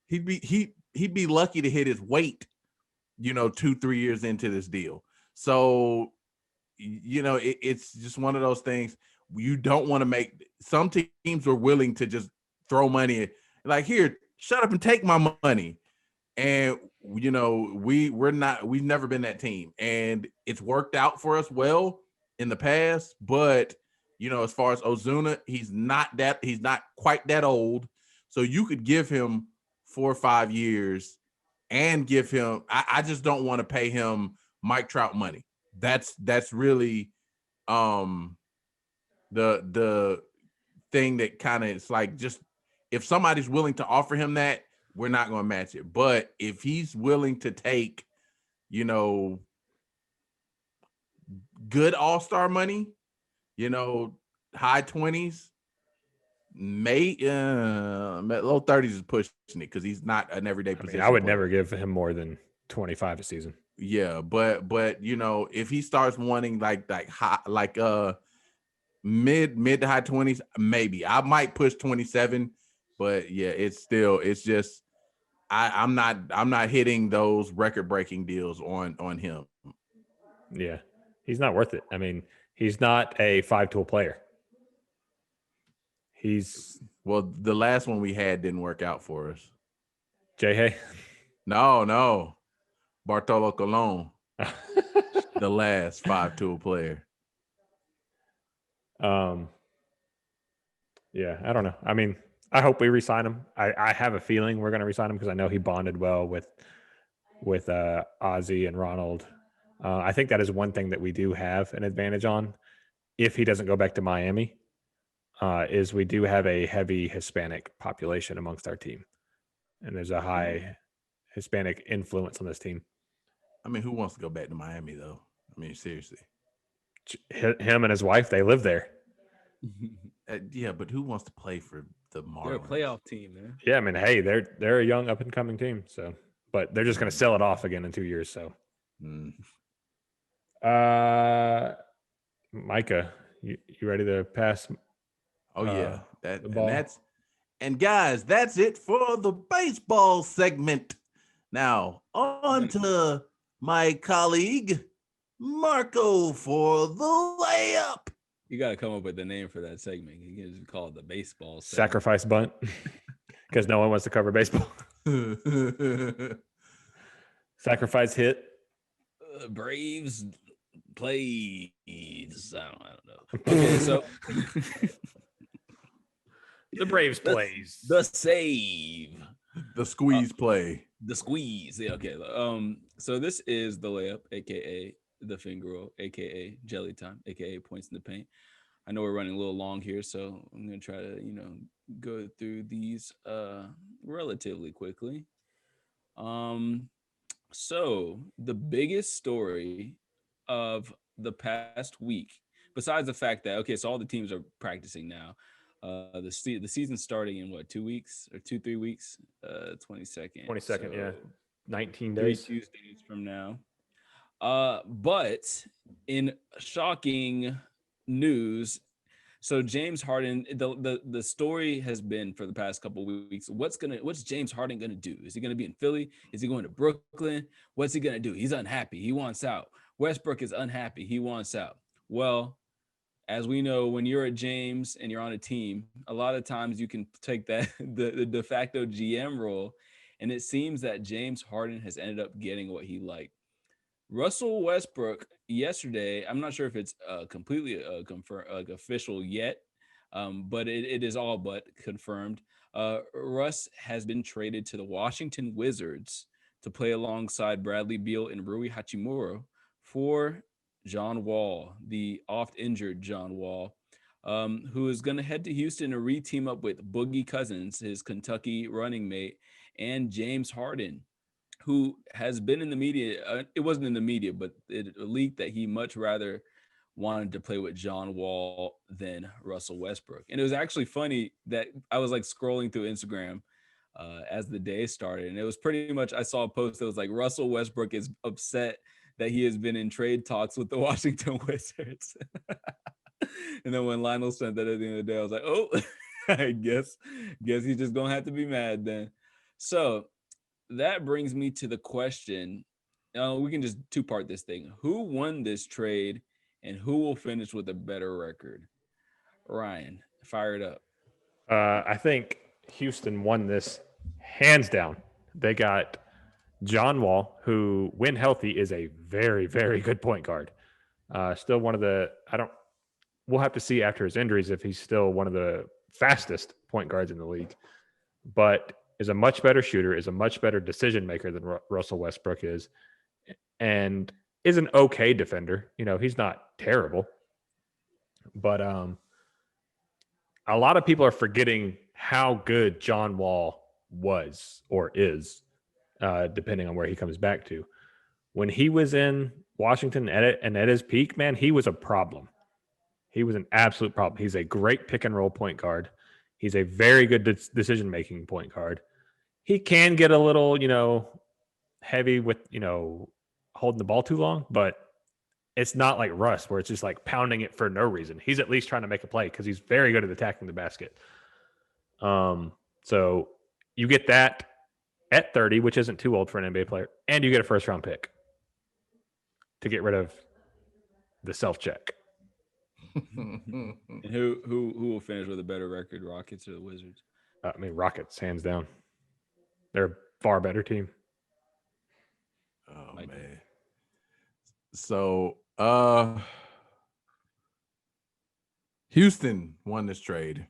S2: he'd be lucky to hit his weight, 2-3 years into this deal. So, it's just one of those things you don't want to make. Some teams are willing to just throw money like, here, shut up and take my money. And we've never been that team, and it's worked out for us well in the past. But as far as Ozuna, he's not quite that old, so you could give him 4 or 5 years and give him. I just don't want to pay him Mike Trout money. That's really the thing that kind of, it's like, just if somebody's willing to offer him that, we're not going to match it. But if he's willing to take, good all-star money, high 20s, low 30s is pushing it because he's not an everyday position.
S1: I would never give him more than 25 a season.
S2: Yeah, but if he starts wanting like high, like mid to high 20s, maybe I might push 27. But yeah, it's just I'm not hitting those record-breaking deals on him.
S1: Yeah, he's not worth it. I mean, he's not a 5-tool player.
S2: The last one we had didn't work out for us.
S1: J-Hay?
S2: No. Bartolo Colon. The last 5-tool player.
S1: Yeah, I don't know. I mean, I hope we re-sign him. I have a feeling we're going to re-sign him because I know he bonded well with Ozzy and Ronald. I think that is one thing that we do have an advantage on if he doesn't go back to Miami, is we do have a heavy Hispanic population amongst our team. And there's a high Hispanic influence on this team.
S2: I mean, who wants to go back to Miami, though? I mean, seriously.
S1: Him and his wife, they live there.
S2: Yeah, but who wants to play for the Marlins?
S6: They're a playoff team, man.
S1: Yeah, I mean, hey, they're a young up-and-coming team. So, but they're just going to sell it off again in 2 years. So, Micah, you ready to pass?
S2: Oh yeah, and guys, that's it for the baseball segment. Now on to my colleague Marco for the layup.
S6: You got to come up with a name for that segment. You can just call it the baseball segment.
S1: Sacrifice bunt, because no one wants to cover baseball. Sacrifice hit.
S6: Braves plays. I don't know. Okay, so
S1: the Braves plays.
S6: The save.
S2: The squeeze play.
S6: The squeeze. Yeah, okay. So this is the layup, aka the finger roll, aka jelly time, aka points in the paint. I know we're running a little long here, so I'm gonna try to, go through these relatively quickly. So the biggest story of the past week, besides the fact that, okay, so all the teams are practicing now. The season's starting in what, 2 weeks or 2-3 weeks? 22nd.
S1: 22nd,
S6: so
S1: yeah. 19 days.
S6: 3 Tuesdays from now. But in shocking news, so James Harden, the story has been for the past couple of weeks, what's James Harden gonna do? Is he gonna be in Philly? Is he going to Brooklyn? What's he gonna do? He's unhappy. He wants out. Westbrook is unhappy. He wants out. Well, as we know, when you're a James and you're on a team, a lot of times you can take that the de facto GM role, and it seems that James Harden has ended up getting what he liked. Russell Westbrook yesterday, I'm not sure if it's completely official yet, but it is all but confirmed. Russ has been traded to the Washington Wizards to play alongside Bradley Beal and Rui Hachimura for John Wall, the oft-injured John Wall, who is going to head to Houston to re-team up with Boogie Cousins, his Kentucky running mate, and James Harden, who has been in the media. It wasn't in the media, but it leaked that he much rather wanted to play with John Wall than Russell Westbrook. And it was actually funny that I was like scrolling through Instagram as the day started, and it was pretty much, I saw a post that was like, Russell Westbrook is upset that he has been in trade talks with the Washington Wizards. And then when Lionel sent that at the end of the day, I was like, oh, I guess he's just gonna have to be mad then. So that brings me to the question. We can just two-part this thing. Who won this trade and who will finish with a better record? Ryan, fire it up.
S1: I think Houston won this hands down. They got John Wall, who, when healthy, is a very, very good point guard. Still one of the, we'll have to see after his injuries if he's still one of the fastest point guards in the league, but is a much better shooter, is a much better decision maker than Russell Westbrook is, and is an okay defender. You know, he's not terrible, but a lot of people are forgetting how good John Wall was or is, depending on where he comes back to. When he was in Washington and at his peak, man, he was a problem. He was an absolute problem. He's a great pick and roll point guard. He's a very good decision-making point guard. He can get a little, heavy with, holding the ball too long, but it's not like Russ where it's just like pounding it for no reason. He's at least trying to make a play because he's very good at attacking the basket. So you get that at 30, which isn't too old for an NBA player, and you get a first-round pick to get rid of the self-check.
S6: And who will finish with a better record, Rockets or the Wizards?
S1: Rockets, hands down. They're a far better team.
S2: Oh, man. So, Houston won this trade.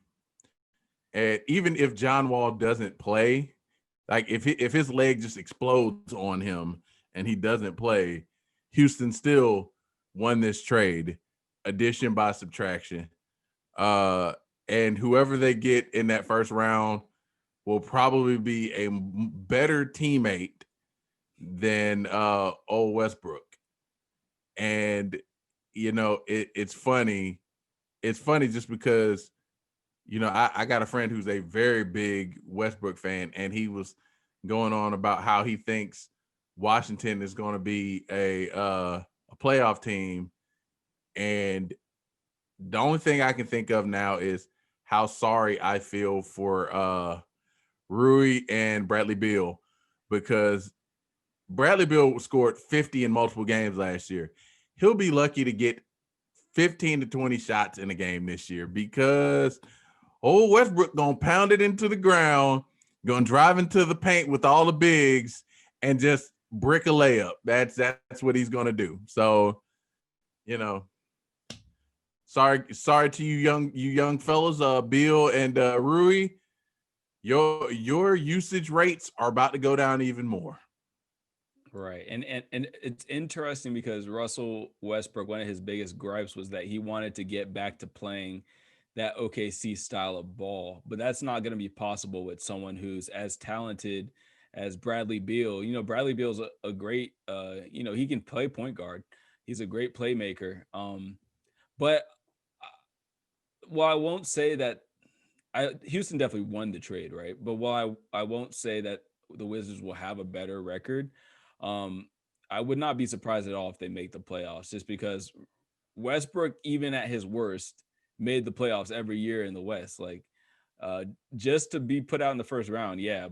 S2: And even if John Wall doesn't play, like if his leg just explodes on him and he doesn't play, Houston still won this trade, addition by subtraction. And whoever they get in that first round will probably be a better teammate than old Westbrook. And, it's funny. It's funny just because, I got a friend who's a very big Westbrook fan, and he was going on about how he thinks Washington is going to be a playoff team. And the only thing I can think of now is how sorry I feel for Rui and Bradley Beal, because Bradley Beal scored 50 in multiple games last year. He'll be lucky to get 15 to 20 shots in a game this year because old Westbrook going to pound it into the ground, going to drive into the paint with all the bigs and just brick a layup. That's what he's going to do. So, sorry to you young fellas, Bill and Rui, your usage rates are about to go down even more.
S6: Right. And it's interesting because Russell Westbrook, one of his biggest gripes was that he wanted to get back to playing that OKC style of ball, but that's not going to be possible with someone who's as talented as Bradley Beal. Bradley Beal's a great, he can play point guard. He's a great playmaker. But while I won't say that Houston definitely won the trade, right? But while I won't say that the Wizards will have a better record, I would not be surprised at all if they make the playoffs, just because Westbrook, even at his worst, made the playoffs every year in the West. Like, just to be put out in the first round, yeah.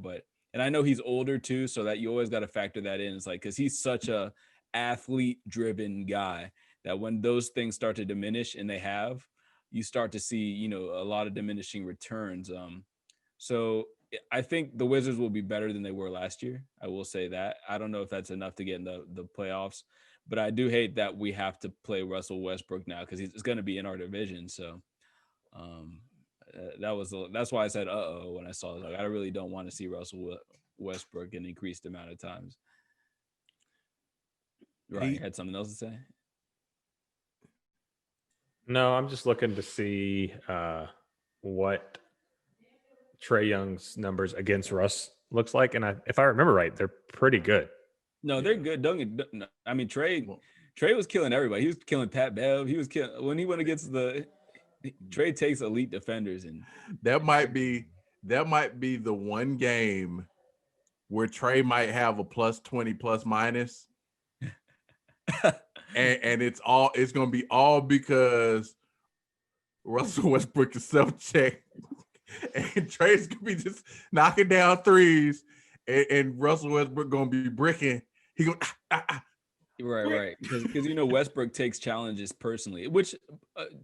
S6: And I know he's older too, so that you always got to factor that in. It's like, because he's such a athlete-driven guy that when those things start to diminish, and they have, you start to see, a lot of diminishing returns. So I think the Wizards will be better than they were last year. I will say that. I don't know if that's enough to get in the playoffs, but I do hate that we have to play Russell Westbrook now because he's going to be in our division. So that's why I said when I saw it. Like, I really don't want to see Russell Westbrook an increased amount of times. Right, you had something else to say?
S1: No, I'm just looking to see what Trae Young's numbers against Russ looks like, and if I remember right, they're pretty good.
S6: No, they're good. Trae was killing everybody. He was killing Pat Bev. He was killing when he went against Trae takes elite defenders, and
S2: that might be the one game where Trae might have a +20 ± and it's gonna be all because Russell Westbrook is self-check, and Trey's gonna be just knocking down threes, and Russell Westbrook gonna be bricking. He go
S6: Right. Because Westbrook takes challenges personally, which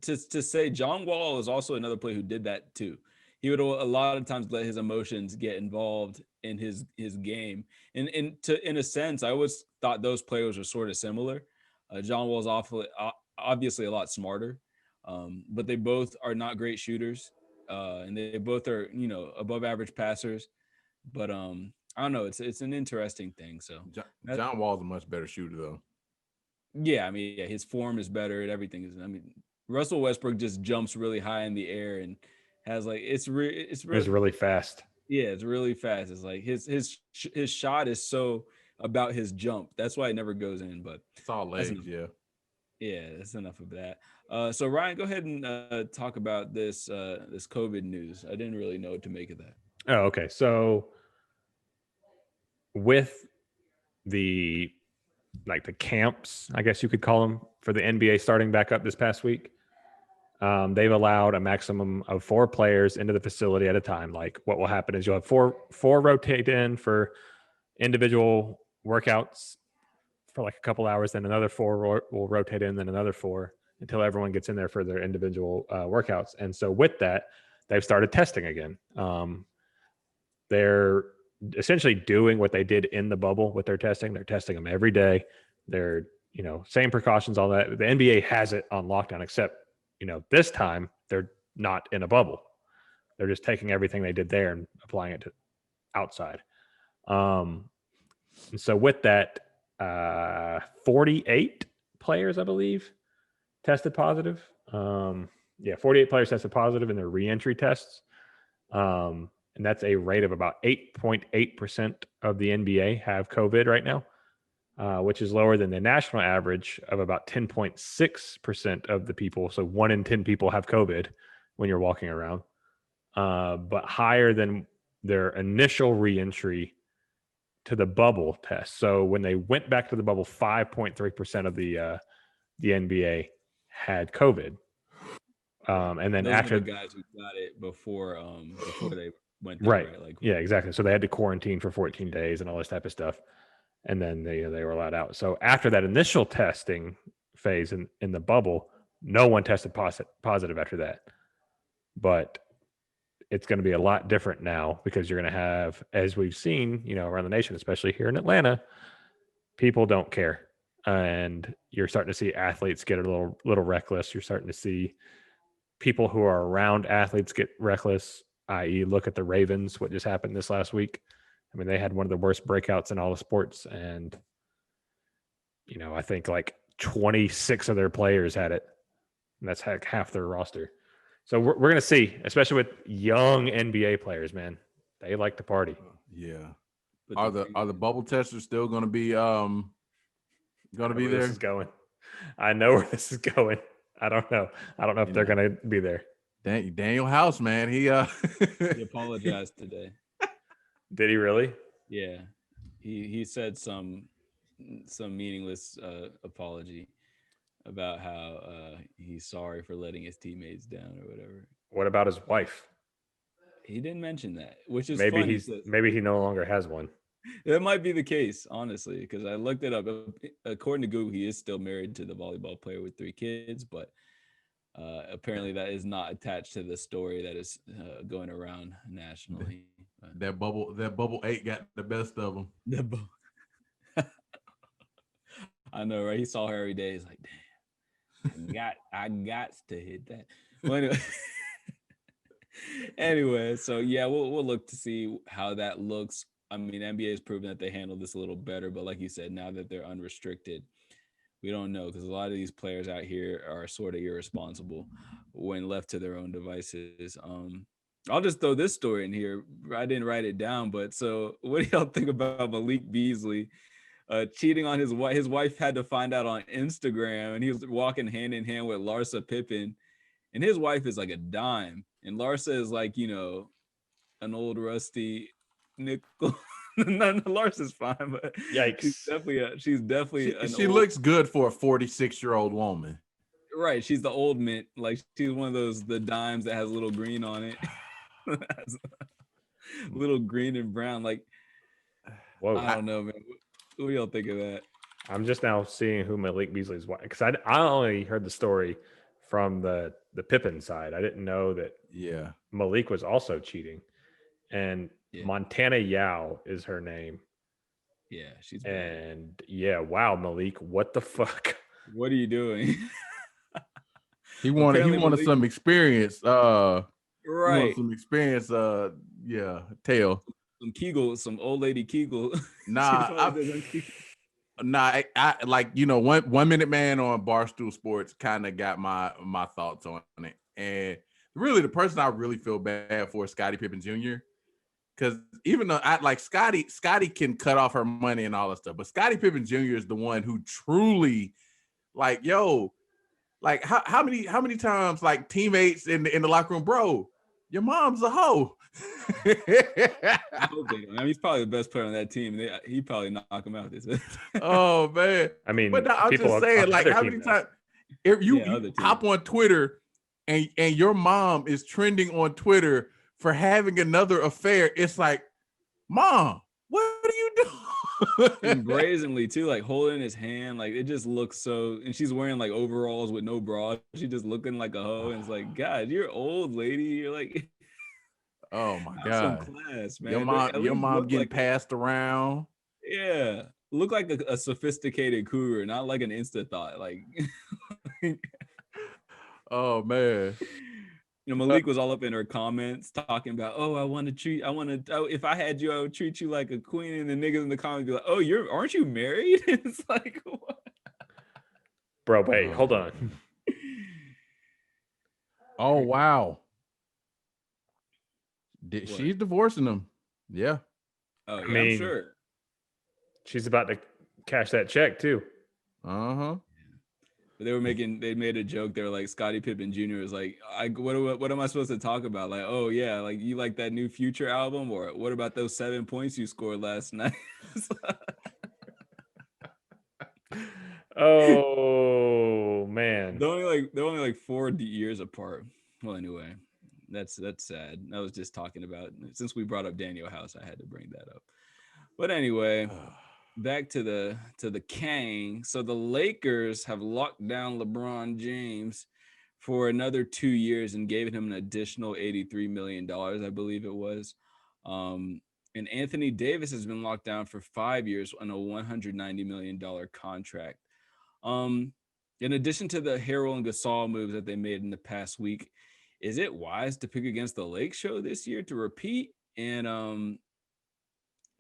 S6: to say John Wall is also another player who did that too. He would a lot of times let his emotions get involved in his game, and in a sense, I always thought those players were sort of similar. John Wall's obviously a lot smarter, but they both are not great shooters, and they both are above average passers. But I don't know. It's an interesting thing. So
S2: John Wall's a much better shooter though.
S6: Yeah, I mean, his form is better and everything is. I mean, Russell Westbrook just jumps really high in the air and has it's
S1: really fast.
S6: Yeah, it's really fast. It's like his shot is so about his jump. That's why it never goes in. But
S2: it's all legs.
S6: Yeah, that's enough of that. So Ryan, go ahead and talk about this COVID news. I didn't really know what to make of that.
S1: Oh, okay. So with the camps, I guess you could call them, for the NBA starting back up this past week, they've allowed a maximum of 4 players into the facility at a time. Like, what will happen is you'll have four rotate in for individual workouts for like a couple hours, then another 4 will rotate in, then another 4, until everyone gets in there for their individual workouts. And so with that, they've started testing again. They're essentially doing what they did in the bubble with their testing. They're testing them every day. They're, same precautions, all that. The NBA has it on lockdown, except, this time they're not in a bubble. They're just taking everything they did there and applying it to outside. And so with that, 48 players, I believe, tested positive. 48 players tested positive in their reentry tests. And that's a rate of about 8.8% of the NBA have COVID right now, which is lower than the national average of about 10.6% of the people. So 1 in 10 people have COVID when you're walking around, but higher than their initial reentry to the bubble test. So when they went back to the bubble, 5.3% of the NBA had COVID. And then
S6: those
S1: after
S6: the guys who got it before they went
S1: there, right?
S6: Like,
S1: yeah, exactly. So they had to quarantine for 14 days and all this type of stuff, and then they were allowed out. So after that initial testing phase in the bubble, no one tested positive after that. But it's going to be a lot different now, because you're going to have, as we've seen, around the nation, especially here in Atlanta, people don't care, and you're starting to see athletes get a little reckless. You're starting to see people who are around athletes get reckless, i.e. look at the Ravens, what just happened this last week. I mean, they had one of the worst breakouts in all the sports, and, I think like 26 of their players had it, and that's half their roster. So we're going to see, especially with young NBA players, man, they like to party.
S2: Yeah. Are the bubble testers still going to be there?
S1: This is going. I know where this is going. I don't know if they're going to be there.
S2: Daniel House, man, he
S6: he apologized today.
S1: Did he really?
S6: Yeah, he said some meaningless apology about how he's sorry for letting his teammates down or whatever.
S1: What about his wife?
S6: He didn't mention that, which is
S1: maybe
S6: funny.
S1: Maybe he no longer has one.
S6: That might be the case, honestly, because I looked it up. According to Google, he is still married to the volleyball player with 3 kids, but apparently that is not attached to the story that is going around nationally.
S2: That bubble 8 got the best of him.
S6: I know, right? He saw her every day. He's like, damn, I got to hit that. Well, anyway, so yeah, we'll look to see how that looks. I mean, NBA has proven that they handle this a little better, but like you said, now that they're unrestricted, we don't know, because a lot of these players out here are sort of irresponsible when left to their own devices. I'll just throw this story in here. I didn't write it down, but so what do y'all think about Malik Beasley cheating on his wife? His wife had to find out on Instagram, and he was walking hand in hand with Larsa Pippen, and his wife is like a dime, and Larsa is like, an old rusty nickel. no, Larsa's fine, but
S1: Yikes.
S6: she's definitely
S2: She looks good for a 46-year-old woman.
S6: Right. She's the old mint. Like she's one of the dimes that has a little green on it. Little green and brown. Like,
S1: Whoa.
S6: I don't know, man. What do y'all think of that?
S1: I'm just now seeing who Malik Beasley's wife, because I only heard the story from the Pippen side. I didn't know that Malik was also cheating. And Montana Yao is her name.
S6: Yeah, she's bad.
S1: And wow, Malik, what the fuck?
S6: What are you doing?
S2: He wanted
S6: Malik,
S2: some experience.
S6: Right.
S2: He wanted some experience. Tail.
S6: Some old lady Kegel.
S2: Nah, I like, you know, one minute man on Barstool Sports kind of got my thoughts on it. And really the person I really feel bad for is Scottie Pippen Jr. Because even though I like Scottie can cut off her money and all that stuff, but Scottie Pippen Jr. is the one who truly, like, yo, like how many times like teammates in the locker room, bro, your mom's a hoe.
S6: I hope they don't. I mean, he's probably the best player on that team. He probably knock him out.
S2: Oh man,
S1: I mean,
S2: but I'm just saying, like, how many times if you hop on Twitter and your mom is trending on Twitter for having another affair, it's like, Mom, what are you doing?
S6: And brazenly too, like holding his hand, like it just looks so. And she's wearing like overalls with no bra. She just looking like a hoe, and it's like, God, you're old lady. You're like,
S2: oh my God,
S6: some class, man.
S2: Your mom getting
S6: like,
S2: passed around.
S6: Yeah, look like a sophisticated cougar, not like an Insta thought. Like,
S2: oh man.
S6: You know, Malik was all up in her comments talking about, oh, if I had you, I would treat you like a queen. And the niggas in the comments be like, oh, aren't you married? It's like, what?
S1: Bro, wait, hold on.
S2: Oh, wow. She's divorcing him. Yeah.
S6: Oh, yeah,
S1: I mean,
S6: I'm sure.
S1: She's about to cash that check too.
S2: Uh-huh.
S6: But they made a joke. They were like, Scottie Pippen Jr. was like, what am I supposed to talk about? Like, oh yeah, like you like that new Future album, or what about those 7 points you scored last night?
S1: Oh man,
S6: they're only like 4 years apart. Well, anyway, that's sad. I was just talking about, since we brought up Daniel House, I had to bring that up. But anyway. Back to the Kang. So the Lakers have locked down LeBron James for another 2 years and gave him an additional $83 million, I believe it was. And Anthony Davis has been locked down for 5 years on a $190 million contract. In addition to the Harrell and Gasol moves that they made in the past week, is it wise to pick against the Lake Show this year to repeat? And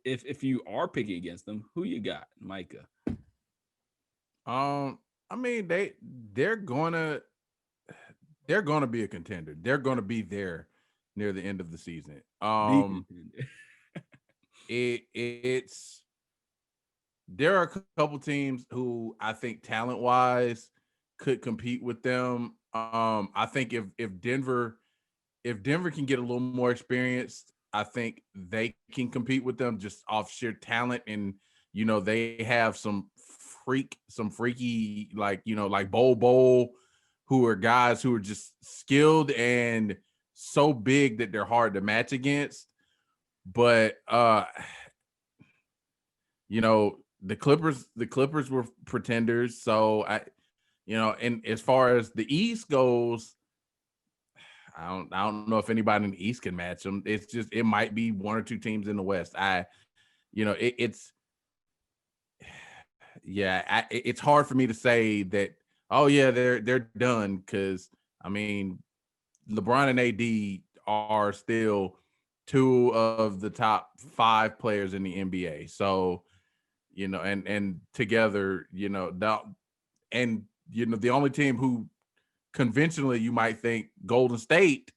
S6: if you are picking against them, who you got, Micah?
S2: I mean, they're gonna be a contender. They're gonna be there near the end of the season. There are a couple teams who I think talent wise could compete with them. I think if Denver can get a little more experienced, I think they can compete with them just off sheer talent. And, you know, they have some freaky, like, you know, like Bol, who are guys who are just skilled and so big that they're hard to match against. But, you know, the Clippers were pretenders. So and as far as the East goes, I don't know if anybody in the East can match them. It's just, it might be one or two teams in the West. It's hard for me to say that, oh yeah, they're done, because I mean, LeBron and AD are still two of the top 5 players in the NBA. So, you know, and together, you know, the only team who conventionally you might think, Golden State,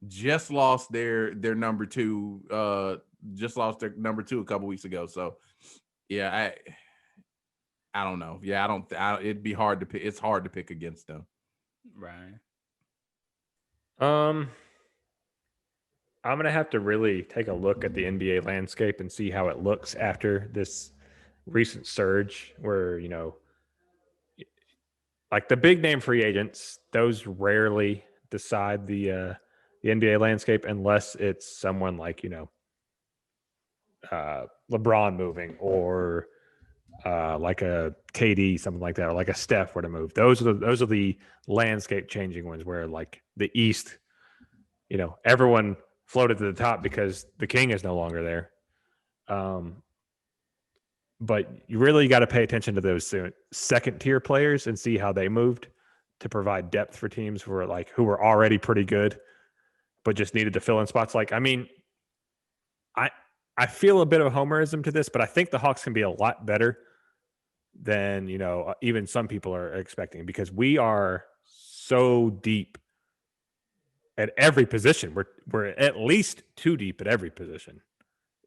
S2: just lost their number 2 a couple weeks ago. So yeah, I don't know. Yeah, it'd be hard to pick. It's hard to pick against them.
S6: Right.
S1: I'm going to have to really take a look at the NBA landscape and see how it looks after this recent surge where, like the big name free agents, those rarely decide the NBA landscape unless it's someone like, LeBron moving or like a KD, something like that, or like a Steph were to move. Those are the landscape changing ones where like the East, everyone floated to the top because the king is no longer there. But you really got to pay attention to those second tier players and see how they moved to provide depth for teams who were already pretty good, but just needed to fill in spots. Like, I mean, I feel a bit of homerism to this, but I think the Hawks can be a lot better than, even some people are expecting because we are so deep at every position. We're at least 2 deep at every position.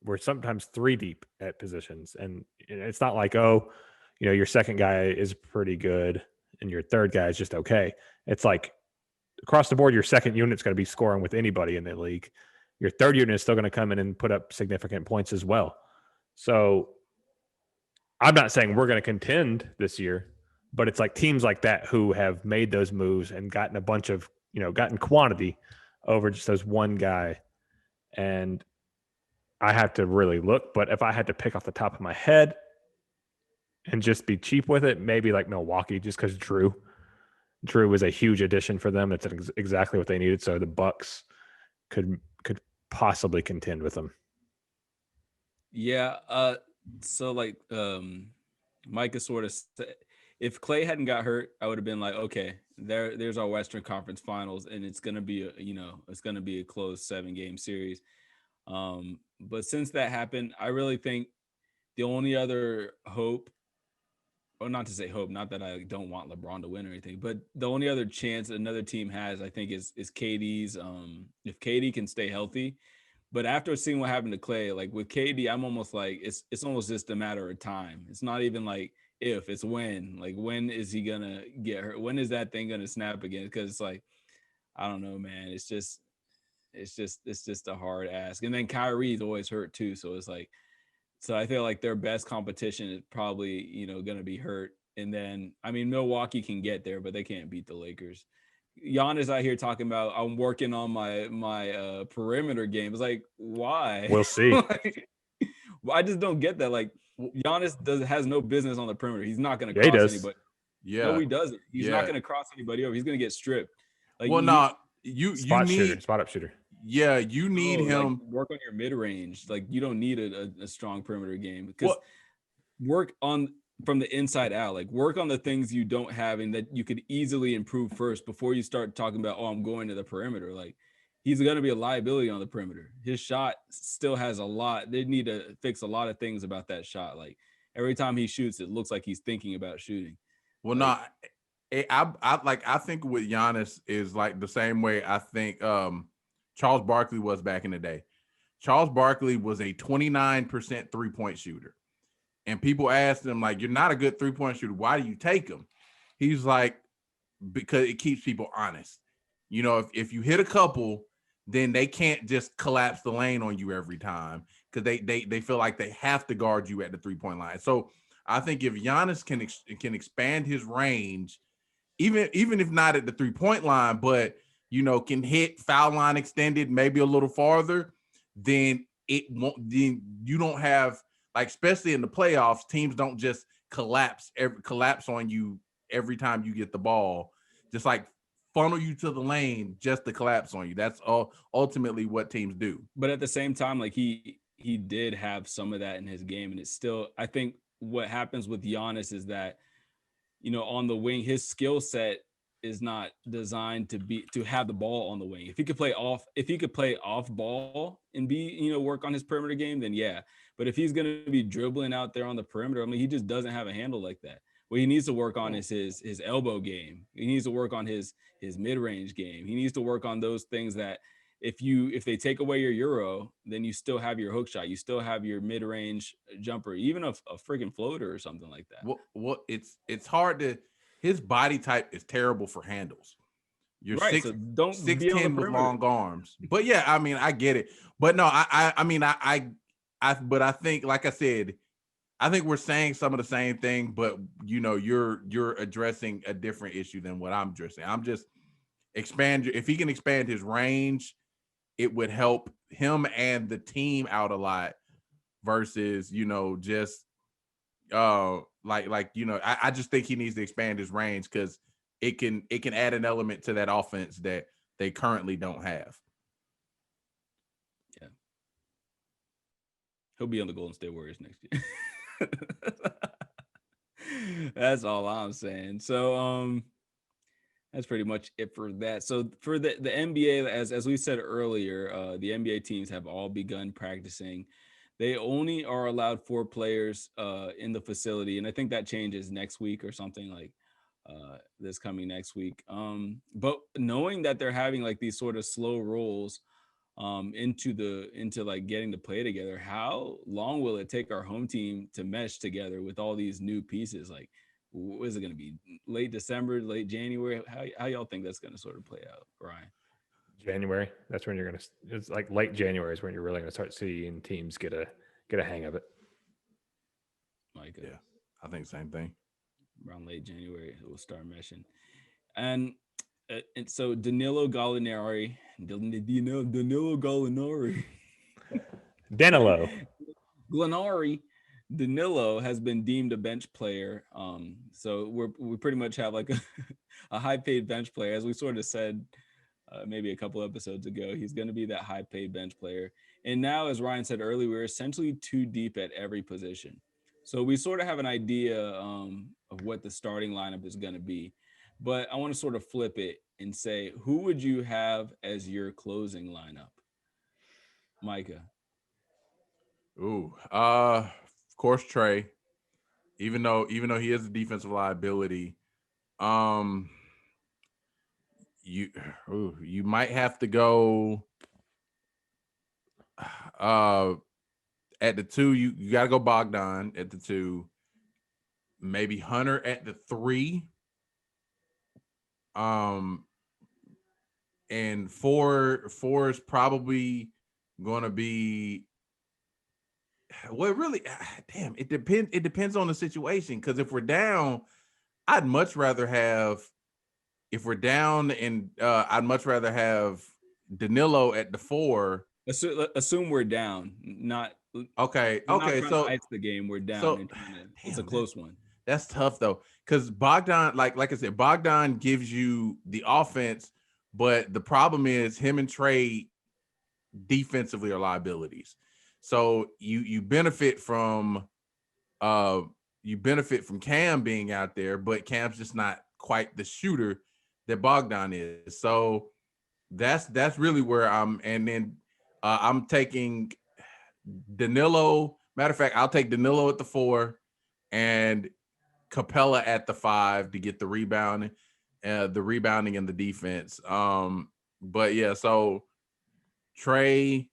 S1: We're sometimes 3 deep at positions. And it's not like, your second guy is pretty good and your third guy is just okay. It's like across the board, your second unit's going to be scoring with anybody in the league. Your third unit is still going to come in and put up significant points as well. So I'm not saying we're going to contend this year, but it's like teams like that who have made those moves and gotten a bunch of, gotten quantity over just those one guy. And I have to really look. But if I had to pick off the top of my head and just be cheap with it, maybe like Milwaukee, just because Drew was a huge addition for them. That's exactly what they needed. So the Bucks could possibly contend with them.
S6: Yeah. So like Mike is sort of, if Clay hadn't got hurt, I would have been like, okay, there's our Western Conference Finals, and it's gonna be a close 7-game series. But since that happened, I really think the only other hope, or not to say hope, not that I don't want LeBron to win or anything, but the only other chance another team has, I think, is KD's. If KD can stay healthy. But after seeing what happened to Clay, like with KD, I'm almost like it's almost just a matter of time. It's not even like if, it's when. Like, when is he gonna get hurt? When is that thing gonna snap again? Because it's like, I don't know, man. It's just a hard ask. And then Kyrie's always hurt too, so it's like, so I feel like their best competition is probably gonna be hurt. And then I mean, Milwaukee can get there, but they can't beat the Lakers. Giannis out here talking about I'm working on my perimeter game. It's like, why?
S1: We'll see.
S6: Like, I just don't get that. Like, Giannis has no business on the perimeter. He's not going to cross anybody.
S2: Yeah,
S6: no, he doesn't. He's not going to cross anybody over. He's going to get stripped. Like,
S1: spot up shooter.
S2: Yeah, you need him.
S6: Like, work on your mid range. Like, you don't need a strong perimeter game because work on from the inside out. Like, work on the things you don't have and that you could easily improve first before you start talking about, I'm going to the perimeter. Like, he's going to be a liability on the perimeter. His shot still has a lot. They need to fix a lot of things about that shot. Like, every time he shoots, it looks like he's thinking about shooting.
S2: Well, I think with Giannis is like the same way I think Charles Barkley was back in the day. Charles Barkley was a 29% 3-point shooter. And people asked him, like, you're not a good 3-point shooter. Why do you take him? He's like, because it keeps people honest. If you hit a couple, then they can't just collapse the lane on you every time because they feel like they have to guard you at the 3-point line. So I think if Giannis can expand his range, even if not at the 3-point line, but can hit foul line extended maybe a little farther, then it won't. Then you don't have, like, especially in the playoffs, teams don't just collapse on you every time you get the ball, just like funnel you to the lane just to collapse on you. That's ultimately what teams do.
S6: But at the same time, like, he did have some of that in his game, and it's still, I think what happens with Giannis is that, on the wing, his skill set is not designed to have the ball on the wing. If he could play off ball and be, work on his perimeter game, then yeah. But if he's going to be dribbling out there on the perimeter, I mean, he just doesn't have a handle like that. What he needs to work on is his elbow game. He needs to work on his mid-range game. He needs to work on those things that if they take away your Euro, then you still have your hook shot. You still have your mid-range jumper, even a freaking floater or something like that.
S2: Well, it's hard to. His body type is terrible for handles. You're
S6: Right, so don't be on the
S2: 6'10" with
S6: perimeter.
S2: long arms. But yeah, I mean, I get it. But no, but I think, like I said, I think we're saying some of the same thing, but you're addressing a different issue than what I'm addressing. I'm just if he can expand his range, it would help him and the team out a lot versus, just I just think he needs to expand his range because it can add an element to that offense that they currently don't have.
S6: Yeah. He'll be on the Golden State Warriors next year. That's all I'm saying. So that's pretty much it for that. So for the NBA, as we said earlier, the NBA teams have all begun practicing. They only are allowed 4 players in the facility, and I think that changes next week or something like this coming next week. But knowing that they're having like these sort of slow rolls into like getting to play together, how long will it take our home team to mesh together with all these new pieces? Like, what is it going to be? Late December, late January? How y'all think that's going to sort of play out, Ryan?
S1: January. That's when you're going to. It's like late January is when you're really going to start seeing teams get a hang of it.
S6: Like,
S2: yeah, I think same thing.
S6: Around late January, it will start meshing, and so Danilo Gallinari, Danilo has been deemed a bench player. So we pretty much have like a high paid bench player, as we sort of said maybe a couple episodes ago. He's going to be that high paid bench player. And now, as Ryan said earlier, we're essentially too deep at every position. So we sort of have an idea of what the starting lineup is going to be. But I want to sort of flip it and say, who would you have as your closing lineup? Micah.
S2: Ooh, of course, Trey. Even though he is a defensive liability, you might have to go at the 2. You got to go Bogdan at the 2. Maybe Hunter at the 3. And 4 is probably going to be. Well, really, damn, it depends on the situation. Because if we're down, I'd much rather have. If we're down, and I'd much rather have Danilo at the 4.
S6: Assume we're down, not
S2: okay.
S6: Not
S2: So
S6: ice the game, we're down.
S2: So,
S6: it's a close one.
S2: That's tough though, because Bogdan, like I said, Bogdan gives you the offense, but the problem is him and Trey defensively are liabilities. So you benefit from Cam being out there, but Cam's just not quite the shooter that Bogdan is. So that's really where I'm. And then I'm taking Danilo. Matter of fact, I'll take Danilo at the 4 and Capella at the 5 to get the rebounding and the defense. But yeah, so Trey,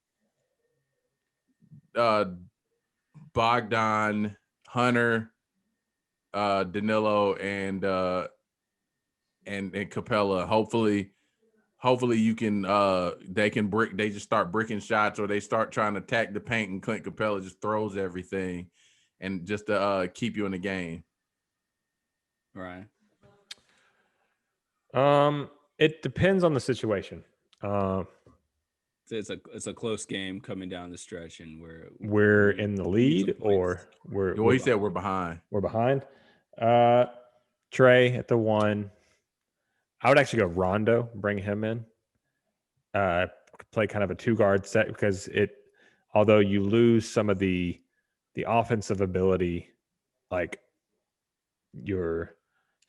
S2: Bogdan, Hunter, Danilo, and Capella. Hopefully you can they just start bricking shots, or they start trying to attack the paint, and Clint Capella just throws everything and just to keep you in the game.
S6: Right.
S1: It depends on the situation.
S6: It's a close game coming down the stretch, and
S1: we're in the lead, or we're
S2: behind.
S1: We're behind. Trey at the 1. I would actually go Rondo, bring him in. Play kind of a 2-guard set, because although you lose some of the offensive ability, like your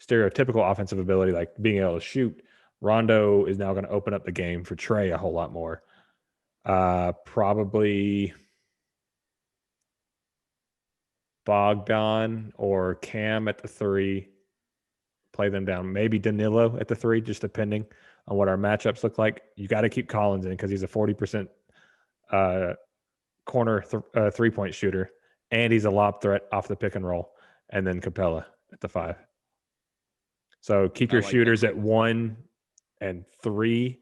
S1: stereotypical offensive ability, like being able to shoot, Rondo is now going to open up the game for Trey a whole lot more. Probably Bogdan or Cam at the 3. Play them down. Maybe Danilo at the 3, just depending on what our matchups look like. You got to keep Collins in, because he's a 40% corner 3-point shooter, and he's a lob threat off the pick and roll. And then Capella at the 5. So keep your shooters at 1 and 3,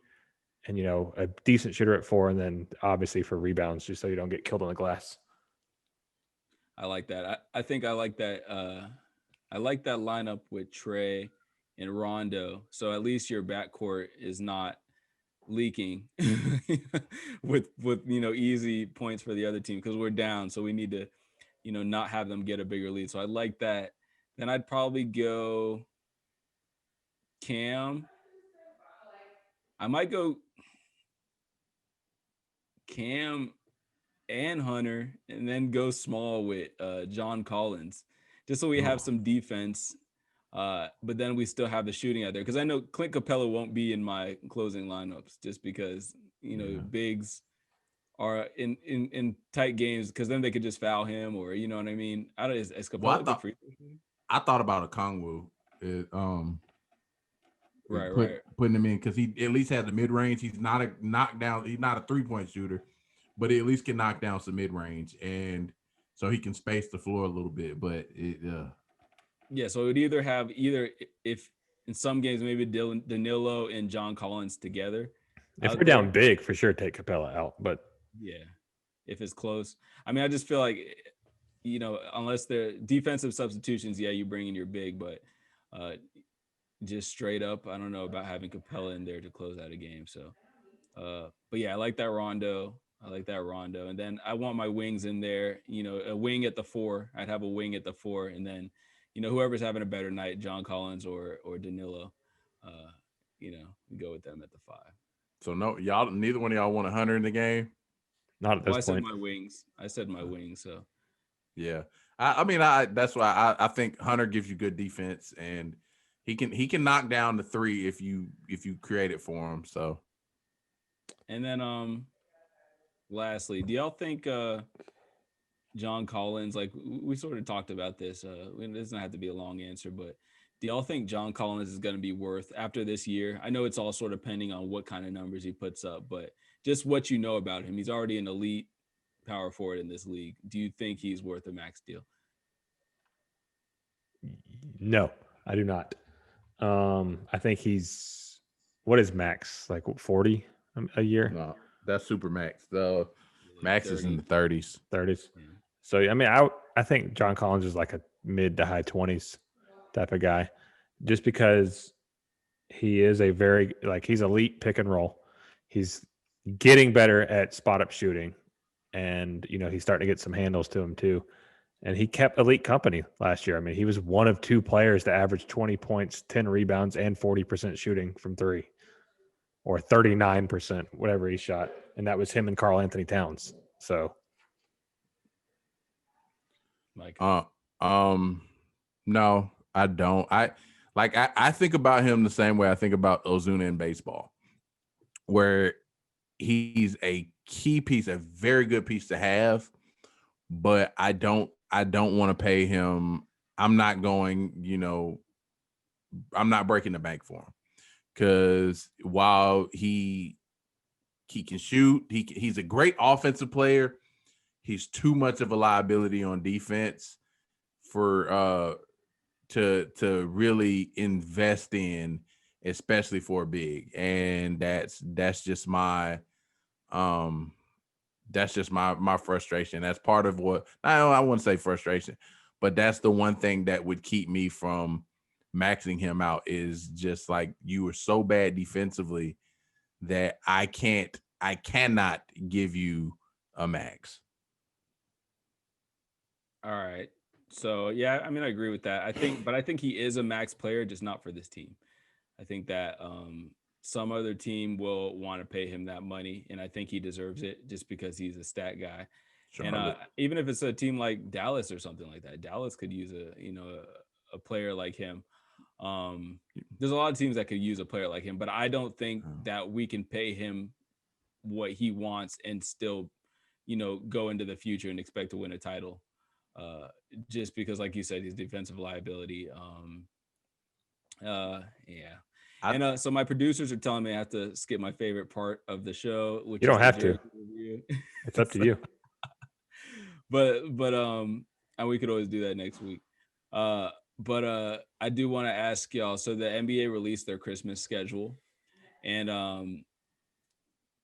S1: and a decent shooter at 4, and then obviously for rebounds, just so you don't get killed on the glass.
S6: I like that. I think I like that. I like that lineup with Trey and Rondo. So at least your backcourt is not leaking with easy points for the other team, because we're down. So we need to, not have them get a bigger lead. So I like that. Then I'd probably go Cam. I might go Cam and Hunter, and then go small with John Collins, just so we have some defense. But then we still have the shooting out there, because I know Clint Capella won't be in my closing lineups, just because bigs are in tight games, because then they could just foul him, or you know what I mean. I don't. Is Capella good for you?
S2: I thought about a Kongwu. Putting him in, because he at least has the mid range. He's not a knockdown. He's not a 3-point shooter, but he at least can knock down some mid range, and so he can space the floor a little bit. But
S6: so it would either if in some games maybe Danilo and John Collins together.
S1: If we're down big, for sure take Capella out. But
S6: yeah, if it's close, I mean, I just feel like unless they're defensive substitutions, you bring in your big, but just straight up, I don't know about having Capella in there to close out a game. So, but yeah, I like that Rondo. And then I want my wings in there, a wing at the 4. I'd have a wing at the 4. And then, whoever's having a better night, John Collins or Danilo, go with them at the 5.
S2: So neither one of y'all want a Hunter in the game?
S1: Not at this point.
S6: I said my wings. So
S2: yeah, I mean, that's why I think Hunter gives you good defense, and he can knock down the 3 if you create it for him. So,
S6: and then lastly, do y'all think John Collins, like we sort of talked about this, it doesn't have to be a long answer, but do y'all think John Collins is going to be worth after this year? I know it's all sort of depending on what kind of numbers he puts up, but just what you know about him. He's already an elite power forward in this league. Do you think he's worth a max deal?
S1: No, I do not. I think what is max, like 40 a year?
S2: No, that's super max. The max
S6: 30.
S2: is in the 30s.
S1: Yeah. So I mean, I think John Collins is like a mid to high 20s type of guy, just because he is he's elite pick and roll. He's getting better at spot up shooting, and he's starting to get some handles to him too. And he kept elite company last year. I mean, he was one of 2 players to average 20 points, 10 rebounds, and 40% shooting from 3, or 39%, whatever he shot. And that was him and Karl Anthony Towns. So,
S6: Mike,
S2: no, I don't. I think about him the same way I think about Ozuna in baseball, where he's a key piece, a very good piece to have, but I don't want to pay him. I'm not breaking the bank for him, because while he can shoot, he's a great offensive player. He's too much of a liability on defense for to really invest in, especially for a big. And that's just my frustration. That's part of what I wouldn't say frustration, but that's the one thing that would keep me from maxing him out, is just like, you were so bad defensively that I cannot give you a max.
S6: all right. So yeah, I mean, I agree with that. I think he is a max player, just not for this team. I think that some other team will want to pay him that money, and I think he deserves it just because he's a stat guy. And even if it's a team like Dallas or something like that, Dallas could use a player like him. There's a lot of teams that could use a player like him, but I don't think that we can pay him what he wants and still, go into the future and expect to win a title. Just because, like you said, he's defensive liability. Yeah. And so my producers are telling me I have to skip my favorite part of the show, which
S1: you don't
S6: is
S1: have to. It's up to you.
S6: But and we could always do that next week. But I do want to ask y'all. So the NBA released their Christmas schedule, And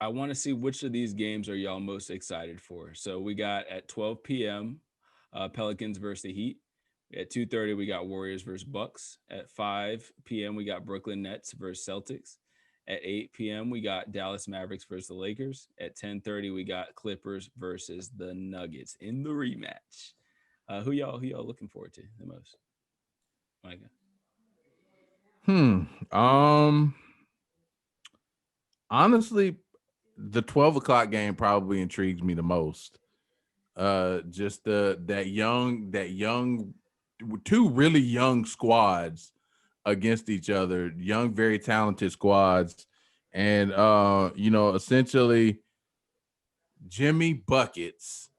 S6: I want to see which of these games are y'all most excited for. So we got at 12 p.m. Pelicans versus the Heat. At 2:30 we got Warriors versus Bucks. At 5 p.m. we got Brooklyn Nets versus Celtics. At 8 p.m. we got Dallas Mavericks versus the Lakers. At 10:30 we got Clippers versus the Nuggets in the rematch. Who y'all looking forward to the most? Micah.
S2: Honestly, the 12 o'clock game probably intrigues me the most. Just that young, two really young squads against each other, young, very talented squads. And, essentially Jimmy Buckets,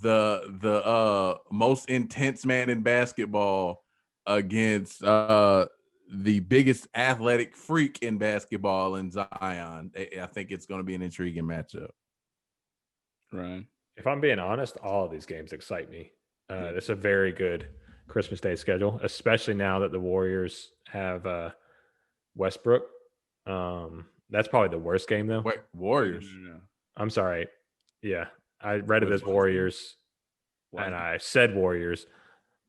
S2: the most intense man in basketball against the biggest athletic freak in basketball in Zion. I think it's going to be an intriguing matchup.
S6: Ryan.
S1: If I'm being honest, all of these games excite me. It's a very good Christmas Day schedule, especially now that the Warriors have Westbrook. That's probably the worst game, though.
S2: Wait, Warriors?
S6: No.
S1: I'm sorry. Yeah, I read it as Warriors, and I said Warriors,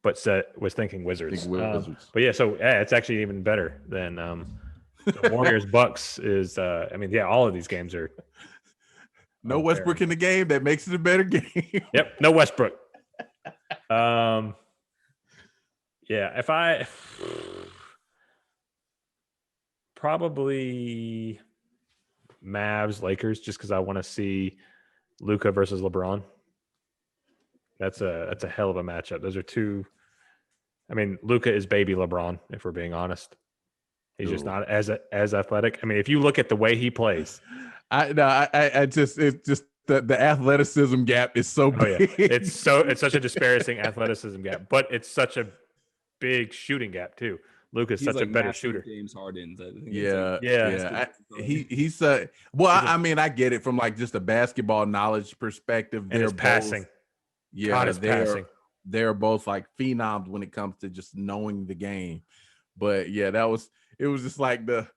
S1: but was thinking Wizards. But yeah, so it's actually even better than the Warriors Bucks is. All of these games are.
S2: No Westbrook in the game. That makes it a better game.
S1: Yep, no Westbrook. If I probably Mavs Lakers, just because I want to see Luka versus LeBron. That's a hell of a matchup. Those are two. I mean, Luka is baby LeBron, if we're being honest. He's just not as athletic. I mean, if you look at the way he plays,
S2: it's just the athleticism gap is so big.
S1: Yeah. It's such a disparaging athleticism gap, but it's such a big shooting gap too. Luka's such a better shooter.
S6: James Harden.
S2: He's I get it from like just a basketball knowledge perspective.
S1: And his passing.
S2: Yeah, they're both like phenoms when it comes to just knowing the game. But yeah, it was just like that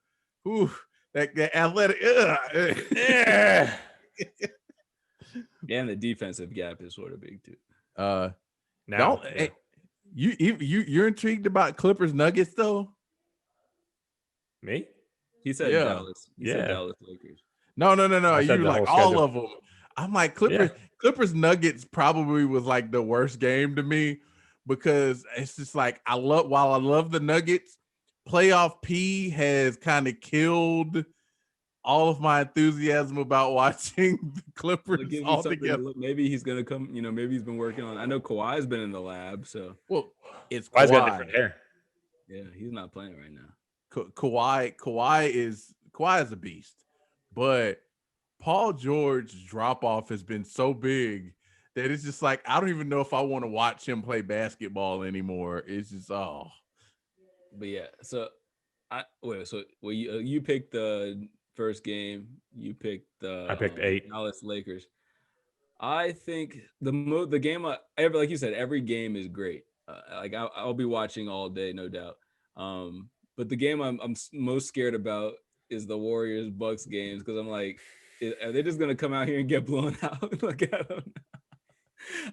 S2: athletic.
S6: And the defensive gap is sort of big too.
S2: You're intrigued about Clippers Nuggets though?
S1: Me?
S6: He said Dallas. He said Dallas Lakers.
S2: No. You like all of them. I'm like Clippers Nuggets probably was like the worst game to me because it's just like while I love the Nuggets, playoff P has kind of killed all of my enthusiasm about watching the Clippers altogether.
S6: Maybe he's gonna come. Maybe he's been working on. I know Kawhi's been in the lab, so
S2: it's
S1: Kawhi's got different hair.
S6: Yeah, he's not playing right now.
S2: Kawhi is a beast, but Paul George's drop off has been so big that it's just like I don't even know if I want to watch him play basketball anymore. It's just
S6: But yeah, so you picked the first game. You picked
S1: I picked 8
S6: Dallas Lakers. I think the game like you said, every game is great. I'll be watching all day, no doubt. But the game I'm most scared about is the Warriors Bucks games because I'm like, are they just gonna come out here and get blown out? Like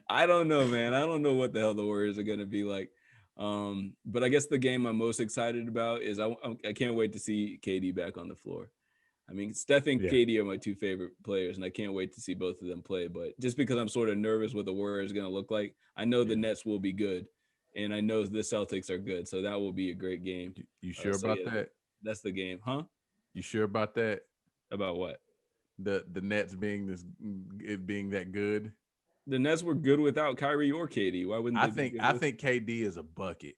S6: I don't know, man. I don't know what the hell the Warriors are gonna be like. But I guess the game I'm most excited about is I can't wait to see KD back on the floor. I mean, Steph and KD are my two favorite players, and I can't wait to see both of them play. But just because I'm sort of nervous what the Warriors are going to look like, I know the Nets will be good, and I know the Celtics are good, so that will be a great game.
S2: You sure about that?
S6: That's the game, huh?
S2: You sure about that?
S6: About what?
S2: The Nets being that good?
S6: The Nets were good without Kyrie or KD. Why wouldn't they
S2: I think KD is a bucket.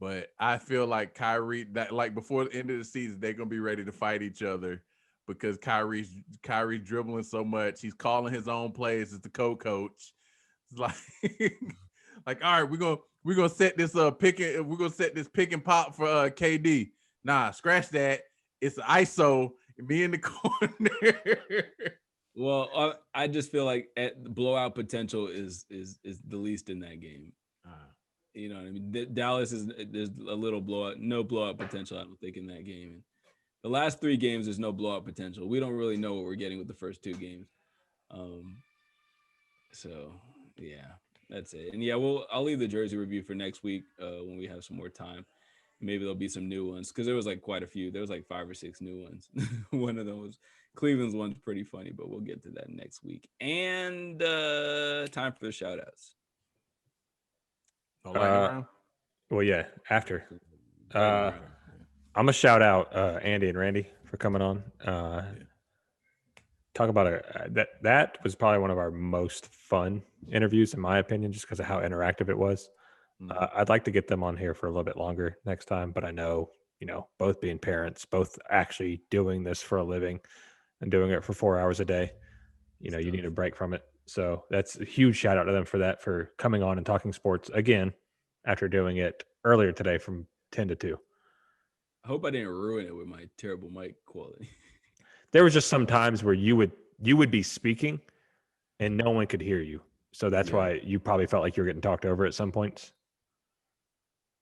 S2: But I feel like Kyrie, that like before the end of the season, they're gonna be ready to fight each other because Kyrie dribbling so much. He's calling his own plays as the co-coach. It's like, all right, we're gonna set this pick and pop for KD. Nah, scratch that. It's an ISO. Me in the corner.
S6: Well, I just feel like blowout potential is the least in that game. You know what I mean? Dallas there's a little no blowout potential, I don't think, in that game. The last 3 games, there's no blowout potential. We don't really know what we're getting with the first 2 games. So yeah, that's it. And yeah, I'll leave the jersey review for next week when we have some more time. Maybe there'll be some new ones because there was like quite a few. There was like 5 or 6 new ones. One of them was Cleveland's one's pretty funny, but we'll get to that next week. And time for the shout outs.
S1: Well, yeah, after. I'm gonna shout out Andy and Randy for coming on. Talk about that was probably one of our most fun interviews, in my opinion, just because of how interactive it was. I'd like to get them on here for a little bit longer next time, but I know, both being parents, both actually doing this for a living and doing it for 4 hours a day, you need a break from it. So that's a huge shout out to them for coming on and talking sports again after doing it earlier today from 10 to 2.
S6: I hope I didn't ruin it with my terrible mic quality.
S1: There was just some times where you would be speaking and no one could hear you. So that's why you probably felt like you were getting talked over at some points.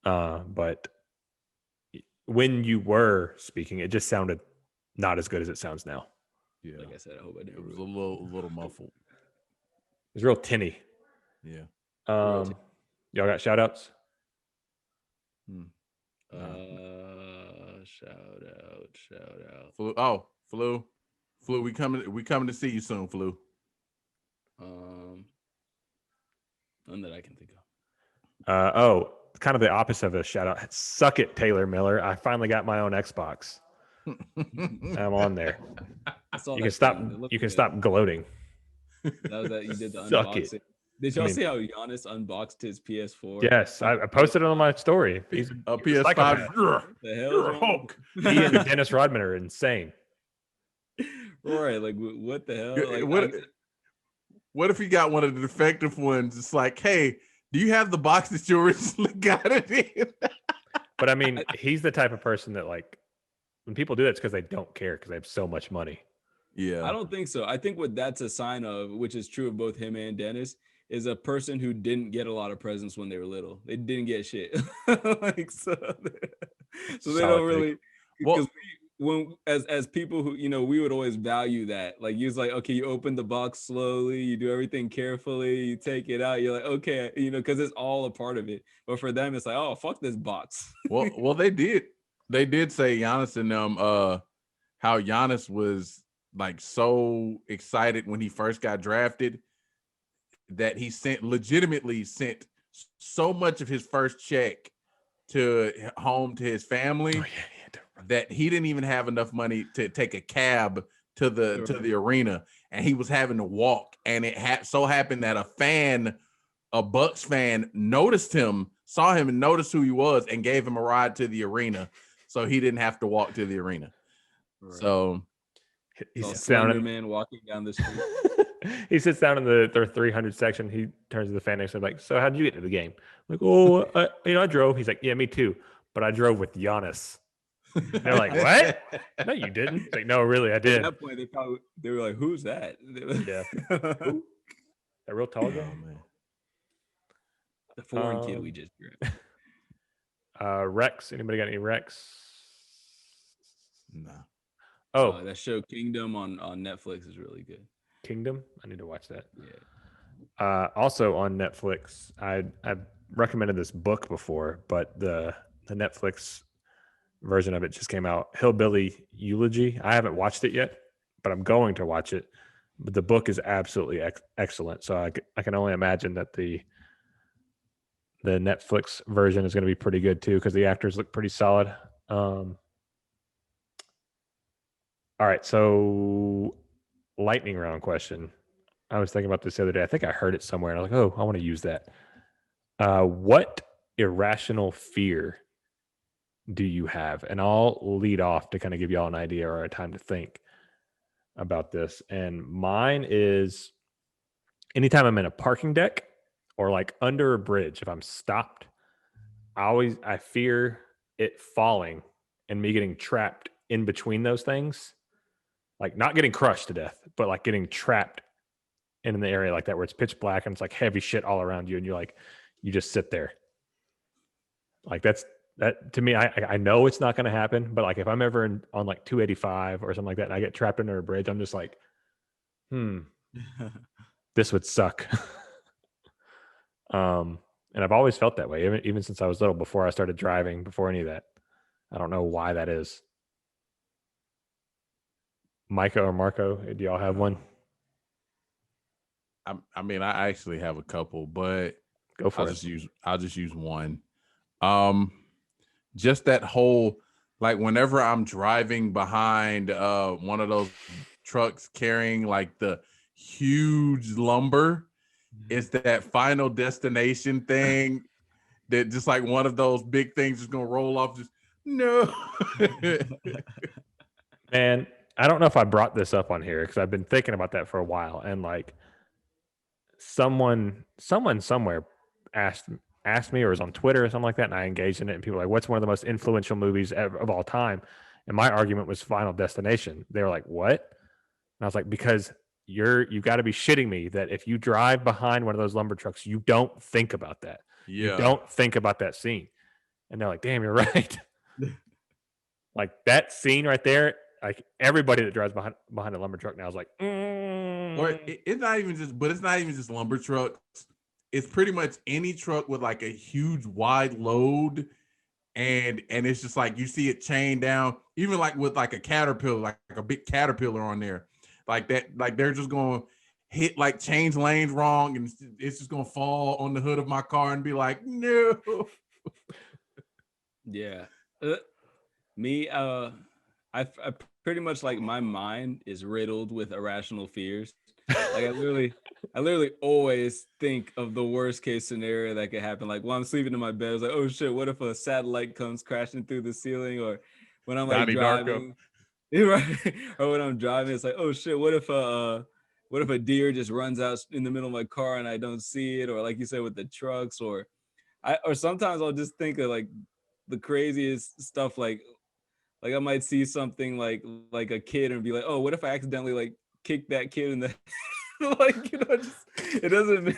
S1: But when you were speaking, it just sounded not as good as it sounds now.
S2: Yeah.
S6: Like I said, I hope I didn't.
S2: It was a little muffled.
S1: It was real tinny.
S2: Yeah.
S1: Y'all got shout outs?
S6: Shout out.
S2: Flu. We coming to see you soon, Flu.
S6: None that I can think of.
S1: Kind of the opposite of a shout out. Suck it, Taylor Miller. I finally got my own Xbox. I'm on there. You can stop gloating.
S6: That was that you did the
S1: Suck
S6: unboxing.
S1: it.
S6: Did y'all see how Giannis unboxed his PS4?
S1: Yes, I posted it on my story. He's
S2: a PS5.
S6: The hell?
S2: You're a Hulk.
S1: He and Dennis Rodman are insane.
S6: Right, like what the hell? Like,
S2: what if he got one of the defective ones? It's like, hey, do you have the box that you originally got it in?
S1: But I mean, he's the type of person that, like, when people do that, it's because they don't care because they have so much money.
S2: Yeah,
S6: I don't think so. I think what that's a sign of, which is true of both him and Dennis, is a person who didn't get a lot of presents when they were little. They didn't get shit. Like so they don't really. Because when as people who we would always value that. Like you're like, okay, you open the box slowly, you do everything carefully, you take it out. You're like, okay, because it's all a part of it. But for them, it's like, oh, fuck this box.
S2: well, they did say Giannis and them. How Giannis was like so excited when he first got drafted that he legitimately sent so much of his first check to home to his family that he didn't even have enough money to take a cab to the arena, and he was having to walk. And it so happened that a Bucks fan saw him and noticed who he was and gave him a ride to the arena so he didn't have to walk to the arena. Right. So
S1: he's
S6: Slender Man walking down the street.
S1: He sits down in their 300 section. He turns to the fan next to him like, so how did you get to the game? I'm like, I drove. He's like, yeah, me too. But I drove with Giannis. They're like, what? No, you didn't. He's like, no, really, I did.
S6: At that point, they were like, who's that?
S1: Yeah. That real tall guy?
S2: Oh, man.
S6: The foreign kid we just grabbed.
S1: Rex. Anybody got any Rex?
S2: No.
S1: Oh,
S6: that show Kingdom on Netflix is really good.
S1: Kingdom? I need to watch that.
S6: Yeah.
S1: Also on Netflix, I've recommended this book before, but the Netflix version of it just came out. Hillbilly Eulogy. I haven't watched it yet, but I'm going to watch it. But the book is absolutely excellent. So I can only imagine that the Netflix version is going to be pretty good too, because the actors look pretty solid. All right, so lightning round question. I was thinking about this the other day. I think I heard it somewhere, and I was like, oh, I want to use that. What irrational fear do you have? And I'll lead off to kind of give you all an idea or a time to think about this. And mine is anytime I'm in a parking deck or like under a bridge, if I'm stopped, I fear it falling and me getting trapped in between those things. Like not getting crushed to death, but like getting trapped in the area like that where it's pitch black and it's like heavy shit all around you and you just sit there. Like that's That to me, I know it's not going to happen, but like if I'm ever on like 285 or something like that, and I get trapped under a bridge, I'm just like, this would suck. And I've always felt that way, even since I was little, before I started driving, before any of that. I don't know why that is. Micah or Marco, do y'all have one?
S2: I mean, I actually have a couple, but
S1: Go for it.
S2: I'll just use one. Just that whole, like, whenever I'm driving behind one of those trucks carrying like the huge lumber, it's that Final Destination thing that just like one of those big things is gonna roll off. Just no.
S1: Man, I don't know if I brought this up on here because I've been thinking about that for a while, and like someone somewhere asked me, or was on Twitter or something like that, and I engaged in it, and people were like, what's one of the most influential movies of all time? And my argument was Final Destination. They were like, what? And I was like, because you got to be shitting me that if you drive behind one of those lumber trucks, you don't think about that.
S2: Yeah.
S1: You don't think about that scene. And they're like, damn, you're right. Like that scene right there, like everybody that drives behind a lumber truck now is like,
S2: Or it's not even just lumber trucks. It's pretty much any truck with like a huge wide load, and it's just like you see it chained down, even like with like a Caterpillar, like a big Caterpillar on there, like that, like they're just going to hit, like change lanes wrong, and it's just going to fall on the hood of my car and be like, no.
S6: Yeah. Me, I pretty much, like, my mind is riddled with irrational fears. Like I literally always think of the worst case scenario that could happen. Like while I'm sleeping in my bed, I was like, oh shit, what if a satellite comes crashing through the ceiling? Or when I'm like driving, right? Or when I'm driving, it's like, oh shit, what if a deer just runs out in the middle of my car and I don't see it? Or like you said with the trucks, or sometimes I'll just think of like the craziest stuff, like I might see something like a kid and be like, oh, what if I accidentally like kick that kid in the like, you know, just it doesn't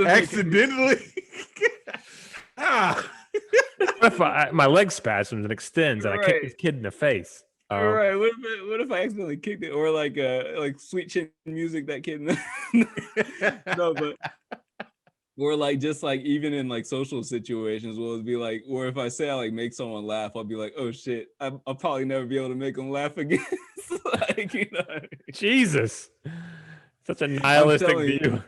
S2: accidentally.
S1: What if my leg spasms and extends and I kick this kid in the face?
S6: Right. What if I accidentally kicked it, or like sweet chin music that kid in the no, but or like just like even in like social situations, will it be like, or if I say I like make someone laugh, I'll be like, oh shit, I'll probably never be able to make them laugh again. Like, you know,
S1: Jesus, such a nihilistic view.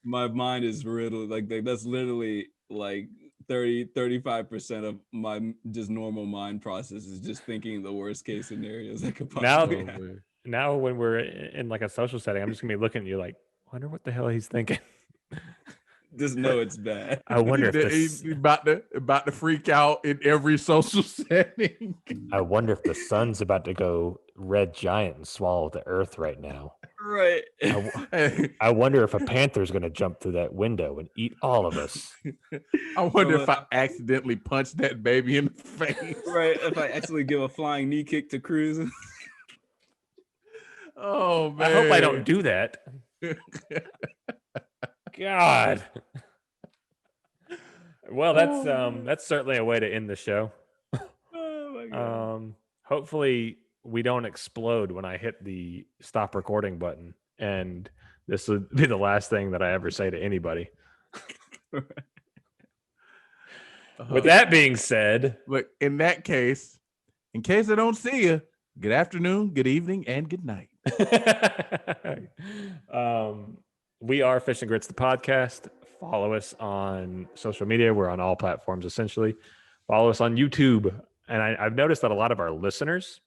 S6: My mind is riddled. Like that's literally like 35% of my just normal mind process is just thinking the worst case scenarios that could possibly happen.
S1: Now when we're in like a social setting, I'm just gonna be looking at you like, wonder what the hell he's thinking.
S6: Just know it's bad.
S1: I wonder if
S2: he's about to freak out in every social setting.
S1: I wonder if the sun's about to go red giant and swallow the earth right now.
S6: Right.
S1: I wonder if a panther's going to jump through that window and eat all of us.
S2: I wonder if I accidentally punched that baby in the face.
S6: Right. If I actually give a flying knee kick to Cruz.
S2: Oh man.
S1: I hope I don't do that. God. Well, that's certainly a way to end the show.
S6: Oh my God.
S1: Hopefully we don't explode when I hit the stop recording button, and this would be the last thing that I ever say to anybody. With that being said,
S2: look, in that case, in case I don't see you, good afternoon, good evening, and good night.
S1: We are Fish and Grits, the podcast. Follow us on social media. We're on all platforms, essentially. Follow us on YouTube. And I've noticed that a lot of our listeners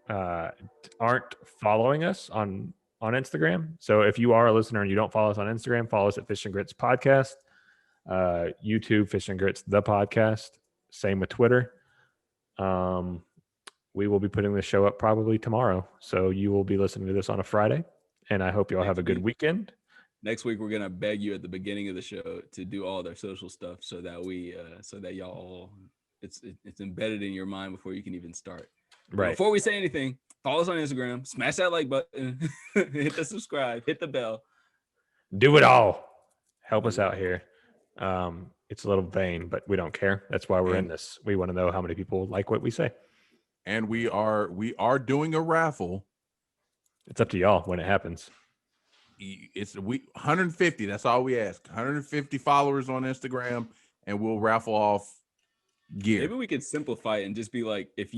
S1: aren't following us on Instagram. So if you are a listener and you don't follow us on Instagram, follow us at Fish and Grits Podcast. YouTube, Fish and Grits, the podcast. Same with Twitter. We will be putting this show up probably tomorrow. So you will be listening to this on a Friday. And I hope you all have a good weekend.
S6: Next week, we're going to beg you at the beginning of the show to do all their social stuff so that so that y'all all, it's embedded in your mind before you can even start.
S1: Right.
S6: Before we say anything, follow us on Instagram, smash that like button, hit the subscribe, hit the bell.
S1: Do it all. Help us out here. It's a little vain, but we don't care. That's why we're in this. We want to know how many people like what we say.
S2: And we are doing a raffle.
S1: It's up to y'all when it happens.
S2: It's 150. That's all we ask. 150 followers on Instagram, and we'll raffle off gear.
S6: Maybe we could simplify it and just be like, if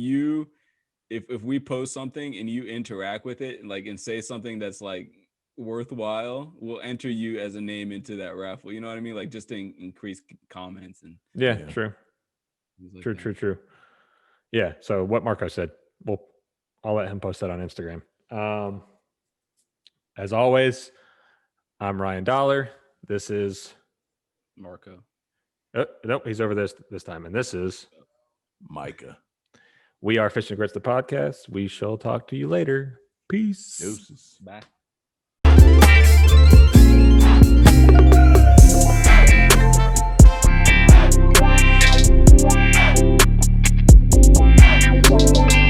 S6: we post something and you interact with it and say something that's like worthwhile, we'll enter you as a name into that raffle. You know what I mean? Like just to increase comments and
S1: true.
S6: Like
S1: True. Yeah. So what Marco said, I'll let him post that on Instagram. As always, I'm Ryan Dollar. This is
S6: Marco.
S1: Nope, he's over this time, and this is
S2: Micah.
S1: We are Fish and Grits, the podcast. We shall talk to you later. Peace.
S2: Deuces.
S6: Bye.